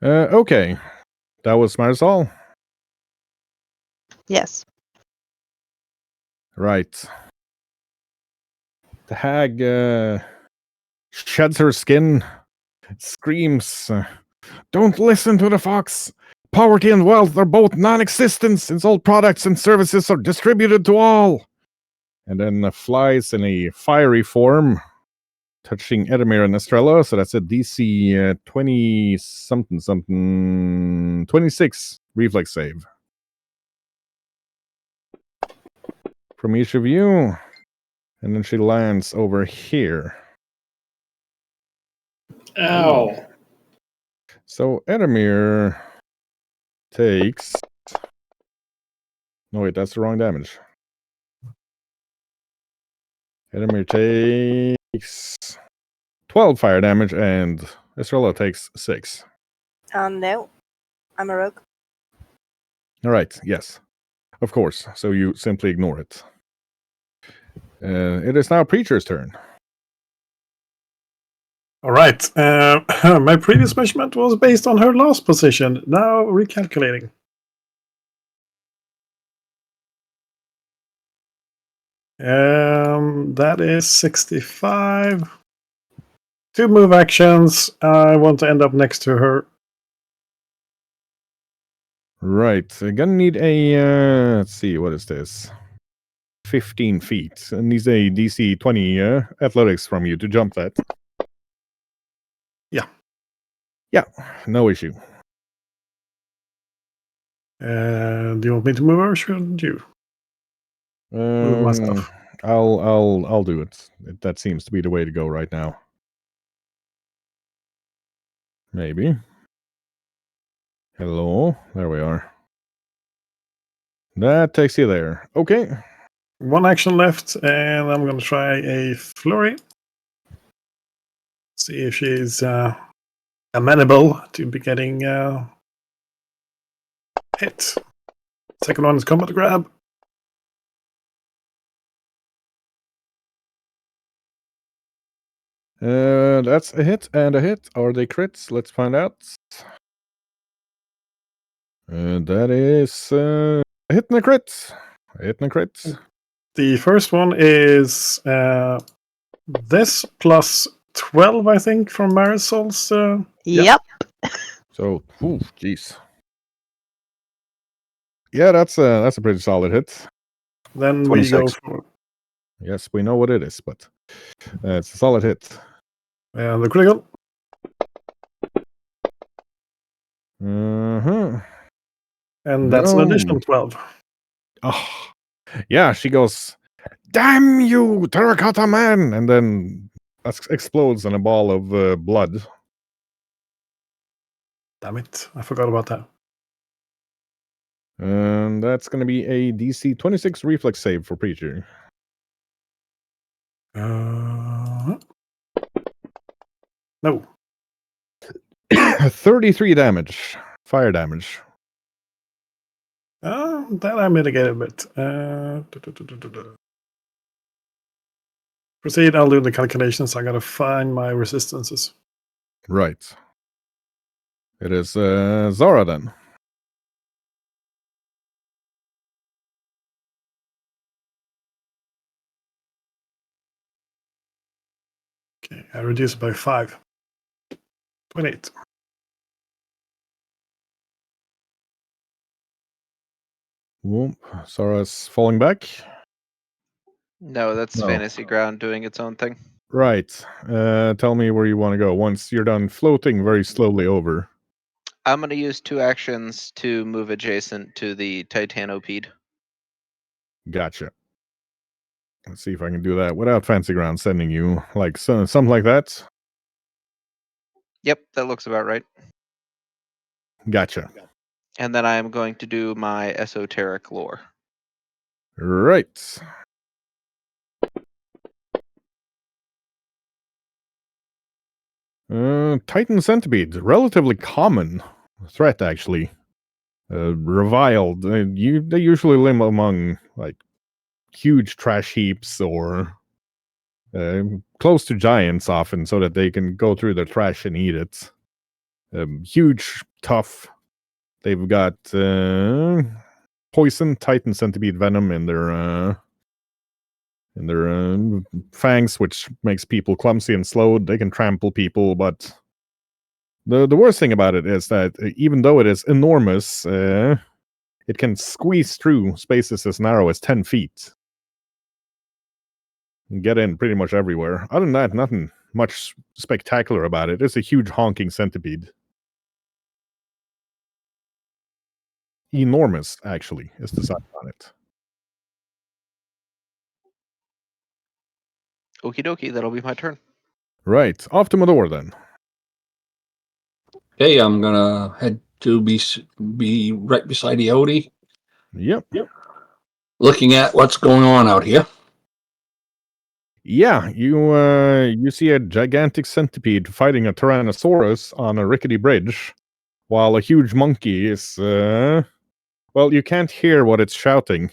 Okay. That was Marisol. Yes. Right. The hag sheds her skin, screams, "Don't listen to the fox! Poverty and wealth are both non-existent since all products and services are distributed to all!" And then flies in a fiery form, touching Edamir and Estrella, so that's a DC 20-something, 26 reflex save. From each of you. And then she lands over here. Ow. So Edamir takes... No, wait, that's the wrong damage. Edamir takes 12 fire damage, and Estrella takes 6. No. I'm a rogue. All right, yes. Of course, so you simply ignore it. It is now Preacher's turn. All right. My previous measurement was based on her last position. Now recalculating. That is 65. 2 move actions. I want to end up next to her. Right, I'm gonna need a... let's see, what is this? 15 feet. And needs a DC 20 athletics from you to jump that. Yeah. Yeah, no issue. Do you want me to move or should you? Move my stuff. I'll do it. That seems to be the way to go right now. Maybe. Hello. There we are. That takes you there. Okay. One action left, and I'm going to try a flurry. See if she's amenable to be getting hit. Second one is combat grab. That's a hit and a hit. Are they crits? Let's find out. That is a hit and a crit. A hit and a crit. The first one is this plus 12, I think, from Marisol's. Yep. So, jeez. Yeah, that's a pretty solid hit. Then we go 26. for Yes, we know what it is, but it's a solid hit. the critical. Uh-huh. And that's an No. additional 12. Oh, yeah, she goes, "Damn you, terracotta man!" And then explodes in a ball of blood. Damn it. I forgot about that. And that's going to be a DC 26 reflex save for Preacher. 33 damage. Fire damage. That I mitigated a bit. Proceed, I'll do the calculations. I gotta find my resistances. Right. It is Zara then. Okay, I reduce it by 5. 28. Whoop. Zara's falling back. No, that's No. Fantasy Ground doing its own thing. Right. Tell me where you want to go once you're done floating very slowly over. I'm going to use 2 actions to move adjacent to the Titanopede. Gotcha. Let's see if I can do that without Fancy Ground sending you like something like that. Yep, that looks about right. Gotcha. And then I'm going to do my esoteric lore. Right. Titan Centipede, relatively common threat actually. Reviled. They usually live among like huge trash heaps or close to giants often, so that they can go through their trash and eat it. Huge, tough. They've got poison Titan Centipede venom in their fangs, which makes people clumsy and slow. They can trample people, but the worst thing about it is that even though it is enormous, it can squeeze through spaces as narrow as 10 feet. And get in pretty much everywhere. Other than that, nothing much spectacular about it. It's a huge honking centipede. Enormous, actually, is the size on it. Okie dokie, that'll be my turn. Right, off to Mador then. Okay, I'm gonna head to be right beside Eodi, Yep. looking at what's going on out here. Yeah, you see a gigantic centipede fighting a Tyrannosaurus on a rickety bridge, while a huge monkey is well, you can't hear what it's shouting,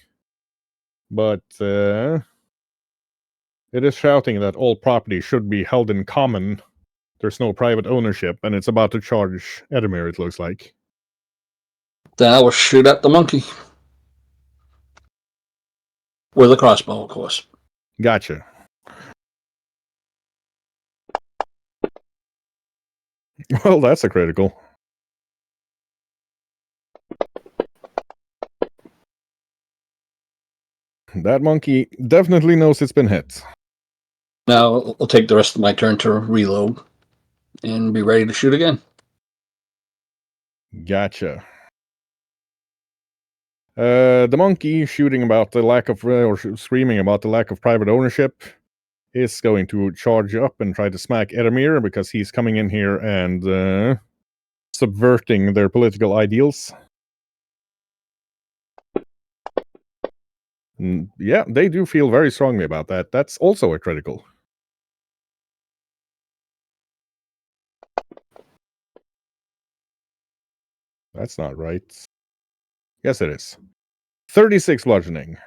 but it is shouting that all property should be held in common. There's no private ownership, and it's about to charge Edamir, it looks like. Then I will shoot at the monkey with a crossbow, of course. Gotcha. Well, that's a critical. That monkey definitely knows it's been hit. Now I'll take the rest of my turn to reload and be ready to shoot again. Gotcha. The monkey shooting about the lack of, or screaming about the lack of private ownership, is going to charge up and try to smack Edamir because he's coming in here and subverting their political ideals. Yeah, they do feel very strongly about that. That's also a critical. That's not right. Yes, it is. 36 bludgeoning.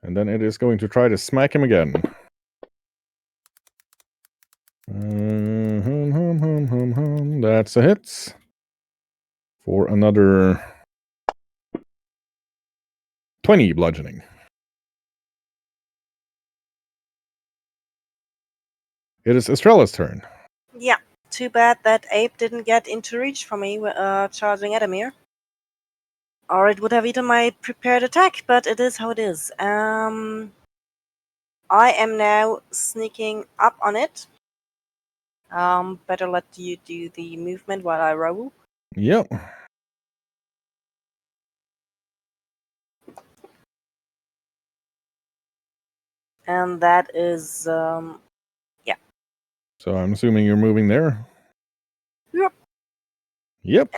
And then it is going to try to smack him again. That's a hit. For another 20 bludgeoning. It is Estrella's turn. Yeah, too bad that ape didn't get into reach for me charging Edamir. Or it would have eaten my prepared attack, but it is how it is. I am now sneaking up on it. Better let you do the movement while I roll. Yep. And that is, yeah. So I'm assuming you're moving there? Yep. Yep.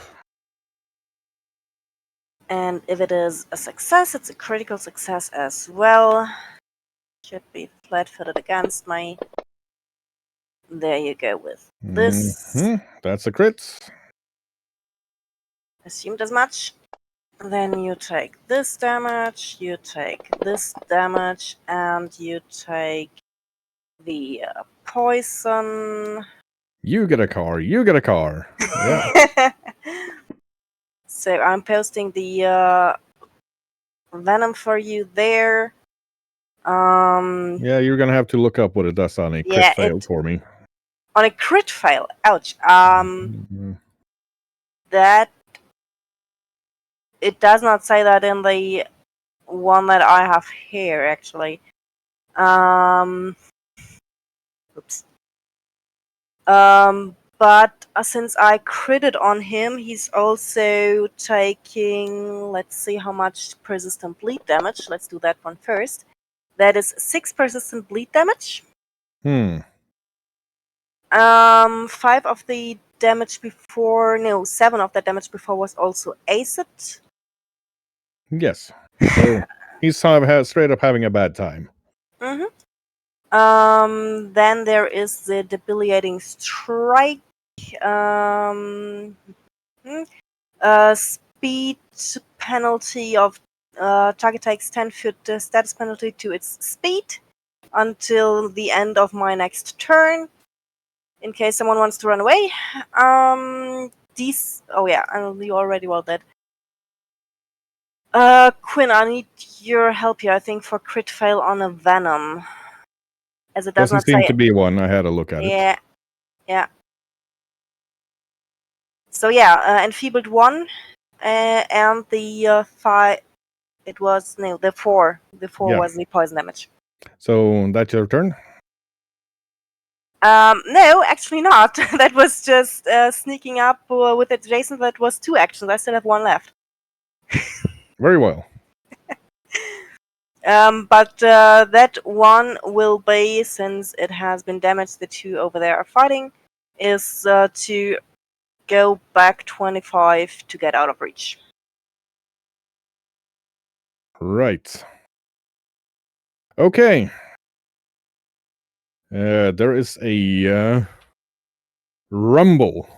And if it is a success, it's a critical success as well. Should be flat-footed against my... There you go with this. That's a crit. Assumed as much. Then you take this damage, you take this damage, and you take the poison. You get a car. You get a car. Yeah. So I'm posting the venom for you there. Yeah, you're gonna have to look up what it does on a crit fail for me. On a crit fail, ouch. That it does not say that in the one that I have here, actually. Oops. But since I critted on him, he's also taking, let's see how much persistent bleed damage. Let's do that one first. That is 6 persistent bleed damage. 5 of the damage before, no, 7 of the damage before was also acid. Yes. So he's straight up having a bad time. Then there is the debilitating strike. Speed penalty of target takes 10 foot status penalty to its speed until the end of my next turn. In case someone wants to run away. Oh yeah, you already well dead. Quinn, I need your help here, I think, for crit fail on a venom. As it doesn't seem to be one. I had a look at it. Yeah. So yeah, enfeebled 1, and the 5. It was the 4. The 4 was the poison damage. So that's your turn. No, actually not. That was just sneaking up with adjacent. That was 2 actions. I still have 1 left. Very well. But that 1 will be, since it has been damaged, the 2 over there are fighting, is to go back 25 to get out of reach. Right. Okay. There is a rumble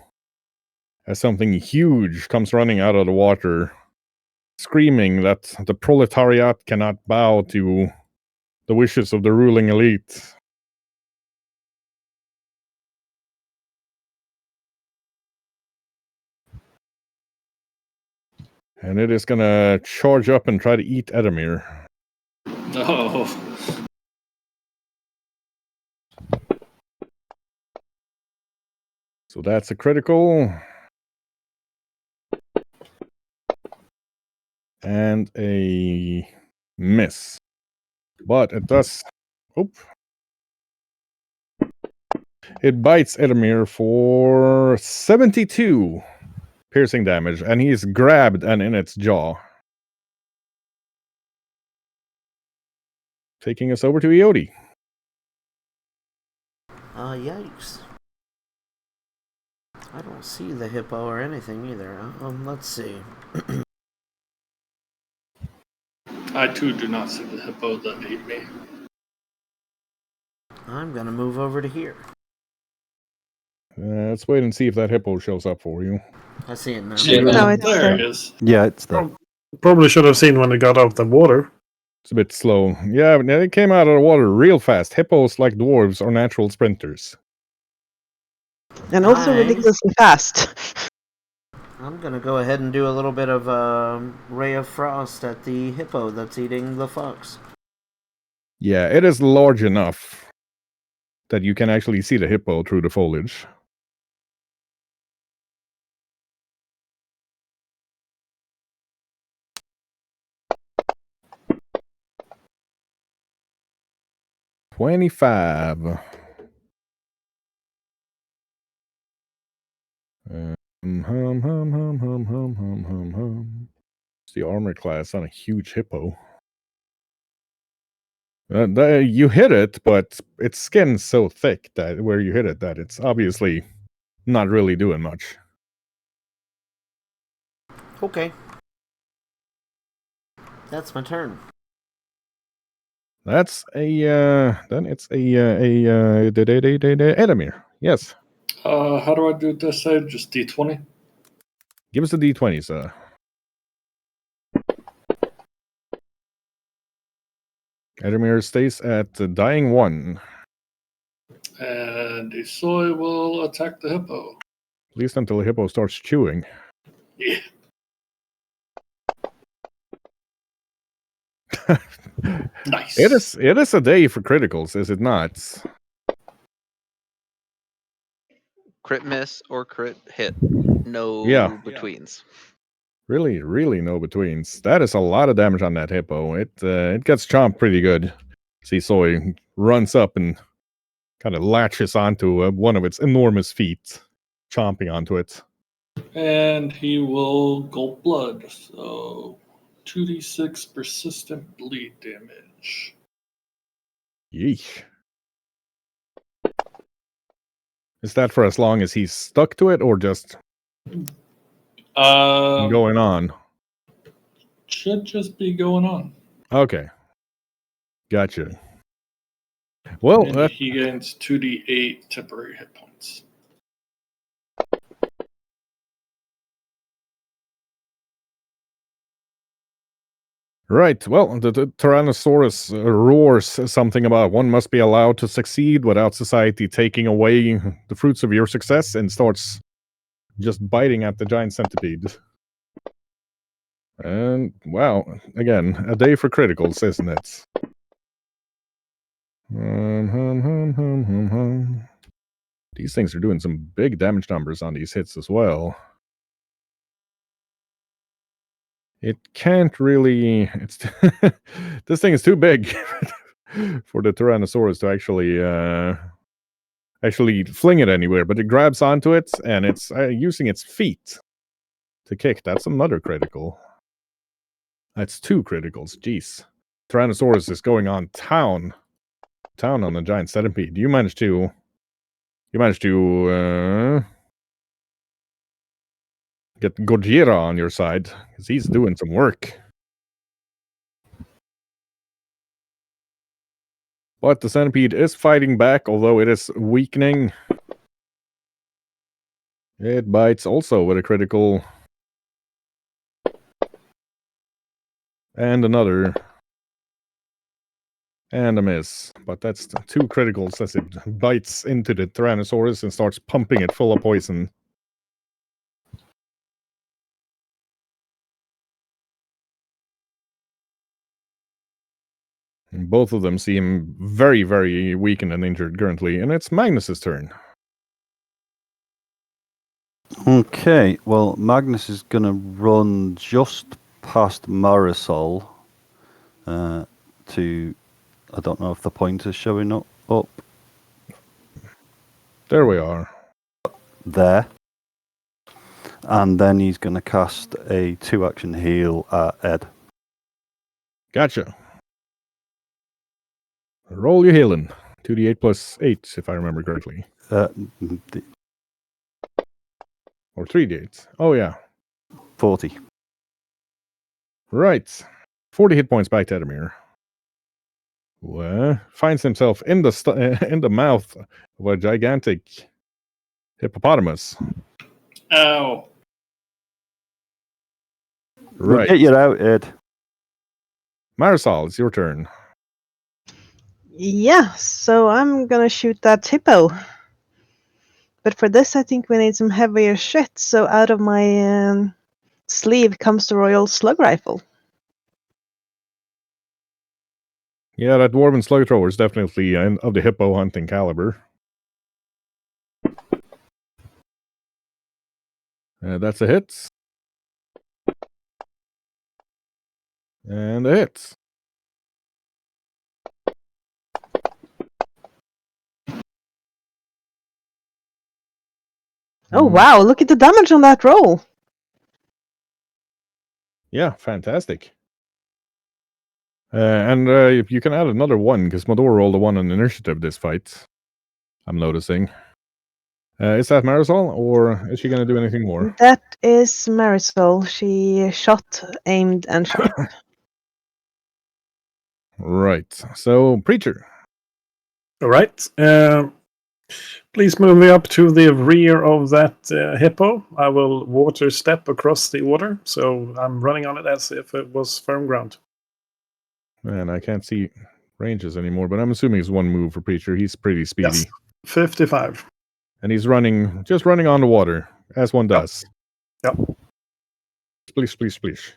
as something huge comes running out of the water, screaming that the proletariat cannot bow to the wishes of the ruling elite. And it is gonna charge up and try to eat Edamir. No. So that's a critical. And a Miss. But it does. Oop. It bites Edamir for 72 piercing damage, and he's grabbed and in its jaw. Taking us over to Iodi. Yikes. I don't see the hippo or anything either. Let's see. I too do not see the hippo that ate me. I'm gonna move over to here. Let's wait and see if that hippo shows up for you. I see it now. See, No, it's there it is. Yeah, it's there. Probably should have seen when it got out of the water. It's a bit slow. Yeah, but it came out of the water real fast. Hippos, like dwarves, are natural sprinters. And also Nice. ridiculously fast. I'm gonna go ahead and do a little bit of Ray of Frost at the hippo that's eating the fox. Yeah, it is large enough that you can actually see the hippo through the foliage. $25. It's the armor class on a huge hippo. You hit it, but its skin's so thick that where you hit it, that it's obviously not really doing much. Okay. That's my turn. That's then it's Edamir. Yes. How do I do this save? Just D20? Give us a D20, sir. Edamir stays at dying 1. And the soy will attack the hippo. At least until the hippo starts chewing. Yeah. Nice. It is a day for criticals, is it not? Crit miss or crit hit. No Yeah. betweens. Really, really no betweens. That is a lot of damage on that hippo. It gets chomped pretty good. See, Soy runs up and kind of latches onto one of its enormous feet, chomping onto it. And he will gulp blood. So 2d6 persistent bleed damage. Yeesh. Is that for as long as he's stuck to it, or just going on? Should just be going on. Okay. Gotcha. Well, And he gains 2d8 temporary hit points. right. Well, the Tyrannosaurus roars something about one must be allowed to succeed without society taking away the fruits of your success, and starts just biting at the giant centipede. And, wow, again, a day for criticals, isn't it? These things are doing some big damage numbers on these hits as well. It can't really... It's this thing is too big for the Tyrannosaurus to actually fling it anywhere, but it grabs onto it, and it's using its feet to kick. That's another critical. That's 2 criticals. Jeez. Tyrannosaurus is going on town on the giant centipede. You managed to get Gojira on your side, because he's doing some work. But the centipede is fighting back, although it is weakening. It bites also with a critical. And another. And a miss. But that's 2 criticals as it bites into the Tyrannosaurus and starts pumping it full of poison. And both of them seem very, very weakened and injured currently, and it's Magnus's turn. Okay, well, Magnus is going to run just past Marisol to. I don't know if the pointer's showing up There we are. there. And then he's going to cast a 2-action heal at Ed. Gotcha. Roll your healing. 2d8 plus 8, if I remember correctly. The Or 3d8. Oh, yeah. 40. Right. 40 hit points back to Edamir. Finds himself in the mouth of a gigantic hippopotamus. Ow. We'll Right. get you out, Ed. Marisol, it's your turn. Yeah, so I'm gonna shoot that hippo. But for this, I think we need some heavier shit. So out of my sleeve comes the royal slug rifle. Yeah, that dwarven slug thrower is definitely of the hippo hunting caliber. That's a hit. And a hit. Oh wow! Look at the damage on that roll. Yeah, fantastic. And you can add another one, because Mador rolled a 1 on initiative this fight. I'm noticing. Is that Marisol, or is she going to do anything more? That is Marisol. She shot, aimed, and shot. Right. So, Preacher. All right. Please move me up to the rear of that hippo. I will water step across the water, so I'm running on it as if it was firm ground. Man, I can't see ranges anymore, but I'm assuming it's one move for Preacher. He's pretty speedy. Yes, 55. And he's just running on the water, as one does. Yep. Splish, splish, splish.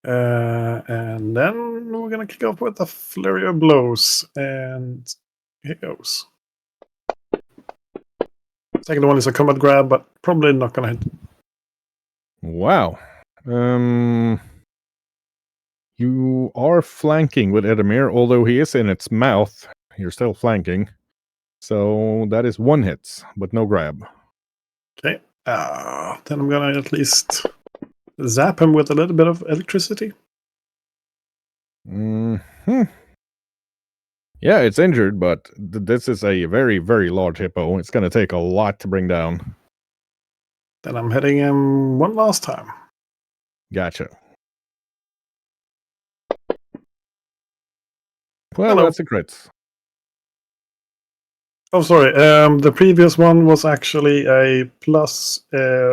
And then we're going to kick off with a flurry of blows. And here goes. Second one is a combat grab, but probably not going to hit. Wow. You are flanking with Edamir, although he is in its mouth. You're still flanking. So that is 1 hit, but no grab. Okay. Then I'm going to at least zap him with a little bit of electricity. Yeah, it's injured, but this is a very, very large hippo. It's going to take a lot to bring down. Then I'm hitting him one last time. Gotcha. Well, Hello. that's a crit. Oh, sorry. The previous one was actually a plus 8.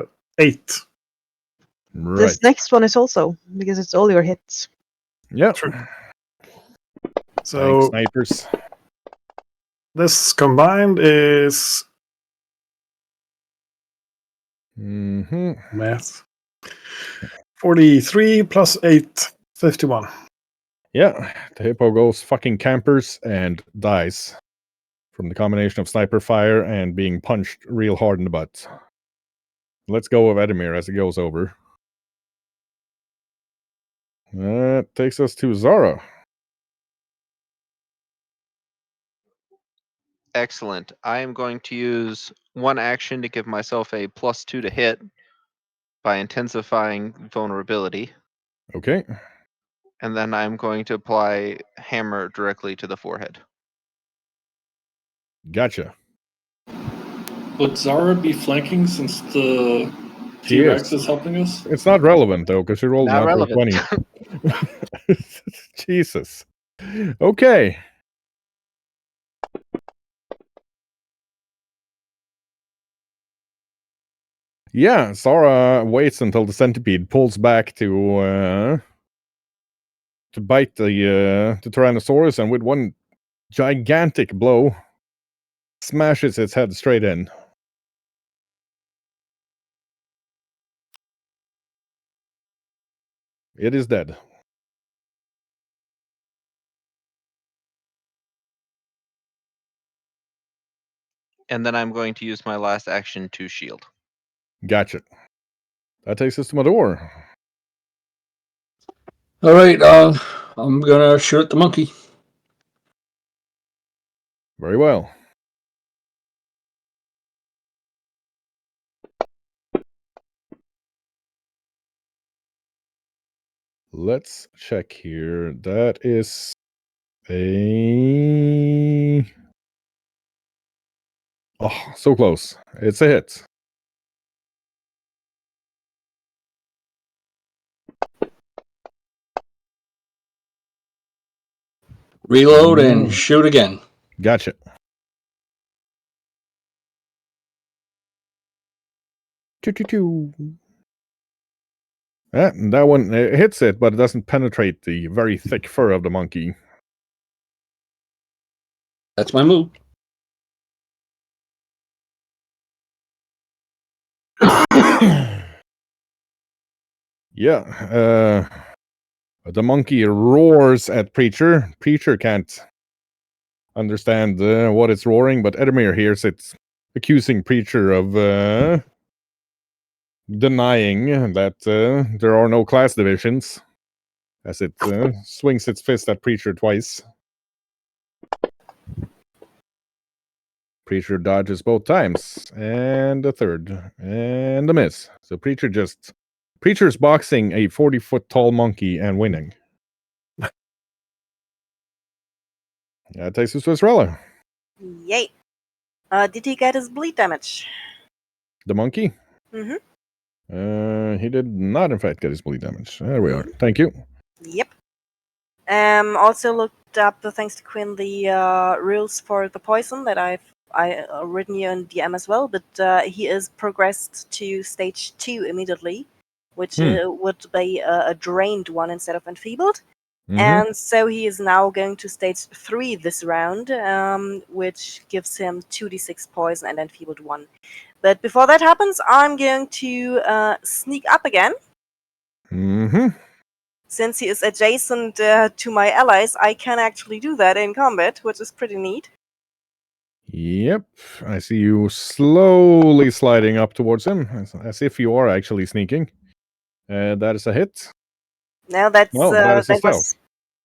Right. This next one is also, because it's all your hits. Yep. True. Thanks, So snipers. this combined is math. 43 plus 8, 51. Yeah, the hippo goes fucking campers and dies from the combination of sniper fire and being punched real hard in the butt. Let's go with Edamir as it goes over. That takes us to Zara. Excellent. I am going to use one action to give myself a +2 to hit by intensifying vulnerability. Okay. And then I'm going to apply hammer directly to the forehead. Gotcha. Would Zara be flanking since the She T-Rex is. is helping us? It's not relevant, though, because she rolled Not an natural relevant. 20. Jesus. Okay. Yeah, Zara waits until the centipede pulls back to bite the Tyrannosaurus, and with one gigantic blow, smashes its head straight in. It is dead. And then I'm going to use my last action to shield. Gotcha. That takes us to Mador. All right, I'm gonna shoot at the monkey. Very well. Let's check here. That is a... Oh, so close. It's a hit. Reload and shoot again. Gotcha. Choo-choo-choo. That one hits it, but it doesn't penetrate the very thick fur of the monkey. That's my move. Yeah. The monkey roars at Preacher. Preacher can't understand what it's roaring, but Edmir hears it accusing Preacher of denying that there are no class divisions, as it swings its fist at Preacher twice. Preacher dodges both times, and a third, and a miss. So Preacher's boxing a 40-foot tall monkey and winning. That takes us to Estrella. Yay. Did he get his bleed damage? The monkey? Mm-hmm. He did not, in fact, get his bleed damage. There we are. Thank you. Yep. Also looked up, thanks to Quinn, the rules for the poison that I written you in DM as well, but he is progressed to stage 2 immediately, which would be a drained one instead of enfeebled. And so he is now going to stage 3 this round, which gives him 2d6 poison and enfeebled 1. But before that happens, I'm going to sneak up again. Since he is adjacent to my allies, I can actually do that in combat, which is pretty neat. Yep. I see you slowly sliding up towards him, as if you are actually sneaking. That is a hit. Now that's that is a that stealth. was,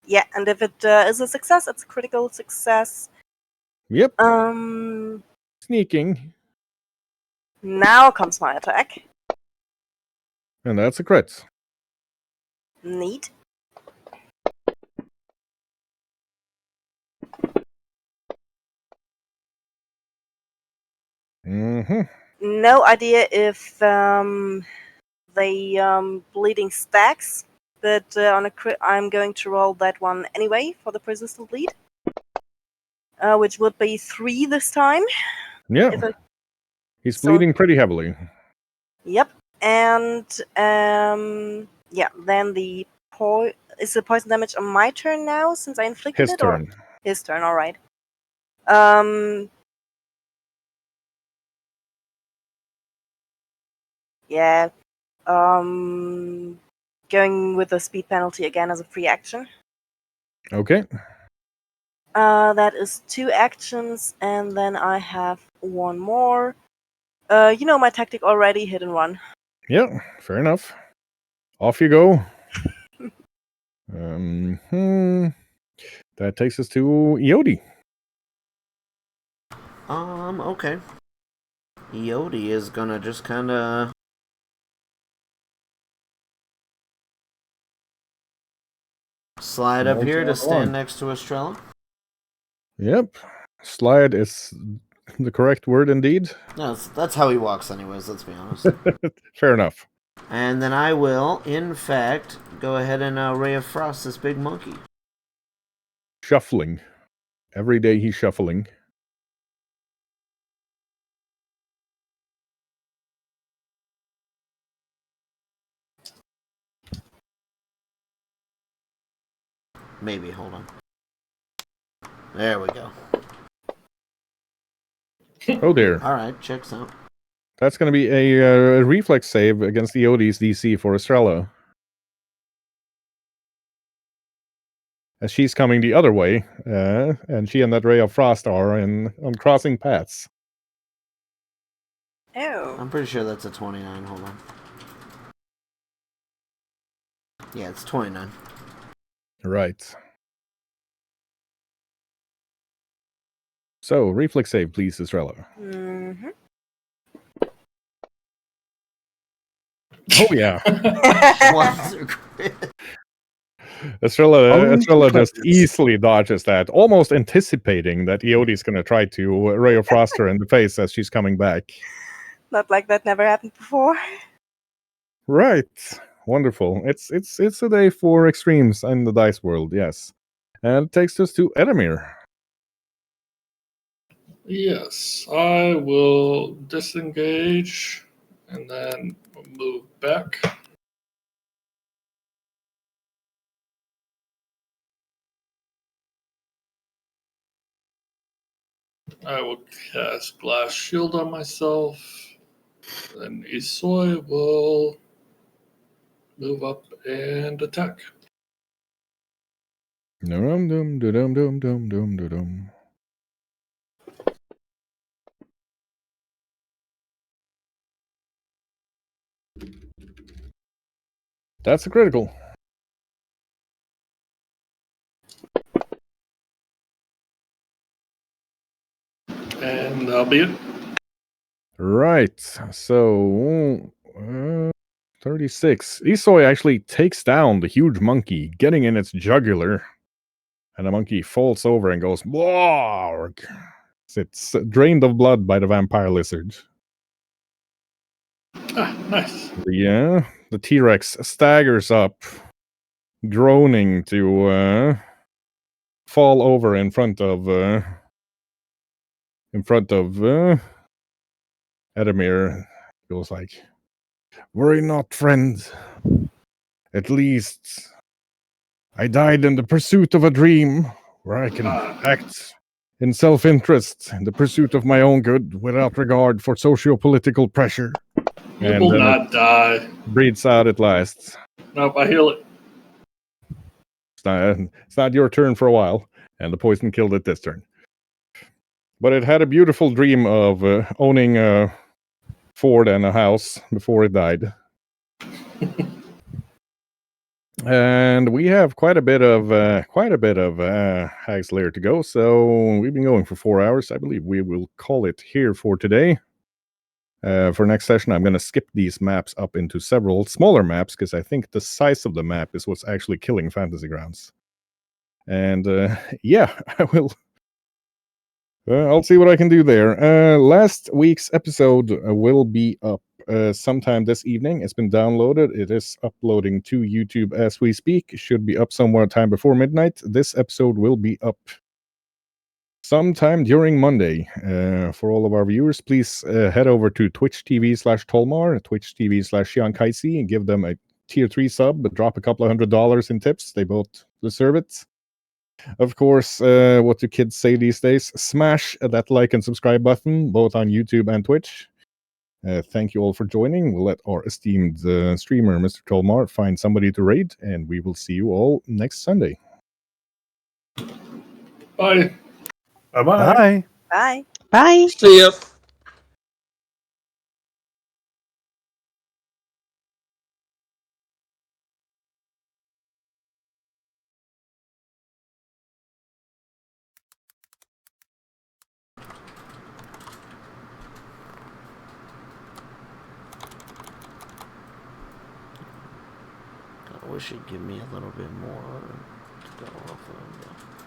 yeah, and if it is a success, it's a critical success. Yep. Sneaking. Now comes my attack. And that's a crit. Neat. No idea if the bleeding stacks, but on a crit, I'm going to roll that one anyway for the persistent bleed, which would be 3 this time. Yeah. He's bleeding pretty heavily. Yep. And yeah, then is the poison damage on my turn now since I inflicted His it? turn. Or his turn, alright. Yeah. Going with the speed penalty again as a free action. Okay. That is 2 actions, and then I have 1 more. You know my tactic already, hit and run. Yeah, fair enough. Off you go. That takes us to Iodi. Okay. Iodi is gonna just kinda slide up here to stand next to Estrella. Yep. Slide is the correct word indeed. No, that's how he walks anyways, let's be honest. Fair enough. And then I will, in fact, go ahead and Ray of Frost this big monkey. Shuffling. Every day he's shuffling. Maybe, hold on. There we go. Oh dear. Alright, checks out. That's going to be a reflex save against Iodi's DC for Estrella. As she's coming the other way, and she and that Ray of Frost are on crossing paths. Oh. I'm pretty sure that's a 29, hold on. Yeah, it's 29. Right. So, reflex save, please, Estrella. Mm-hmm. Oh, yeah. Wonderful. Estrella just Yes. easily dodges that, almost anticipating that Eodi's going to try to Ray of Frost her in the face as she's coming back. Not like that never happened before. Right. Wonderful. It's a day for extremes in the dice world, yes. And it takes us to Edamir. Yes, I will disengage and then move back. I will cast Glass Shield on myself. Then Isoi will move up and attack. Dum dum dum dum dum dum dum. That's a critical. And that'll be it. Right. So 36. Isoi actually takes down the huge monkey, getting in its jugular. And the monkey falls over and goes, "Blarg." It's drained of blood by the vampire lizard. Ah, nice. The T-Rex staggers up, groaning to fall over in front of Edamir. Goes like, "Worry not, friend. At least I died in the pursuit of a dream where I can act in self-interest, in the pursuit of my own good, without regard for socio-political pressure." You And will then not die. breathes out at last. Nope, I heal it. It's not your turn for a while, and the poison killed it this turn. But it had a beautiful dream of owning a fort and a house before it died. And we have quite a bit of Hag's Lair to go, so we've been going for 4 hours. I believe we will call it here for today. For next session, I'm going to skip these maps up into several smaller maps because I think the size of the map is what's actually killing Fantasy Grounds. And yeah, I will. I'll see what I can do there. Last week's episode will be up sometime this evening. It's been downloaded. It is uploading to YouTube as we speak. It should be up somewhere time before midnight. This episode will be up sometime during Monday. For all of our viewers, please head over to Twitch TV/Tulmar, Twitch TV/Shionkaisi, and give them a tier 3 sub, but drop a couple of $100 in tips. They both deserve it. Of course, what do kids say these days? Smash that like and subscribe button, both on YouTube and Twitch. Thank you all for joining. We'll let our esteemed streamer, Mr. Tulmar, find somebody to raid, and we will see you all next Sunday. Bye. Bye-bye. Bye. Bye. Bye. See ya. I wish he'd give me a little bit more to go off of.